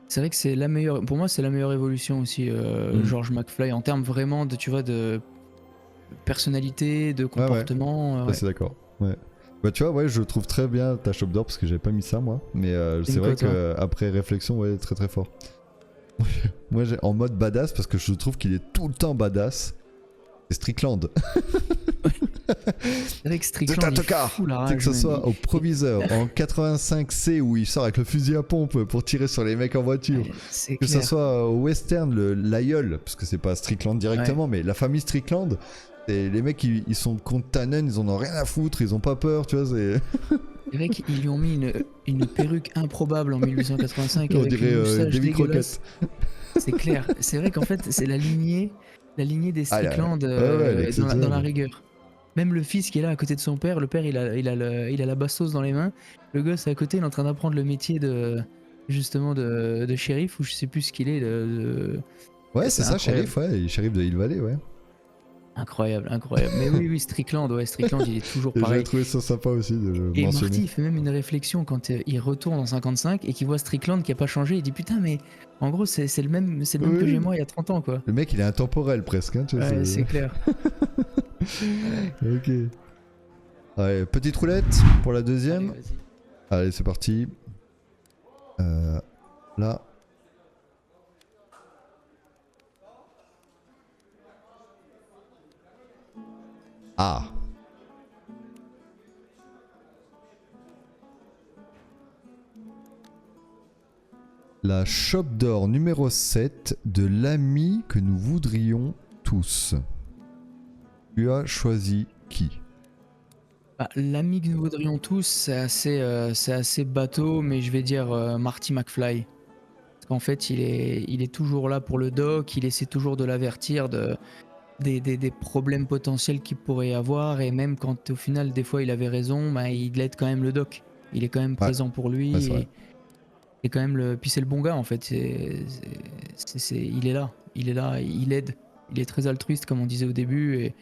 C'est vrai que c'est la meilleure, pour moi c'est la meilleure évolution aussi, Mm. George McFly, en termes vraiment de, tu vois, de personnalité, de Ouais, ouais, comportement. ça Ouais. c'est d'accord. Ouais. Bah tu vois, ouais, je trouve très bien ta shop d'or parce que j'avais pas mis ça moi. Mais T'as c'est mis vrai quoi toi? que après réflexion, ouais, très très fort. Moi, j'ai en mode badass parce que je trouve qu'il est tout le temps badass. C'est Strickland. C'est vrai que De Strickland il Tatoka. fout la Tu sais que rage, ce man. soit au proviseur, en 85C où il sort avec le fusil à pompe pour tirer sur les mecs en voiture. C'est Que ce clair. soit au western, l'aïeul, parce que c'est pas Strickland directement, mais la famille Strickland, les mecs ils sont contre Tannen, ils en ont rien à foutre, ils ont pas peur, tu vois, c'est. C'est vrai qu'ils lui ont mis une perruque improbable en 1885 On avec dirait une moustache Davy dégueulasse. Crockett. C'est clair. C'est vrai qu'en fait, c'est la lignée des Ah, Strickland ouais, ouais, elle est dans la exceptionnelle. rigueur. Même le fils qui est là à côté de son père, le père il a la bastos dans les mains. Le gosse à côté, il est en train d'apprendre le métier de justement de shérif ou je sais plus ce qu'il est. Ouais, c'est C'est ça, incroyable. shérif, ouais, il est shérif de Hill Valley, ouais. Incroyable, incroyable. Mais oui, oui, Strickland, ouais, Strickland, il est toujours Et j'avais pareil. trouvé ça sympa aussi de le Et mentionner. Marty, il fait même une réflexion quand il retourne en 55 et qu'il voit Strickland qui a pas changé. Il dit putain, mais en gros, c'est le même que j'ai Oui, moi il y a 30 ans, quoi. le mec il est intemporel presque, hein, tu vois, Ouais, c'est. c'est clair. Ouais. Ok. Ouais, petite roulette pour la Allez, deuxième. vas-y. Allez, c'est parti. Là. Ah. La chope d'or numéro 7 de l'ami que nous voudrions tous. Tu as choisi qui? Bah, l'ami que nous voudrions tous, c'est assez bateau, mais je vais dire Marty McFly. Parce qu'en fait, il est toujours là pour le doc, il essaie toujours de l'avertir des problèmes potentiels qu'il pourrait y avoir, et même quand au final, des fois, il avait raison, bah, il aide quand même le doc. Il est quand même Ouais, présent pour ouais lui, c'est vrai. et quand même puis c'est le bon gars en fait. Il est là, il aide. Il est très altruiste, comme on disait au début, et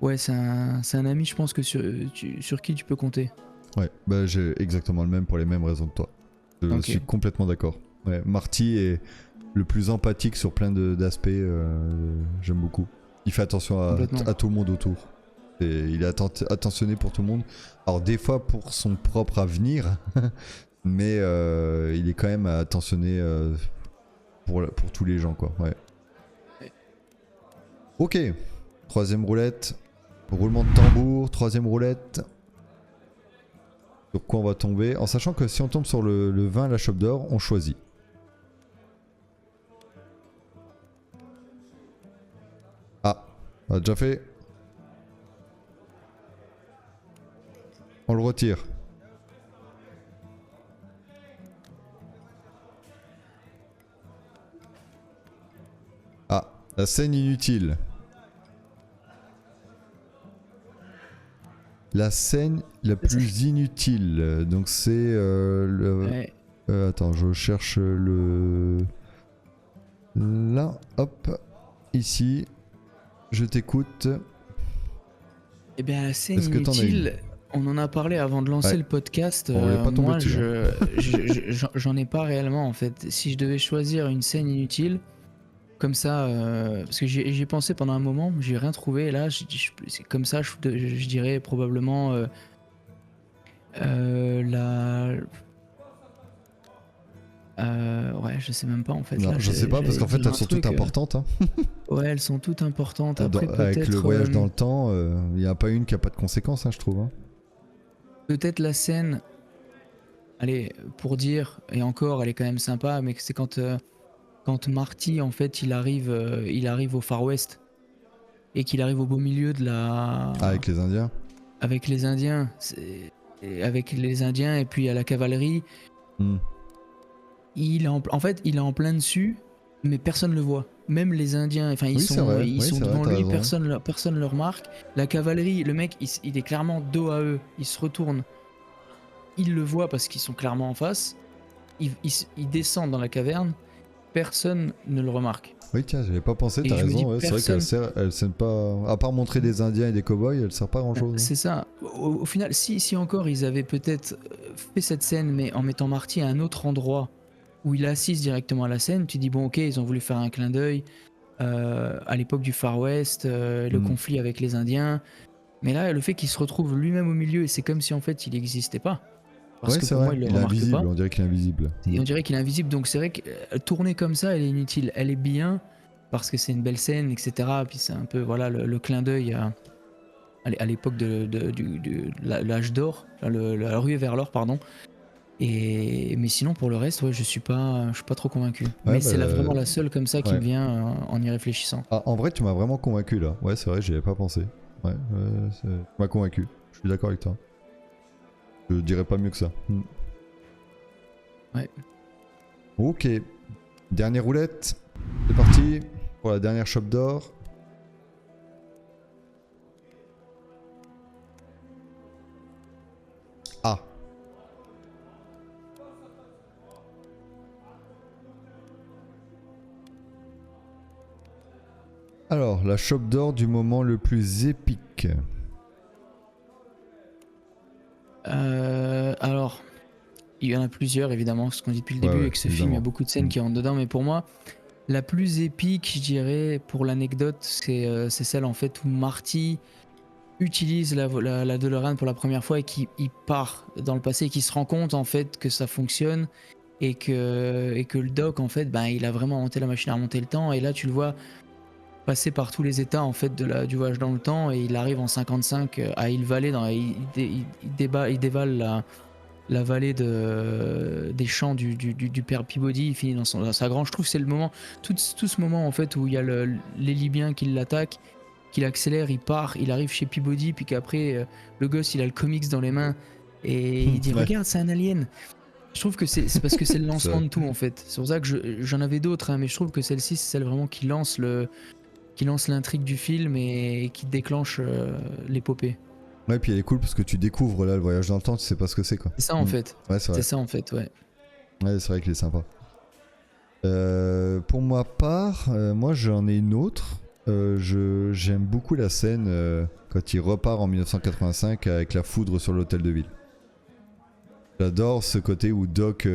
ouais, c'est un ami, je pense, que sur qui tu peux compter. Ouais, bah j'ai exactement le même pour les mêmes raisons que toi. Je Ok. suis complètement d'accord. Ouais, Marty est le plus empathique sur plein d'aspects. J'aime beaucoup. Il fait attention Complètement. à tout le monde autour. Et il est attentionné pour tout le monde. Alors des fois pour son propre avenir, mais il est quand même attentionné pour tous les gens, quoi. Ouais. Ouais. Ok. Troisième roulette. Roulement de tambour. Troisième roulette. Sur quoi on va tomber? En sachant que si on tombe sur le vin à la chope d'or, on choisit. Ah, on a déjà fait. On le retire. Ah, la scène inutile. La scène la plus inutile. Donc c'est le... Ouais. Attends, je cherche le... Là, hop. Ici. Je t'écoute. Eh bien, la scène Est-ce que t'en as inutile, on en a parlé avant de lancer Ouais. le podcast. On voulait pas tomber Moi, dessus, hein. j'en ai pas réellement en fait. Si je devais choisir une scène inutile, comme ça, parce que j'y ai pensé pendant un moment, j'ai rien trouvé. Et là, c'est comme ça, je dirais probablement la. Ouais, je sais même pas en fait. Non, Là, je sais pas parce j'allais qu'en fait dire elles un sont toutes truc. importantes. Hein. Ouais, elles sont toutes importantes. Après, Avec le peut-être. voyage dans le temps, il n'y a pas une qui a pas de conséquences, hein, je trouve. Hein. Peut-être la scène, allez, pour dire, et encore, elle est quand même sympa, mais c'est quand Marty, en fait, il arrive au Far West. et qu'il arrive au beau milieu de la... Ah, avec les Indiens. avec les Indiens, et avec les Indiens et puis à la cavalerie, Hmm. il est en fait, il est en plein dessus, mais personne ne le voit. Même les Indiens, enfin ils Oui, c'est sont, vrai. ils Oui, sont c'est vrai, devant t'as lui, raison. personne le remarque. La cavalerie, le mec, il est clairement dos à eux, il se retourne, il le voit parce qu'ils sont clairement en face. Il descend dans la caverne, personne ne le remarque. Oui, tiens, j'avais pas pensé, Et t'as je me dis, raison. Ouais, c'est vrai qu'elle sert, elle sert pas. À part montrer des Indiens et des cowboys, elle sert pas à grand chose. C'est ça. Au final, si encore ils avaient peut-être fait cette scène, mais en mettant Marty à un autre endroit où il assiste directement à la scène, tu dis bon ok, ils ont voulu faire un clin d'œil à l'époque du Far West, le conflit avec les Indiens. Mais là, le fait qu'il se retrouve lui-même au milieu, et c'est comme si en fait il n'existait pas. Parce Ouais, que c'est pour vrai. moi, il le Il est remarque invisible, pas. on dirait qu'il est invisible. Et on dirait qu'il est invisible, donc c'est vrai que tourner comme ça, elle est inutile. Elle est bien parce que c'est une belle scène, etc. Puis c'est un peu voilà le clin d'œil à l'époque de l'âge d'or, la ruée vers l'or, pardon. Mais sinon pour le reste, ouais, je suis pas trop convaincu. Ouais, Mais bah, c'est vraiment la seule comme ça qui ouais. me vient en y réfléchissant. Ah, en vrai, tu m'as vraiment convaincu là. Ouais, c'est vrai, j'y avais pas pensé. Ouais, tu m'as convaincu. Je suis d'accord avec toi. Je dirais pas mieux que ça. Ouais. Ok. Dernière roulette. C'est parti pour la dernière chope d'or. Ah. Alors, la chope d'or du moment le plus épique. Alors, il y en a plusieurs évidemment, ce qu'on dit depuis le Ouais, début, ouais, et que ce évidemment. film, il y a beaucoup de scènes qui rentrent dedans, mais pour moi, la plus épique, je dirais, pour l'anecdote, c'est celle en fait où Marty utilise la DeLorean pour la première fois et qui il part dans le passé et qui se rend compte en fait que ça fonctionne et que le doc en fait ben, il a vraiment inventé la machine à remonter le temps, et là tu le vois passer par tous les états en fait du voyage dans le temps, et il arrive en 55 à Hill Valley, il dévale la vallée des champs du père Peabody, il finit dans sa grange. Je trouve que c'est le moment, tout ce moment en fait où il y a les Libyens qui l'attaquent, qu'il accélère, il part, il arrive chez Peabody, puis qu'après le gosse il a le comics dans les mains et il dit Ouais. regarde, c'est un alien. Je trouve que c'est parce que c'est le lancement vrai. de tout en fait. C'est pour ça que j'en avais d'autres, hein, mais je trouve que celle-ci c'est celle vraiment qui lance l'intrigue du film et qui déclenche l'épopée. Ouais, puis elle est cool parce que tu découvres là le voyage dans le temps, tu sais pas ce que c'est quoi. C'est ça en fait. Ouais, c'est vrai. C'est ça en fait, ouais. Ouais, c'est vrai qu'il est sympa. Pour ma part, moi j'en ai une autre. J'aime beaucoup la scène quand il repart en 1985 avec la foudre sur l'hôtel de ville. J'adore ce côté où Doc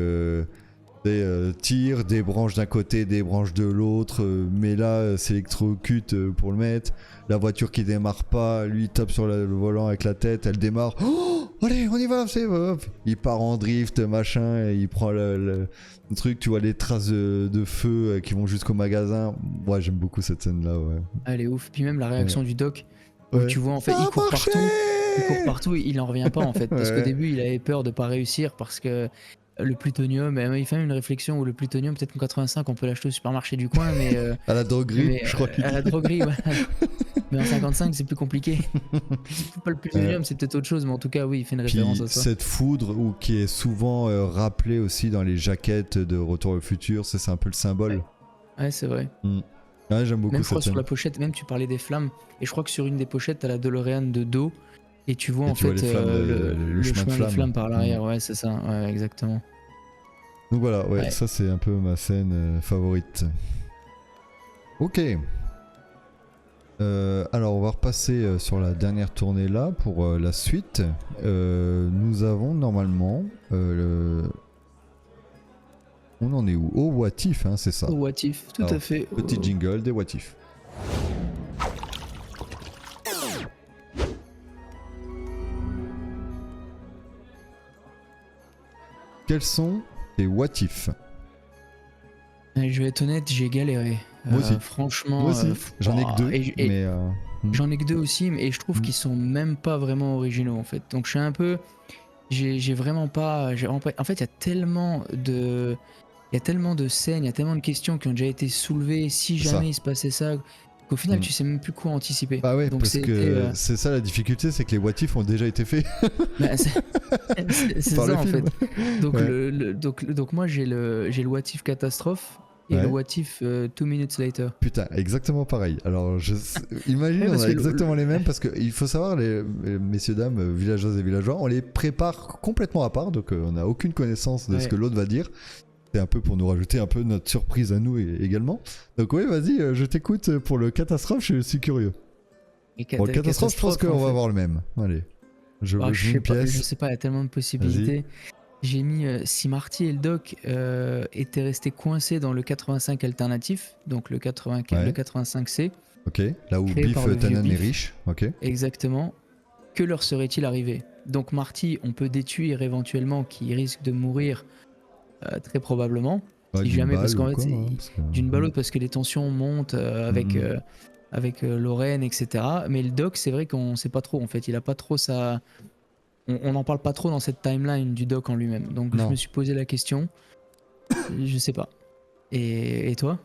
tire des branches d'un côté, des branches de l'autre, mais là s'électrocute pour le mettre. La voiture qui démarre pas, lui il tape sur le volant avec la tête, elle démarre. Oh, allez, on y va, c'est hop. Il part en drift, machin, et il prend le truc, tu vois les traces de feu qui vont jusqu'au magasin. Ouais, j'aime beaucoup cette scène là, ouais. Elle est ouf. Puis même la réaction du doc, où Ouais. tu vois en fait, Ça il a court marché. partout. Il court partout, il en revient pas en fait. Parce Ouais. qu'au début, il avait peur de pas réussir parce que le plutonium, il fait même une réflexion où le plutonium, peut-être qu'en 85, on peut l'acheter au supermarché du coin, mais. À la droguerie, mais, je crois qu'il à la dit. droguerie, ouais. Mais en 55, c'est plus compliqué. C'est pas le plutonium, c'est peut-être autre chose, mais en tout cas, oui, il fait une Puis référence à ça. cette foudre qui est souvent rappelée aussi dans les jaquettes de Retour au futur, c'est un peu le symbole. Ouais, c'est vrai. Ouais, j'aime beaucoup Même je crois cette sur scène. la pochette, même tu parlais des flammes, et je crois que sur une des pochettes, t'as la DeLorean de dos, et tu vois Et en tu vois fait les flammes, le chemin de chemin de flammes. flammes par l'arrière, ouais, c'est ça, ouais, exactement. Donc voilà, ouais, Ouais. ça c'est un peu ma scène favorite. Ok. Alors on va repasser sur la dernière tournée là pour la suite. Nous avons normalement on en est où? Au What If, hein, c'est ça. What If, tout Alors, à fait. Petit jingle des What If. Quels sont tes What If? Je vais être honnête, j'ai galéré. Moi aussi. Franchement, Moi aussi. J'en ai que deux, et mais j'en ai que deux aussi, et je trouve qu'ils sont même pas vraiment originaux en fait. Donc je suis un peu, j'ai vraiment pas. En fait, il y a tellement de scènes, il y a tellement de questions qui ont déjà été soulevées. Si C'est jamais ça. il se passait ça, qu'au final Mm. tu sais même plus quoi anticiper. Bah ouais, Donc parce c'était, que c'est ça la difficulté, c'est que les what if ont déjà été faits bah, c'est par ça le en film. fait. Donc, Ouais. donc moi j'ai le what if catastrophe et le Ouais. what if 2 minutes later. Putain, exactement pareil. Alors, imagine, Ouais, on parce a que exactement les mêmes parce qu'il faut savoir, les messieurs, dames, villageoises et villageois, on les prépare complètement à part, donc on n'a aucune connaissance de ce Ouais. que l'autre va dire. C'est un peu pour nous rajouter un peu notre surprise à nous également. Donc, oui, vas-y, je t'écoute pour le catastrophe, je suis curieux. Et Bon, le catastrophe, je pense qu'on en va fait. avoir le même. Allez, je Ah, mets je une sais pas, je pièce. sais pas, il y a tellement de possibilités. J'ai mis si Marty et le Doc étaient restés coincés dans le 85 alternatif, donc le 84, Ouais. le 85C, Ok, là où créé Biff par le vieux Tannen est Biff. riche. Ok. Exactement. Que leur serait-il arrivé? Donc Marty, on peut déduire éventuellement qu'il risque de mourir très probablement. Ouais, Si d'une jamais, parce balle qu'en ou fait, quoi, hein, parce que- d'une balle parce que les tensions montent Mhm. avec Lorraine, etc. Mais le Doc, c'est vrai qu'on sait pas trop en fait. Il a pas trop sa. On n'en parle pas trop dans cette timeline du Doc en lui-même. Donc je Non. me suis posé la question. Je sais pas. Et toi?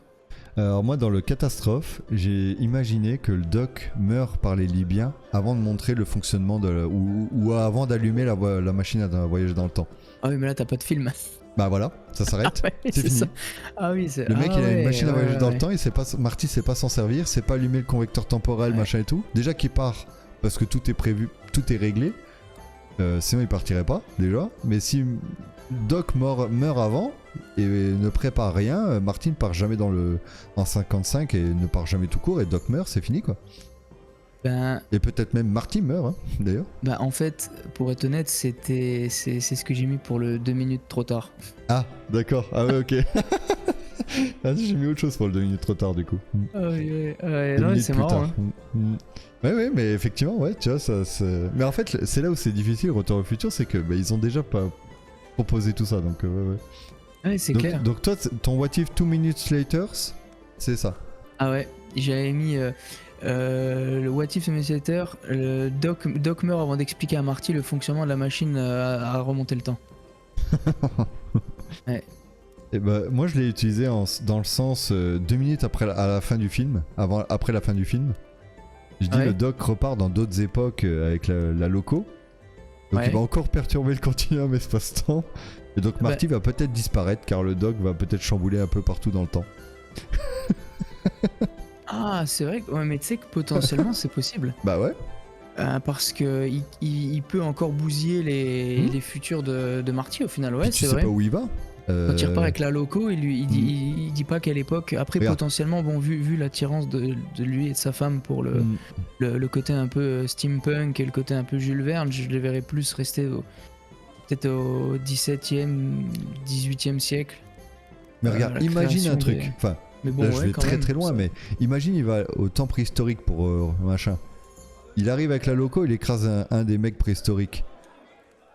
Alors moi dans le catastrophe, j'ai imaginé que le doc meurt par les Libyens avant de montrer le fonctionnement ou avant d'allumer la machine à voyager dans le temps. Ah oui, mais là t'as pas de film. Bah voilà, ça s'arrête, Ah ouais, c'est fini. ça. Ah oui, c'est. Le mec ah il a une ouais, machine à voyager ouais, dans ouais. le temps, Marty sait pas s'en servir, sait pas allumer le convecteur temporel, Ouais. machin et tout. Déjà qu'il part parce que tout est prévu, tout est réglé. Sinon il partirait pas déjà. Mais si Doc meurt avant et ne prépare rien, Marty ne part jamais en 55 et ne part jamais tout court et Doc meurt, c'est fini quoi. Ben, Et peut-être même Marty meurt hein, d'ailleurs. ben, en fait, pour être honnête, c'est ce que j'ai mis pour le 2 minutes trop tard. Ah d'accord, ah ouais ok. Vas-y j'ai mis autre chose pour le 2 minutes trop tard du coup. Ah oui, ouais, 2 non, minutes c'est plus marrant. tard. Hein. Ouais, mais effectivement, ouais, tu vois, ça. Mais en fait, c'est là où c'est difficile, Retour au futur, c'est que ils ont déjà pas proposé tout ça, donc ouais. Ouais, c'est clair. Donc toi, ton What If 2 Minutes Later, c'est ça. Ah ouais, j'avais mis le What If Simulator, le Doc meurt avant d'expliquer à Marty le fonctionnement de la machine à remonter le temps. Ouais. Et bah, moi, je l'ai utilisé dans le sens 2 minutes à la fin du film, après la fin du film. Je dis Ouais. le Doc repart dans d'autres époques avec la loco. Donc Ouais. il va encore perturber le continuum espace-temps. Et donc Marty va peut-être disparaître car le Doc va peut-être chambouler un peu partout dans le temps. Ah, c'est vrai, ouais, mais tu sais que potentiellement c'est possible. Bah ouais. Parce que il peut encore bousiller les futurs de Marty au final, ouais, Puis tu c'est sais vrai. pas où il va. Quand il repart avec la loco, il dit pas quelle époque. Après, Regarde. potentiellement, bon, vu l'attirance de lui et de sa femme pour le côté un peu steampunk et le côté un peu Jules Verne, je les verrais plus rester peut-être au 17e, 18e siècle. Mais regarde, la imagine création un truc. des- Enfin, Mais bon, là ouais, je vais quand très même, très loin, ça- mais imagine il va au temps préhistorique pour machin. Il arrive avec la loco, il écrase un des mecs préhistoriques.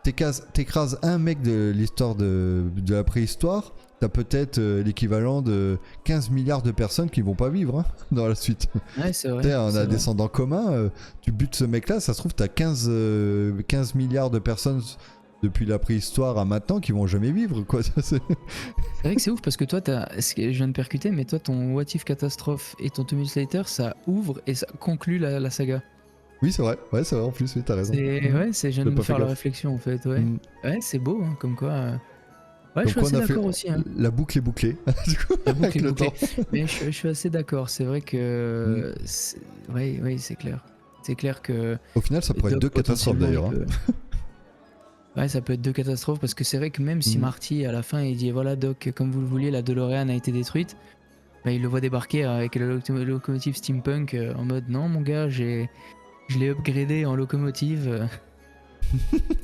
T'écrases un mec de l'histoire de la préhistoire, t'as peut-être l'équivalent de 15 milliards de personnes qui vont pas vivre hein, dans la suite. Ouais, c'est vrai. Tu sais, on c'est a vrai. descendant commun, tu butes ce mec là, ça se trouve t'as 15 milliards de personnes depuis la préhistoire à maintenant qui vont jamais vivre quoi. C'est vrai que c'est ouf parce que toi, je viens de percuter, mais toi, ton What If Catastrophe et ton 2 Minutes Later, ça ouvre et ça conclut la saga. Oui c'est vrai, en plus oui, t'as raison. Ouais, je viens de J'ai me pas faire fait la gaffe. réflexion en fait, ouais. Mm. Ouais, c'est beau, hein, comme quoi. Ouais, Donc je suis on assez a fait d'accord aussi. Hein. la boucle est bouclée. Du coup, La boucle avec est le bouclée. temps. Mais je suis assez d'accord. C'est vrai que. Oui, c'est clair. C'est clair que. Au final ça pourrait être Doc, deux catastrophes potentiellement, d'ailleurs. il peut- Ouais, ça peut être deux catastrophes parce que c'est vrai que même si Mm. Marty à la fin il dit voilà Doc, comme vous le vouliez, la DeLorean a été détruite, bah, il le voit débarquer avec le locomotive steampunk en mode non mon gars, je l'ai upgradé en locomotive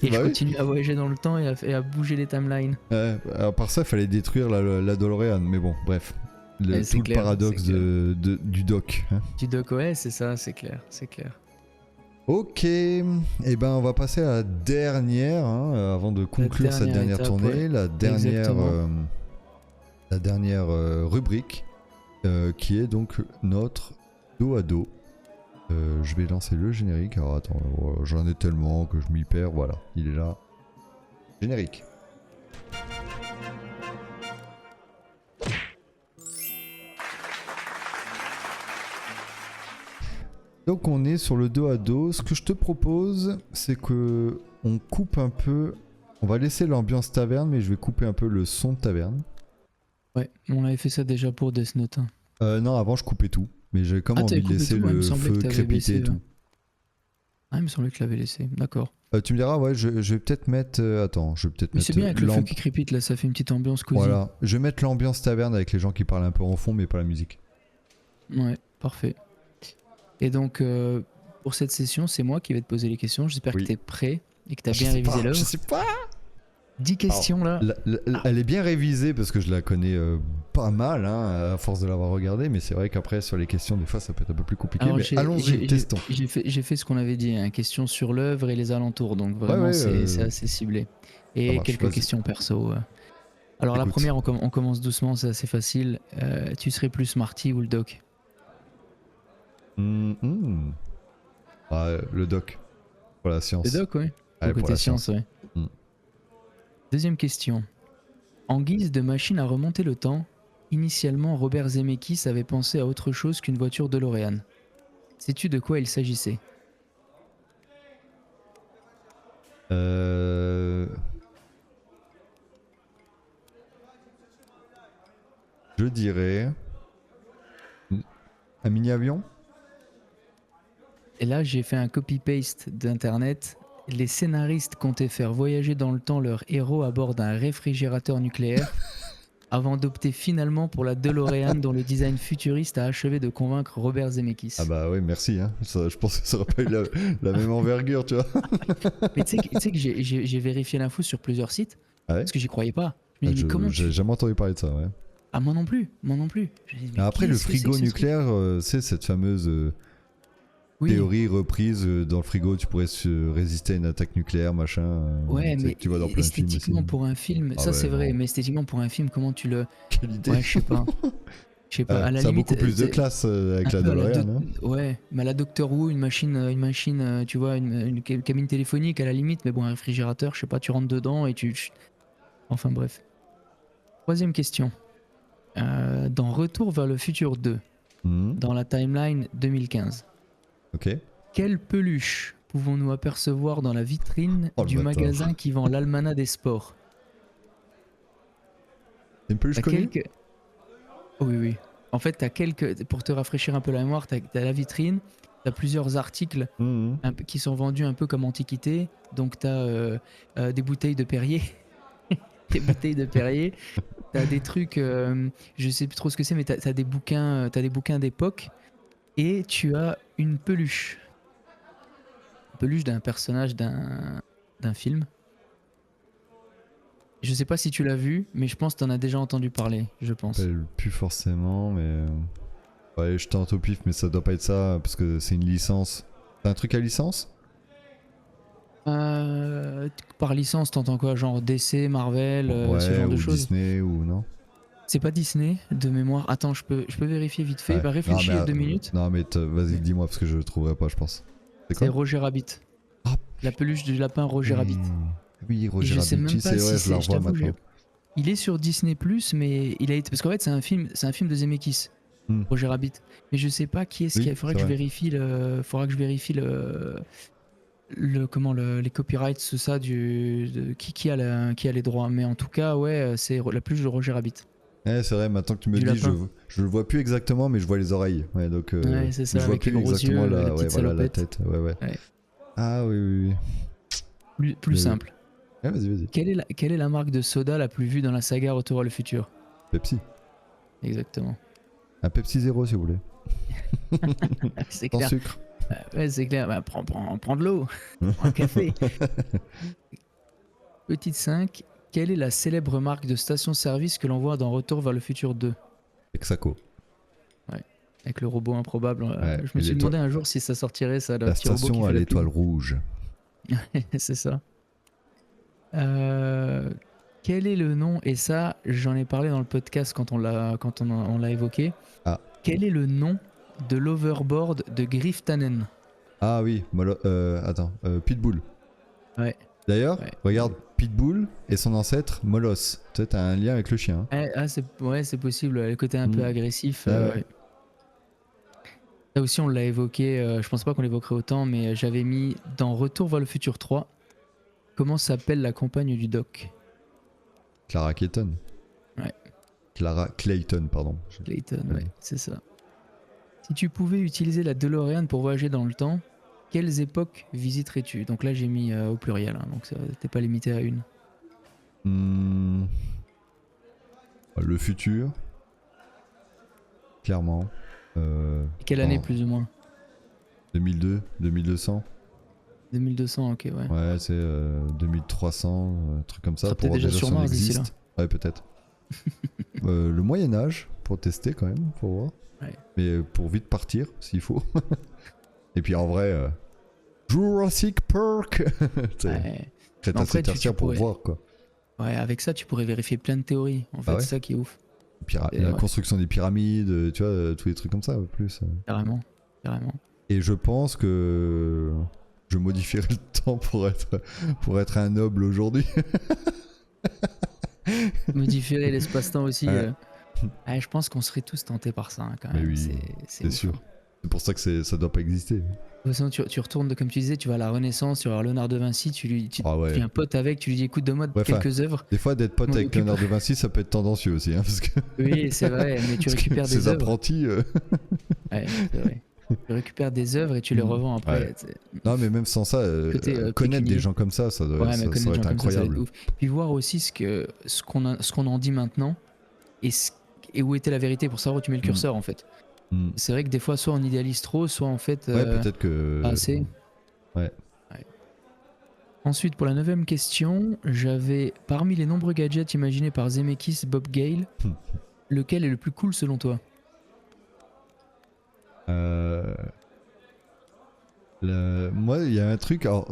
et Bah je oui. continue à voyager dans le temps et à bouger les timelines. À part ça il fallait détruire la DeLorean, mais bon bref. Ouais, c'est Tout clair, le paradoxe c'est clair. du doc. Hein. Du Doc, ouais, c'est ça, c'est clair, c'est clair. Ok, et ben on va passer à la dernière, hein, avant de conclure cette dernière dernière étape, tournée, ouais. la Exactement. dernière rubrique, qui est donc notre dos à dos. Je vais lancer le générique, alors attends, j'en ai tellement que je m'y perds, voilà, il est là. Générique. Donc on est sur le dos à dos. Ce que je te propose, c'est que on coupe un peu. On va laisser l'ambiance taverne, mais je vais couper un peu le son de taverne. Ouais, on avait fait ça déjà pour Death Note. Hein. Non, avant je coupais tout, mais j'ai comme envie t'avais de coupé laisser tout, ouais, il me le semblait que feu t'avais crépiter baissé, et tout. Ah, il me semblait que je l'avais laissé, d'accord. Tu me diras, ouais, je vais peut-être mettre. Attends, je vais peut-être Mais mettre. c'est bien avec le feu qui crépite, là, ça fait une petite ambiance cosy. Voilà, je vais mettre l'ambiance taverne avec les gens qui parlent un peu en fond, mais pas la musique. Ouais, parfait. Et donc, pour cette session, c'est moi qui vais te poser les questions. J'espère Oui. que tu es prêt et que tu as Je bien sais révisé pas, l'œuvre. Je sais pas. 10 questions là. Elle est bien révisée parce que je la connais pas mal, hein, à force de l'avoir regardée, mais c'est vrai qu'après, sur les questions, des fois, ça peut être un peu plus compliqué. Alors, Mais allons-y, testons. J'ai fait ce qu'on avait dit, hein, questions sur l'œuvre et les alentours. Donc, vraiment, Ouais, c'est assez ciblé. Et marche, quelques vas-y. questions perso. Alors, la Écoute. première, on commence doucement, c'est assez facile. Tu serais plus Marty ou le doc? Ah, le doc. Pour la science. Le doc, ouais. Ouais, Au pour côté la science, science. ouais. Deuxième question. En guise de machine à remonter le temps, initialement Robert Zemeckis avait pensé à autre chose qu'une voiture DeLorean. Sais-tu de quoi il s'agissait? Je dirais un mini-avion. Et là, j'ai fait un copy-paste d'internet. Les scénaristes comptaient faire voyager dans le temps leur héros à bord d'un réfrigérateur nucléaire avant d'opter finalement pour la DeLorean dont le design futuriste a achevé de convaincre Robert Zemeckis. Ah bah oui, merci. Hein. Ça, je pense que ça aurait pas eu la même envergure, tu vois. Mais tu sais que j'ai vérifié l'info sur plusieurs sites Ah ouais. parce que j'y croyais pas. Je me dis, mais comment J'ai jamais entendu parler de ça, ouais. Ah, moi non plus, moi non plus. Je dis, mais Après, le qu'est-ce que c'est frigo que ce truc? nucléaire, c'est cette fameuse Oui, théorie reprise. Dans le frigo, tu pourrais se résister à une attaque nucléaire, machin. ouais, tu sais, mais que tu vois dans plein de films esthétiquement aussi. pour un film, Ah ça ouais, c'est vrai, non. mais esthétiquement pour un film, comment tu le... Quelle idée. Ouais, je sais pas. Je sais pas, à la ça a limite, beaucoup plus de c'est classe avec un la peu à la DeLorean. Hein. Ouais, mais à la Doctor Who, une machine, tu vois, une cabine téléphonique à la limite, mais bon, un réfrigérateur, je sais pas, tu rentres dedans et tu... Enfin bref. Troisième question. Dans Retour vers le futur 2, dans la timeline 2015, Ok. quelle peluche pouvons-nous apercevoir dans la vitrine Oh, le du bâtard. magasin qui vend l'almanach des sports? C'est une peluche T'as connue. quelques... Oh, oui, oui. En fait, t'as quelques... Pour te rafraîchir un peu la mémoire, t'as la vitrine, t'as plusieurs articles qui sont vendus un peu comme antiquité. Donc t'as des bouteilles de Perrier. Des bouteilles de Perrier. T'as des trucs, je sais plus trop ce que c'est, mais t'as des bouquins d'époque. Et tu as une peluche. Une peluche d'un personnage d'un film. Je sais pas si tu l'as vu, mais je pense que t'en as déjà entendu parler, je pense. Plus forcément, mais. Ouais, je tente au pif, mais ça doit pas être ça, parce que c'est une licence. C'est un truc à licence? Par licence, t'entends quoi? Genre DC, Marvel, Ouais, ce genre de ou choses? Disney, ou non? C'est pas Disney, de mémoire. Attends, je peux vérifier vite fait. Ouais. Bah, réfléchis Non, mais, 2 minutes. Non, mais vas-y, dis-moi, parce que je le trouverai pas, je pense. C'est C'est quoi? Roger Rabbit. Ah, La peluche du lapin Roger Rabbit. Oui, Roger Et je sais Rabbit, même pas c'est si vrai, je c'est- la je revois t'avoue, maintenant. Il est sur Disney+, mais il a été... Parce qu'en fait, c'est un film de Zemeckis, Roger Rabbit. Mais je sais pas qui est-ce Oui, qui a... Faudra que je vérifie les copyrights, tout ça, qui a les droits. Mais en tout cas, ouais, c'est la peluche de Roger Rabbit. Ouais, c'est vrai, maintenant que tu me Du dis, lapin. je le vois plus exactement, mais je vois les oreilles. Ouais, donc. Ouais, c'est ça, je vois avec les plus gros exactement yeux, la, les ouais, petites voilà, la salopettes. tête. Ouais, ouais. Ouais. Ah oui, oui, oui. Plus simple. Ouais, vas-y, vas-y. Quelle est la marque de soda la plus vue dans la saga Retour vers le futur? Prepsi. Exactement. Un Pepsi Zéro, si vous voulez. C'est Sans clair. sucre. Ouais, c'est clair. Bah, prends de l'eau. Prends un café. Petite 5. Quelle est la célèbre marque de station-service que l'on voit dans Retour vers le futur 2? Texaco. Avec le robot improbable. Ouais, Je me et suis demandé un jour si ça sortirait, ça, le La petit robot qui station fait à la l'étoile pub. rouge. C'est ça. Quel est le nom? Et ça, j'en ai parlé dans le podcast quand on l'a évoqué. Ah. Quel est le nom de l'overboard de Griff Tannen? Ah oui, Pitbull. Ouais. D'ailleurs, Ouais. regarde, Pitbull et son ancêtre, Molos. Tu sais, t'as un lien avec le chien. Hein. C'est possible, le côté un peu agressif. Ah ouais. Ça aussi, on l'a évoqué, je pense pas qu'on l'évoquerait autant, mais j'avais mis dans Retour vers le futur 3, comment s'appelle la compagne du Doc? Clara Clayton. Ouais. Clara Clayton, pardon. Clayton, ouais, c'est ça. Si tu pouvais utiliser la DeLorean pour voyager dans le temps, quelles époques visiterais-tu? Donc là, j'ai mis au pluriel, hein, donc t'es pas limité à une. Le futur. Clairement. Et quelle année plus ou moins? 2002, 2200. 2200, ok, ouais. Ouais, c'est 2300, un truc comme ça. Sera peut-être déjà sur si on Mars d'ici là. existe. Ouais, peut-être. Le Moyen-Âge, pour tester quand même, pour voir. Ouais. Mais pour vite partir, s'il faut. Et puis en vrai, Jurassic Park. Ouais. Crétacé tertiaire pour pourrais- voir quoi. Ouais, avec ça, tu pourrais vérifier plein de théories. En fait, ouais. c'est ça qui est ouf. La ouais. construction des pyramides, tu vois, tous les trucs comme ça, plus. Carrément, carrément. Et je pense que je modifierai le temps pour être un noble aujourd'hui. Modifierer l'espace-temps aussi. Ouais. Ouais, je pense qu'on serait tous tentés par ça, hein, quand même. Mais oui, c'est ouf, sûr. hein. C'est pour ça que ça doit pas exister. De toute façon, tu retournes, comme tu disais, tu vas à la Renaissance, tu vas voir Léonard de Vinci, tu Ah ouais. fais un pote avec, tu lui dis écoute, donne-moi Ouais, quelques œuvres. Des fois, d'être pote On avec occupe. Léonard de Vinci, ça peut être tendancieux aussi. Hein, parce que, Oui, c'est vrai, mais tu parce que récupères des ces œuvres. apprentis. Ouais, c'est vrai. Tu récupères des œuvres et tu les revends après. Ouais. Non, mais même sans ça, Côté, connaître pécunier. des gens comme ça, ça doit Ouais, mais ça connaître doit des être gens comme ça, ça va être incroyable. ouf. Puis voir aussi ce qu'on en dit maintenant et où était la vérité pour savoir où tu mets le curseur en fait. Hmm. C'est vrai que des fois, soit on idéalise trop, soit en fait. Ouais, peut-être que. Pas assez. Ouais. Ensuite, pour la 9ème question, j'avais parmi les nombreux gadgets imaginés par Zemeckis Bob Gale, lequel est le plus cool selon toi? Moi, il y a un truc. Alors,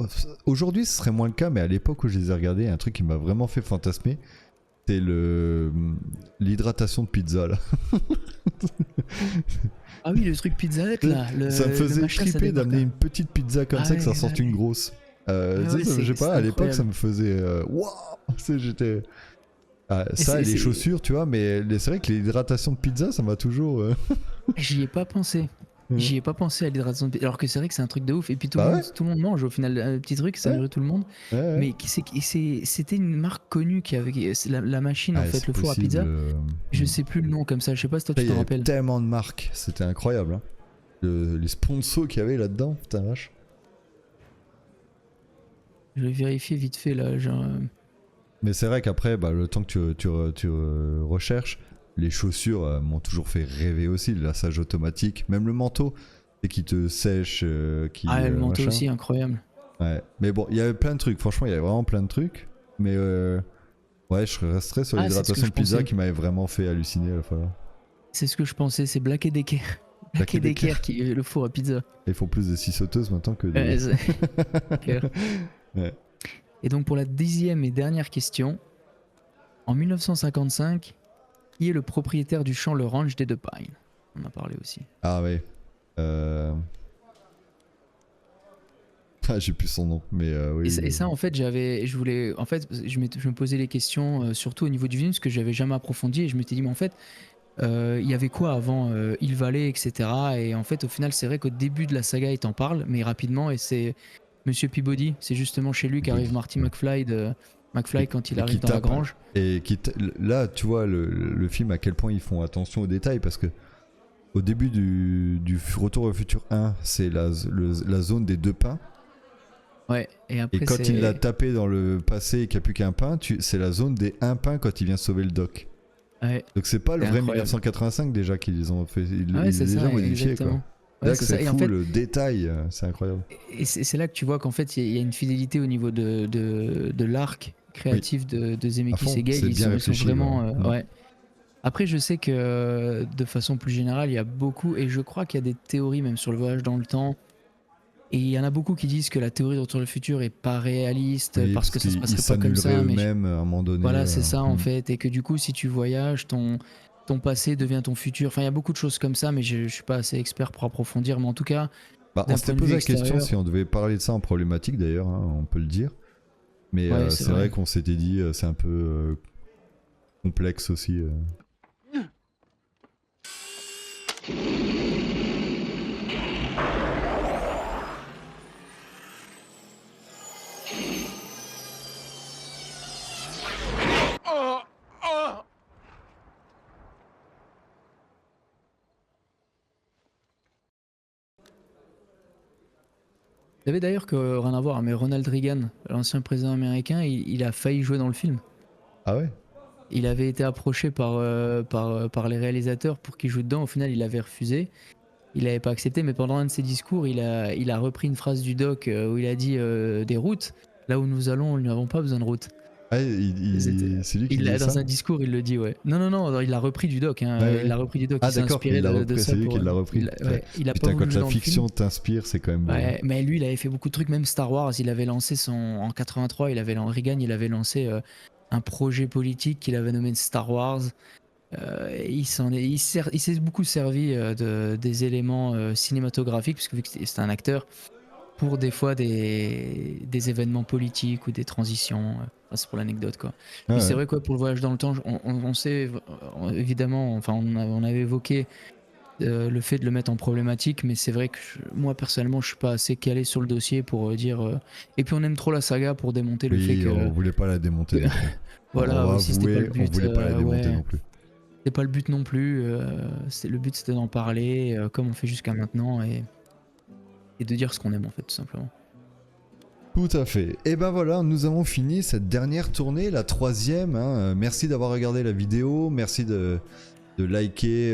aujourd'hui, ce serait moins le cas, mais à l'époque où je les ai regardés, un truc qui m'a vraiment fait fantasmer, c'est l'hydratation de pizza là. Ah oui, le truc Pizza Hut là. Ça me faisait machin, ça triper débarque, d'amener hein. une petite pizza comme Ah ça, que ça ouais, sorte ouais. une grosse. Ouais, Je sais c'est pas, à l'époque, ça incroyable. me faisait. Waouh. J'étais. Ça, c'est- et les c'est- chaussures, tu vois, mais c'est vrai que l'hydratation de pizza, ça m'a toujours. J'y ai pas pensé. J'y ai pas pensé à l'hydratation de pizza. Alors que c'est vrai que c'est un truc de ouf. Et puis tout, Bah tout le monde mange au final. Un petit truc, ça Ouais. nourrit tout le monde. Ouais. Mais c'était une marque connue qui avait c'est la machine en Ouais, fait, c'est le four à possible, pizza. Je sais plus le nom comme ça. Je sais pas si toi Il tu y t'en avait rappelles. tellement de marques, c'était incroyable. Hein. Les sponsors qu'il y avait là-dedans, putain vache. Je vais vérifier vite fait là. Genre, Mais c'est vrai qu'après, le temps que tu recherches, les chaussures m'ont toujours fait rêver aussi, le lassage automatique, même le manteau, et qui te sèche, le manteau machin. aussi, incroyable. Ouais. Mais bon, il y avait plein de trucs, franchement, il y avait vraiment plein de trucs. Mais ouais, je resterais sur Ah, c'est ce que l'hydratation je de pizza pensais. qui m'avait vraiment fait halluciner à la fois. C'est ce que je pensais, c'est Black & Decker. Black & Decker qui est le four à pizza. Ils font plus de scie sauteuses maintenant que Ouais, des... c'est clair. Ouais. Et donc pour la 10e et dernière question, en 1955, qui est le propriétaire du champ Le Ranch des Deux Pines? On en a parlé aussi. Ah ouais. Ah, j'ai plus son nom, mais oui. Et ça, en fait, je me posais les questions surtout au niveau du film, parce que j'avais jamais approfondi, et je m'étais dit, mais en fait, il y avait quoi avant Hill Valley, etc. Et en fait, au final, c'est vrai qu'au début de la saga, il t'en parle, mais rapidement, et c'est Monsieur Peabody, c'est justement chez lui qu'arrive Marty McFly quand il et arrive qui dans la tape, grange. Et là, tu vois le film à quel point ils font attention aux détails, parce que au début du Retour au futur 1, c'est la zone des deux pins. Ouais, et après, Et quand il l'a tapé dans le passé et qu'il n'y a plus qu'un pain, c'est la zone des un pain quand il vient sauver le doc. Ouais, Donc c'est pas le C'est vrai incroyable. 1985 déjà qu'ils ont fait. Ils ouais, l'ont c'est déjà ça, modifié exactement. quoi. Ouais, Là c'est que ça. c'est Et fou, en fait, le détail, c'est incroyable. et c'est là que tu vois qu'en fait, il y a une fidélité au niveau de l'arc créatif de À Zemeckis fond, et Gale. c'est Ils bien sont réfléchi, vraiment. ouais. Ouais. Après, je sais que de façon plus générale, il y a beaucoup, et je crois qu'il y a des théories même sur le voyage dans le temps. Et il y en a beaucoup qui disent que la théorie de Retour vers le futur est pas réaliste Oui, parce que ça se qu'ils passerait pas comme ça. s'annuleraient Mais eux-mêmes à un moment donné. voilà, c'est ça en hmm. fait. Et que du coup, si tu voyages, ton passé devient ton futur. Enfin, il y a beaucoup de choses comme ça, mais je suis pas assez expert pour approfondir. Mais en tout cas, Bah, d'un on s'était point de posé vue la question extérieur- si on devait parler de ça en problématique d'ailleurs, hein, on peut le dire. Mais Ouais, c'est c'est vrai vrai. qu'on s'était dit c'est un peu complexe aussi. Vous savez d'ailleurs que rien à voir, mais Ronald Reagan, l'ancien président américain, il a failli jouer dans le film. Ah ouais? Il avait été approché par les réalisateurs pour qu'il joue dedans. Au final, il avait refusé. Il n'avait pas accepté, mais pendant un de ses discours, il a repris une phrase du doc où il a dit des routes. Là où nous allons, nous n'avons pas besoin de routes. Ah, C'était- c'est lui qui dit Dans ça? un discours, il le dit, ouais. Non, il l'a repris du doc. Hein. Ouais, ouais. Il l'a repris du doc. Ah Il s'est d'accord, inspiré il l'a de repris, ça c'est lui pour. qui l'a repris. Il a pas Putain, voulu quand jouer la dans le film. fiction t'inspire, c'est quand même beau. Ouais, mais lui, il avait fait beaucoup de trucs, même Star Wars. Il avait lancé en 83, Reagan, il avait lancé un projet politique qu'il avait nommé Star Wars. Il s'est beaucoup servi des éléments cinématographiques, puisque vu que c'était un acteur, pour des fois des événements politiques ou des transitions. Enfin, c'est pour l'anecdote, quoi. Ah Mais c'est ouais. vrai, quoi, pour le voyage dans le temps, on sait évidemment, enfin, on avait évoqué le fait de le mettre en problématique, mais c'est vrai que moi personnellement je suis pas assez calé sur le dossier pour dire et puis on aime trop la saga pour démonter le fait Oui, que on voulait pas la démonter. non plus. voilà, On va aussi c'était pas avouer, le but, on voulait pas la démonter ouais, non plus. c'était pas le but non plus, le but c'était d'en parler comme on fait jusqu'à maintenant et de dire ce qu'on aime en fait tout simplement. Tout à fait. Et ben voilà, nous avons fini cette dernière tournée, la 3e. Hein. Merci d'avoir regardé la vidéo, merci de liker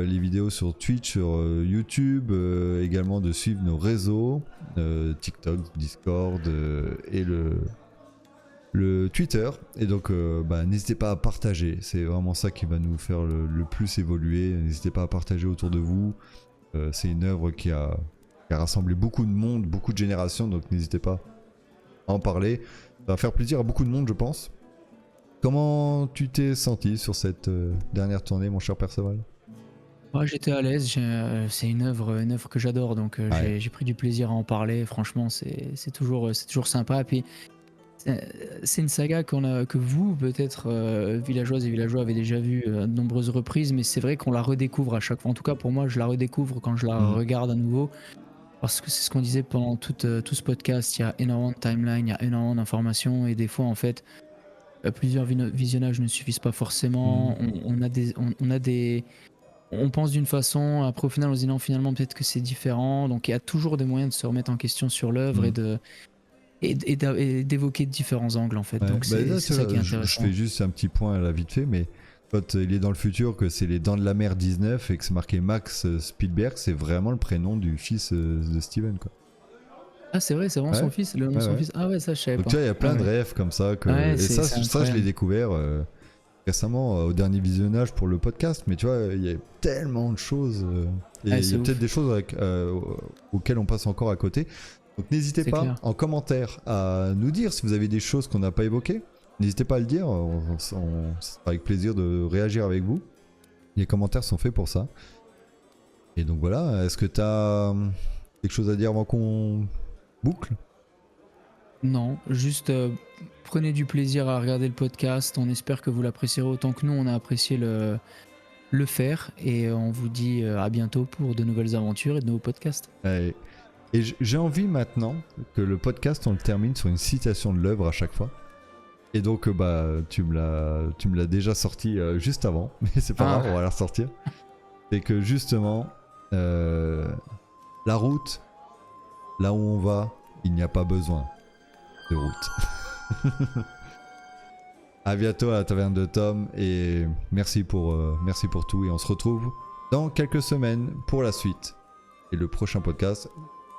les vidéos sur Twitch, sur YouTube, également de suivre nos réseaux, TikTok, Discord et le Twitter. Et donc n'hésitez pas à partager, c'est vraiment ça qui va nous faire le plus évoluer. N'hésitez pas à partager autour de vous. C'est une œuvre qui a rassemblé beaucoup de monde, beaucoup de générations, donc n'hésitez pas à en parler. Ça va faire plaisir à beaucoup de monde, je pense. Comment tu t'es senti sur cette dernière tournée, mon cher Perceval? Ouais, j'étais à l'aise, c'est une œuvre que j'adore, donc Ouais. j'ai pris du plaisir à en parler. Franchement, c'est toujours sympa. Et puis c'est une saga que vous, peut-être villageoises et villageois, avez déjà vu à de nombreuses reprises, mais c'est vrai qu'on la redécouvre à chaque fois. En tout cas, pour moi, je la redécouvre quand je la regarde à nouveau, parce que c'est ce qu'on disait pendant tout ce podcast. Il y a énormément de timeline, il y a énormément d'informations, et des fois, en fait, plusieurs visionnages ne suffisent pas forcément. On pense d'une façon, après au final on se dit non, finalement peut-être que c'est différent. Donc il y a toujours des moyens de se remettre en question sur l'œuvre et d'évoquer différents angles en fait. Ouais. Donc Bah, là, c'est ça qui est je intéressant. fais juste un petit point à la vite fait, mais quand il est dans le futur, que c'est les Dents de la Mer 19 et que c'est marqué Max Spielberg, c'est vraiment le prénom du fils de Steven, quoi. Ah c'est vrai, c'est vraiment Ouais. son fils, le nom de Ouais, son ouais. fils. Ah ouais, ça je savais Donc pas. tu vois, il y a plein Ah de ouais. rêves comme ça. Ouais, Et c'est ça je l'ai incroyable. découvert récemment au dernier visionnage pour le podcast, mais tu vois, il y a tellement de choses. Et Ouais, il y c'est a ouf. peut-être des choses auxquelles on passe encore à côté. Donc n'hésitez C'est pas clair. en commentaire à nous dire si vous avez des choses qu'on n'a pas évoquées. N'hésitez pas à le dire, ça sera avec plaisir de réagir avec vous. Les commentaires sont faits pour ça. Et donc voilà, est-ce que tu as quelque chose à dire avant qu'on boucle? Non, juste prenez du plaisir à regarder le podcast. On espère que vous l'apprécierez autant que nous on a apprécié le faire, et on vous dit à bientôt pour de nouvelles aventures et de nouveaux podcasts. Ouais. Et j'ai envie maintenant que le podcast on le termine sur une citation de l'œuvre à chaque fois. Et donc tu me l'as déjà sorti juste avant, mais c'est pas grave, on va la ressortir. C'est que justement la route, là où on va, il n'y a pas besoin de route. À bientôt à la taverne de Tom et merci pour tout, et on se retrouve dans quelques semaines pour la suite et le prochain podcast.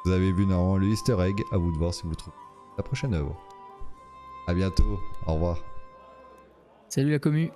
Vous avez vu normalement le easter egg, à vous de voir si vous trouvez la prochaine œuvre. À bientôt, au revoir. Salut la commu.